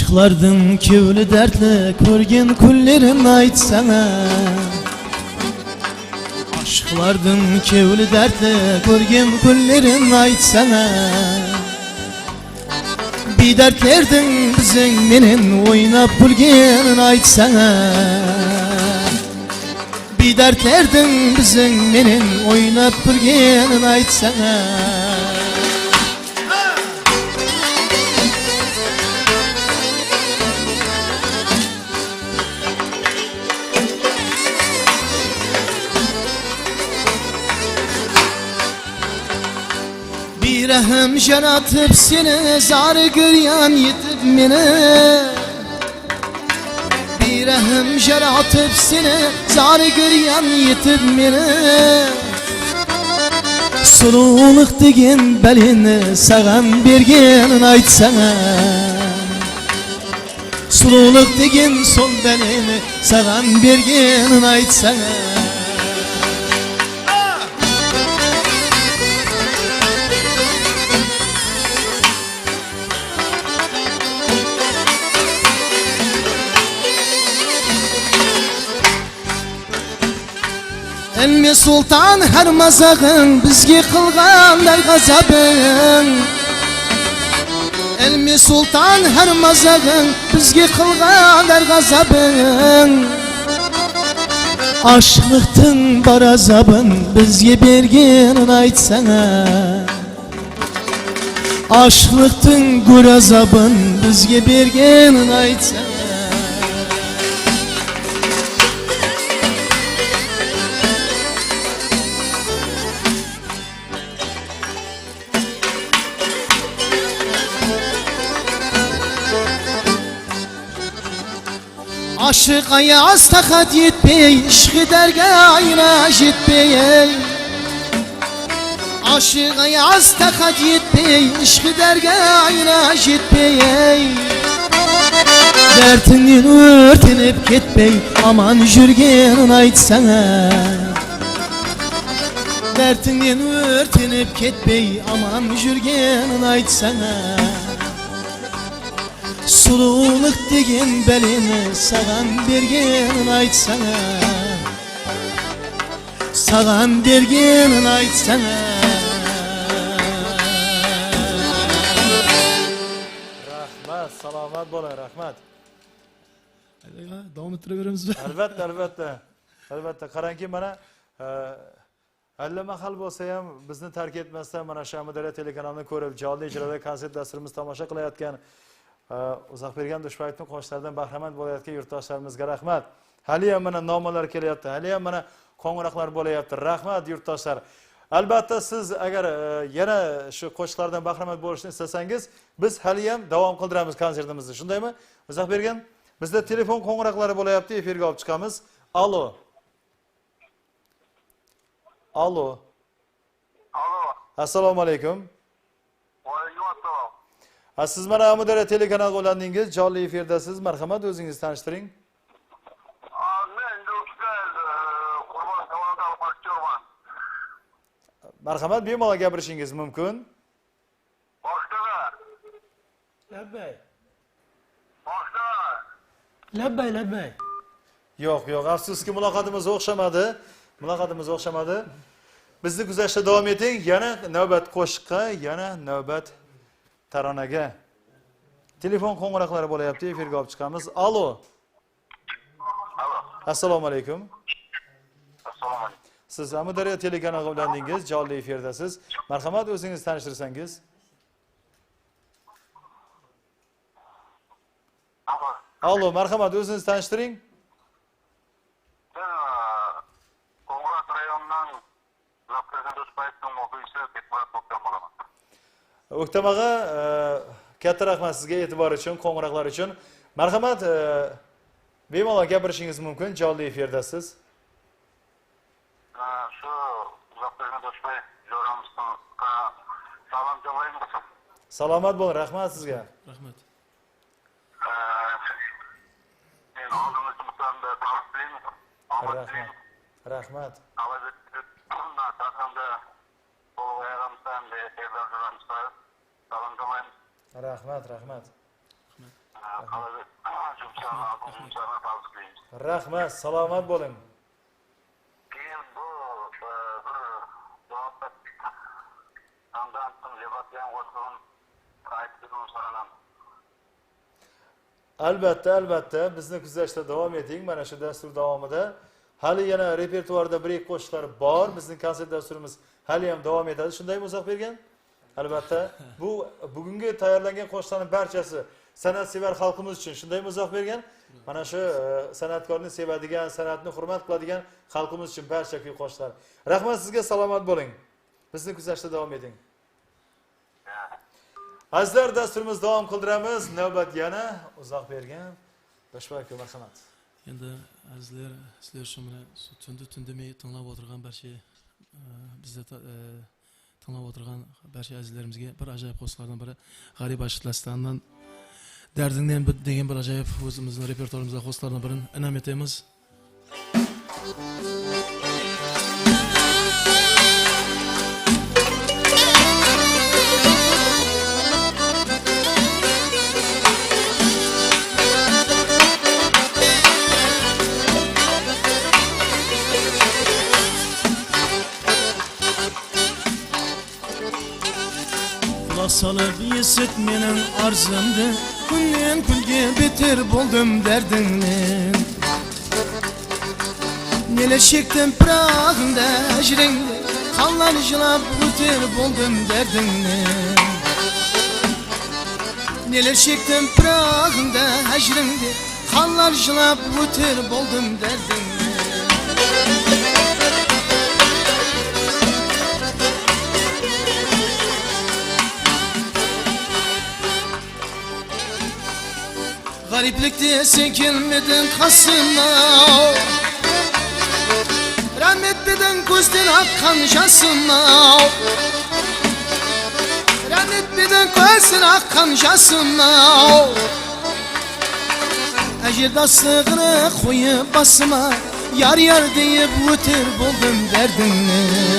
Aşklardan kevli dertli körgen kullerin aytsana. Aşklardan kevli dertli körgen kullerin aytsana. Bir dertlerden bizin menin oynap bulgen aytsana. Bir dertlerden bizin menin oynap bulgen aytsana. Bir ehem jaratıp seni zar göryan yetip meni. Bir ehem jaratıp seni zar göryan yetip meni. Sululuk degen belini sağan bergen aytsana. Sululuk degen sol belini sağan bergen aytsana. Elmi sultan her mazagın bizge kılganlar gazabın. Elmi sultan her mazagın bizge kılganlar gazabın. Aşklıktın bar azabın bizge bergen aytsana. Aşklıktın gur azabın bizge bergen aytsana. Aşık ayaz takat yetmey, işkı dergâhına jetmey. Aşık ayaz takat yetmey, işkı dergâhına jetmey. Dertinden örtenip ketmey, aman jürgen aytsana. Dertinden örtenip ketmey, aman jürgen aytsana. Sululuk degen belini sağan bergen aytsana. Sağan bergen aytsana. Rahmat, salomat bo'ling, rahmat. Davom ettiraveramiz. Albatta, albatta. Albatta, qarangki mana allamahal bo'lsa ham bizni tark etmasdan mana shu Amudaryo telekanalini ko'rib, jonli ijroda konsert dasturimizni tomosha qilayotgan Uzoqbergan Dushbayevning qo'shiqlaridan bahramand bo'layotgan yurtdoshlarimizga rahmat. Hali ham mana nomalar kelyapti, hali ham mana qo'ng'iroqlar bo'layapti. Rahmat yurtdoshlar. Albatta siz agar yana shu qo'shiqlardan bahramand bo'lishni istasangiz, biz hali ham davom qildiramiz konsertimizni. Shundaymi? Uzoqbergan, bizda telefon qo'ng'iroqlari bo'layapti, efirga olib chiqamiz. Alo. Alo. Alo. Assalomu alaykum. Va alaykum assalom. Siz mana Amudaryo telekanaliga ulandingiz, jonli efirdasiz. Marhamat, o'zingizni tanishtiring. Men Do'stlar Qurbon Savodal aktyorman. Marhamat, bemalol gapirishingiz mumkin. Boshqa. Labbay. Boshqa. Labbay, labbay. Yo'q, afsuski muloqotimiz o'xshamadi. Bizni kuzatishda davom eting. Yana navbat qo'shiqqa, yana navbat taronaga. Telefon qo'ng'iroqlari bo'layapti, efirga olib chiqamiz. Alo. Alo. Assalomu alaykum. Assalomu alaykum. Siz Amudaryo telekanaliga ulandingiz, jonli efirdasiz. Marhamat, o'zingizni tanishtirsangiz. Alo, marhamat, o'zingizni tanishtiring. Qo'ng'iroq rayonidan Uzoqbergan Do'stbayevning o'quvchisi Bekmurat O'ktam bo'laman. O'ktam og'a, katta rahmat sizga e'tibor uchun, qo'ng'iroqlar uchun. Marhamat, bemalol gapirishingiz mumkin, jonli efirdasiz. Shu Uzoqbergan Do'stbayev jo'ramizdan salom jo'laymiz. Salomat bo'ling, rahmat sizga. Rahmat. Men oldimizda mutlaqo tarix bilaymiz. Rahmat. Rahmat. Rahmat. Cumhurbaşkanı tavsiyeyiz. Rahmat, salomat bo'ling. Keyin bu bir muhabbet andan Lebatyan olsun qaytdigan so'raman. Albatta, albatta bizni kuzatishda davom eting. Mana shu dastur davomida hali yana repertuarda bir ikki qo'shiqlar bor. Bizning konsert dasturimiz hali ham davom etadi. Shundaymi Uzoqbergan? Albatta. Bu bugungi tayyorlangan qo'shiqlarning barchasi san'atsevar xalqimiz uchun. Shundaymi Uzoqbergan? Mana shu san'atkorni sevadigan, san'atni hurmat qiladigan xalqimiz uchun barcha kuy qo'shiqlar. Rahmat sizga, salomat bo'ling. Bizni kuzatishda davom eting. Azizlar, dasturimiz davom qildiramiz. Navbat yana Uzoqbergan. Do'shboyev, marhamat. Endi azizlar, sizlar shu mana tundimay tinglab o'tirgan barcha bizda tinglab o'tirgan barcha azizlarimizga bir ajoyib qo'shiqlardan biri G'arib Ashitlastandan Dardingdan degan bir ajoyib o'zimizning repertuarimizda qo'shiqlardan birini in'om etamiz. Salıp yisit menin arzımdı, günden günge beter buldum derdinle. Neler çektim pırağında ecrinde, kanlar jılap beter buldum derdinle. Neler çektim pırağında ecrinde, kanlar jılap beter buldum derdinle. Gariplikte sen gelmedin kasıma, rahmetmeden gözden akkan jasıma, rahmetmeden gözden akkan jasıma. Ecir dastığını koyup basıma, yar yar deyip öter buldum derdinle.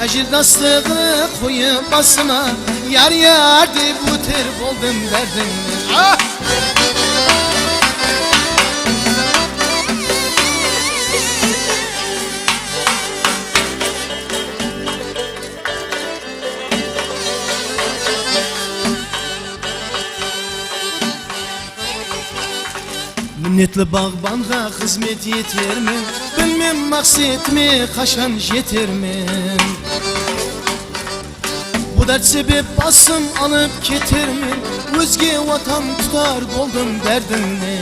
Ecir dastığını koyup basıma, yar yar deyip öter buldum derdinle. Ah! Minnetli bağbanğa hizmet yeter mi? Bilmem maksat mi, kaşan yeter mi? Bu dert sebep basım alıp keter mi? Özge vatan tutar buldum derdinle.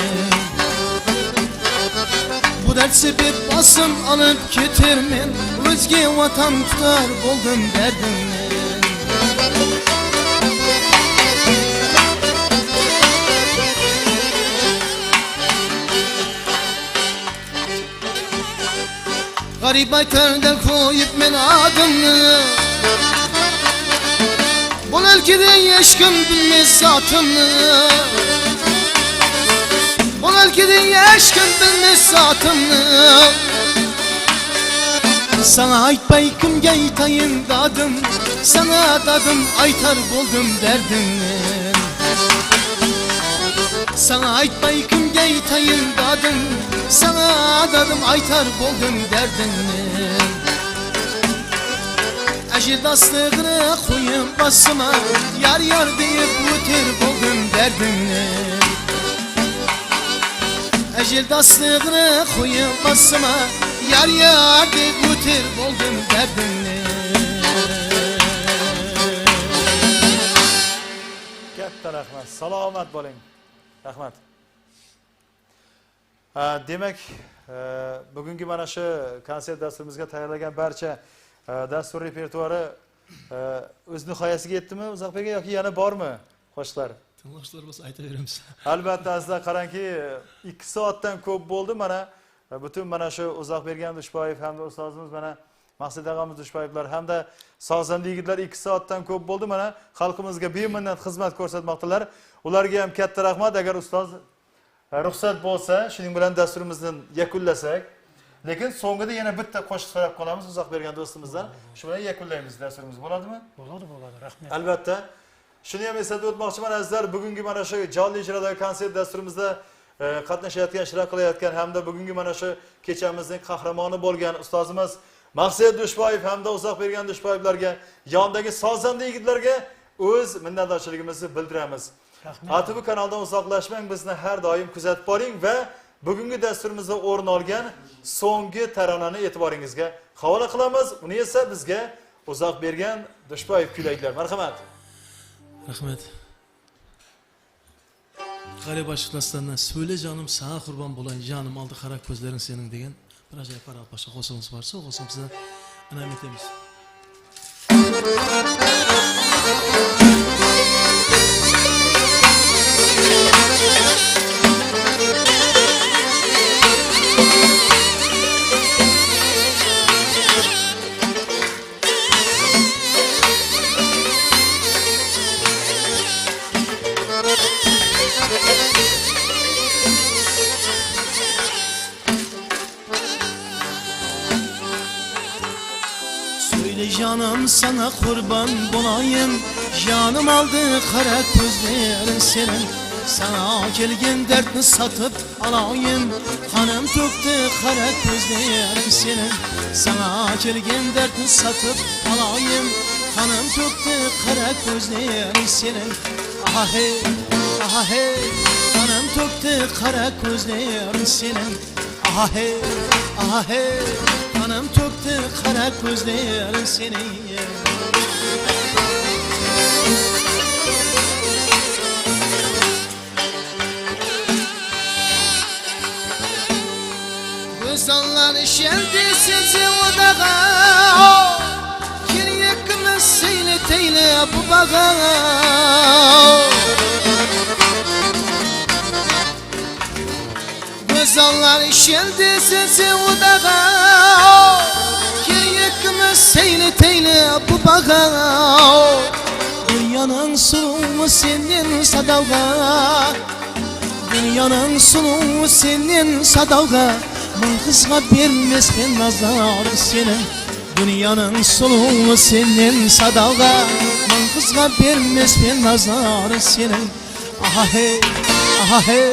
Bu dert sebep basım alıp keter mi? Özge vatan tutar buldum derdinle. Garip aytardan koyup men adımını, bu ülkede yaşkın bilmez zatımını, bu ülkede yaşkın bilmez zatımını. Sana aytpay kimge aytayın dadım, sana dadım aytar buldum derdinle. Sana aytpay kimge aytayın dadım, sana dadım aytar buldum derdinle. Ecir dastığını koyup basıma, yar yar deyip öter buldum derdinle. Ecir dastığını koyup basıma, yar yar deyip öter buldum derdinle. Katta rahmat, salomat bo'ling. Rahmat. Demak, bugungi mana shu konsert dasturimizga tayyorlagan barcha dastur repertuari o'z nihoyasiga yetdimi Uzoqbek yoki yana bormi qo'shiqlar? Tinglashlar bo'lsa aytaveramiz. Albatta azizlar, qarangki 2 soatdan ko'p bo'ldi. Mana butun mana shu Uzoqbergan Dushboyev hamda ustozimiz mana Maqsad og'amiz Dushboyevlar hamda sozanda yigitlar 2 soatdan ko'p bo'ldi. Mana xalqimizga beminnat xizmat ko'rsatmoqdalar. Ularga ham katta rahmat. Agar ustoz ruxsat bo'lsa, shuning bilan dasturimizni yakunlasak. Lekin so'ngida yana bitta qo'shiq so'rab qolamiz Uzoqbergan do'stimizdan. Shu bilan yakunlaymiz dasturimiz. Bo'ladimi? Bo'ladi, bo'ladi. Rahmat. Albatta. Shuni ham eslatib o'tmoqchiman azizlar, bugungi mana shu jonli ijrodagi konsert dasturimizda qatnashayotgan, ishtirok qilayotgan hamda bugungi mana shu kechamizning qahramoni bo'lgan ustozimiz Maqsad Dushboyev hamda Uzoqbergan Dushboyevlarga, yondagi sozanda yigitlarga o'z minnatdorchiligimizni bildiramiz. ATV kanaldan uzoqlashmang, bizni har doim kuzatib boring va bugungi dasturimizda o'rin olgan so'nggi taronani e'tiboringizga havola qilamiz. Uni esa bizga Uzoqbergan Dushboyev kuylaydilar. Marhamat. Rahmat. G'arib aşıqlaslarına söyle canım sana kurban bulan canım aldı qara ko'zlaring sening degan bir ajoyib parol boshqa qo'shig'imiz borsa, qo'shig'imizni anam etamiz. Canım sana kurban bulayım, canım aldı kara gözlerin senin. Sana gelgen dertini satıp alayım, kanım töktü kara gözlerin senin. Sana gelgen dertini satıp alayım, kanım töktü kara gözlerin senin. Aha hey, aha hey, kanım töktü kara gözlerin senin. Aha hey, aha hey, kanım töktü kara gözlerin senin. Gözallar şeldi sizi odağa, kiryekimiz seyleteyle bu bağa. Gözallar şeldi sizi odağa, kiryekimiz seyleteyle bu bağa. Dünyanın sulu senin sadavga, dünyanın sulu senin sadavga. Min kızga vermez ben nazar senin, dünyanın sulu senin sadavga. Min kızga vermez ben nazar senin. Aha hey, aha hey,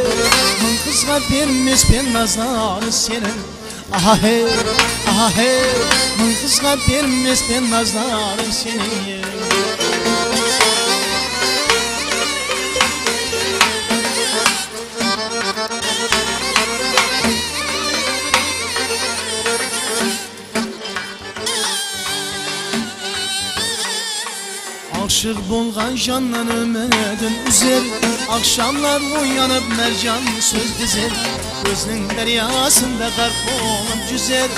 min kızga vermez ben nazar senin. Aha hey, aha hey, min kızga vermez ben nazar senin. Aşık bolgan candan ümidin üzer, akşamlar uyanıp mercan söz dizer. Gözünün deryasında garp olup cüzer,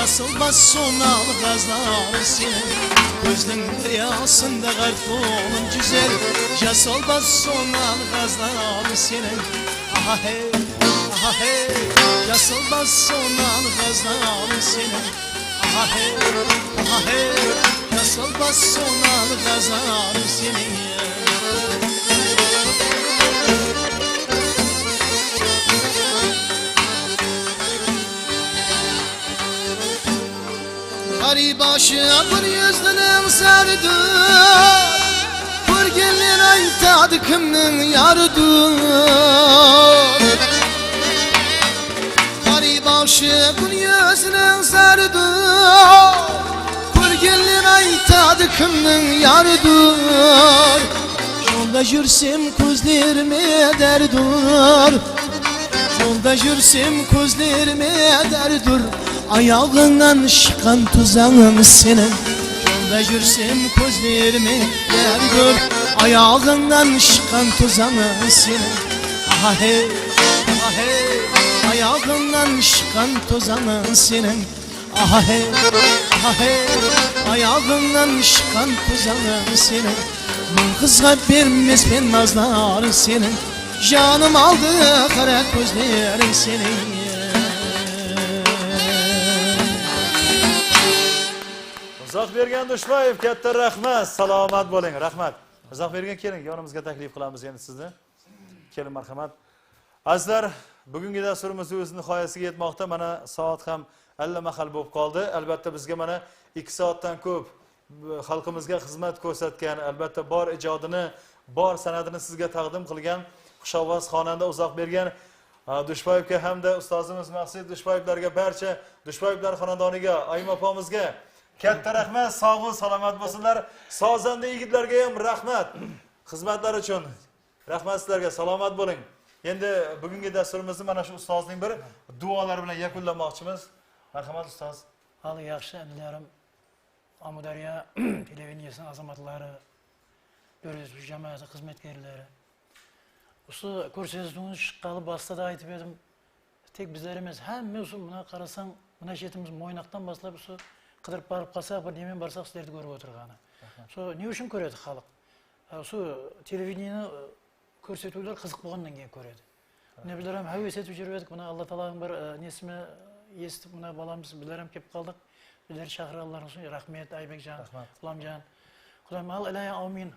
yaşılmaz sonalı gazlar senin. Gözünün deryasında garp olup cüzer, yaşılmaz sonalı gazlar senin. Aha hey, aha hey, yaşılmaz sonalı gazlar senin. Aha hey, aha hey, yaşılmaz sonalı gazlar senin. Garip aşığa bir yüzlünün sarıdır, bir gelin aytadı kimnin yarıdır. Garip aşığa bir yüzlünün sarıdır, bir gelin aytadı kimnin yarıdır. Yolda yürsem gözlerime derdur, yolda yürsem gözlerime derdur. Ayağından çıkan tuzağım senin, yolda yürsem gözlerime derdur. Ayağından çıkan tuzağım senin. Aha hey, aha hey, ayağından çıkan tuzağım senin. Aha hey, aha hey, ayağından çıkan tuzağım senin. Min kızga vermez ben nazlar senin, canım aldı kara gözlerin senin. Uzoqbergan Dushboyev, katta rahmat, salomat bo'ling, rahmat. Uzoqbergan, keling, yonimizga taklif qilamiz endi sizni. Keling, marhamat. Azizlar, bugungi dasturimiz o'z nihoyasiga yetmoqda. Mana soat ham allamahal bo'lib qoldi. Albatta bizga mana 2 soatdan ko'p xalqimizga xizmat ko'rsatgan, albatta bor ijodini bor san'atini sizga taqdim qilgan xushovoz xonanda Uzoqbergan Dushboyevga hamda ustozimiz Maqsud Dushboyevlarga, barcha Dushboyevlar xonadoniga, Ayim opamizga katta rahmat, sog' salomat bo'lsinlar. Sozanda yigitlarga ham rahmat. Xizmatlar uchun rahmat sizlarga, salomat bo'ling. Endi bugungi dasturimizni mana shu ustozning bir duolari bilan yakunlamoqchimiz. Marhamat ustoz. Hali yaxshi indilarim Amudaryo televideniyasining azamatlari, ko'rgazuvchi jamoasi xizmatkorlari. Usu ko'rsatuvni chiqqanli bostada aytib edim. Tek bizler emas, hammamiz buna qarasang, buna shetimiz Mo'ynoqdan boshlab usu qidirib borib qolsak, bir nemen borsak sizlarni ko'rib o'tirgani. So, ne uchun ko'radi xalq? Shu televideniyani ko'rsatuvlar qiziq bo'lgandan keyin ko'radi. Ne bilaram, havis etib yurdik, buni Alloh taolaning bir nesmi eshitib, buna balamiz bilaram kelib qoldik. Bizlar shahralarning uchun rahmat Aybekjon, Qulamjon. Xudoyim al ilayhi amin.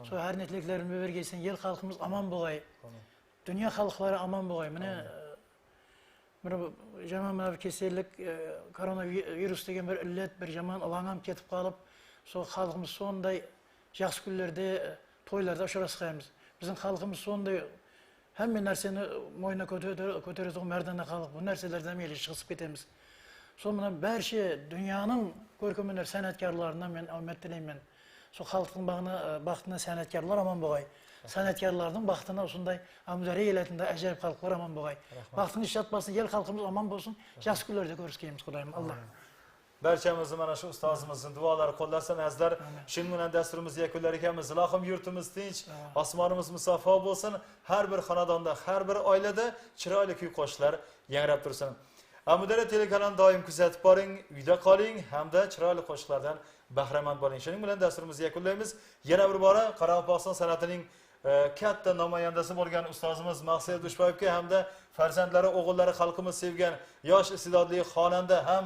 Şu her netliklerini bergeysen, yer halkımız aman boğay. Dünya halkları aman boğay. Mene bir zaman bir keserlik, koronavirüs degen bir illet, bir zaman alangam ketip kalıp, so halkımız sonday yaxşı günlerde, toylarda şurası kayımız. Bizim halkımız sonday hem bir narseni moyuna kötürüz, merdana kalıp, bu narselerden meyli çıkıp ketemiz. Sonra her şey dünyanın görkümünler, sanatkarlarından ben ümmet dileyim ben. Şu halkın baktığında sanatkarlar aman boğay. Sanatkarlardan baktığında usunday Amudaryo elatında acayip halklar aman boğay. Baktığında iş yatmasın, yer halkımız aman bolsun. Yaxşı günlerde görüşkeyimiz Xudoyim. Allah. Barchamizni mana shu ustozimizning duolari qo'llasin azizlar. Shuning bilan dasturimizni yakunlar ekanmiz. Ilohim yurtimiz tinch, osmonimiz musaffo bo'lsin. Har bir xonadonda, har bir oilada chiroyli kuy qo'shiqlar yangrab tursin. Amudaryo telekanalini doim kuzatib boring, uyda qoling hamda chiroyli qo'shiqlardan bahramand bo'ling. Shuning bilan dasturimizni yakunlaymiz. Yana bir bora Qoraqalpog'iston san'atining katta namoyandasi bo'lgan ustozimiz Maqsud Dushboyevga hamda farzandlari, o'g'illari, xalqimiz sevgan yosh iste'dodli xonanda ham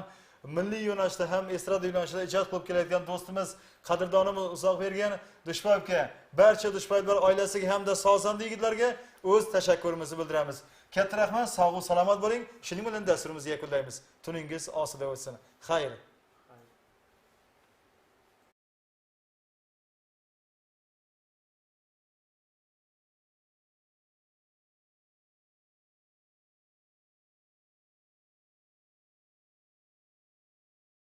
milliy yo'nalishda ham estrada yo'nalishida ijod qilib kelayotgan do'stimiz, qadrdonimiz Uzoqbergan Dushboyevga, barcha Dushboyevlar oilasiga hamda sozanda yigitlarga o'z tashakkurimizni bildiramiz. Katta rahmat, sog' va salomat bo'ling. Shuning bilan dasturimizni yakunlaymiz. Tuningiz osida o'tsin. Xayr.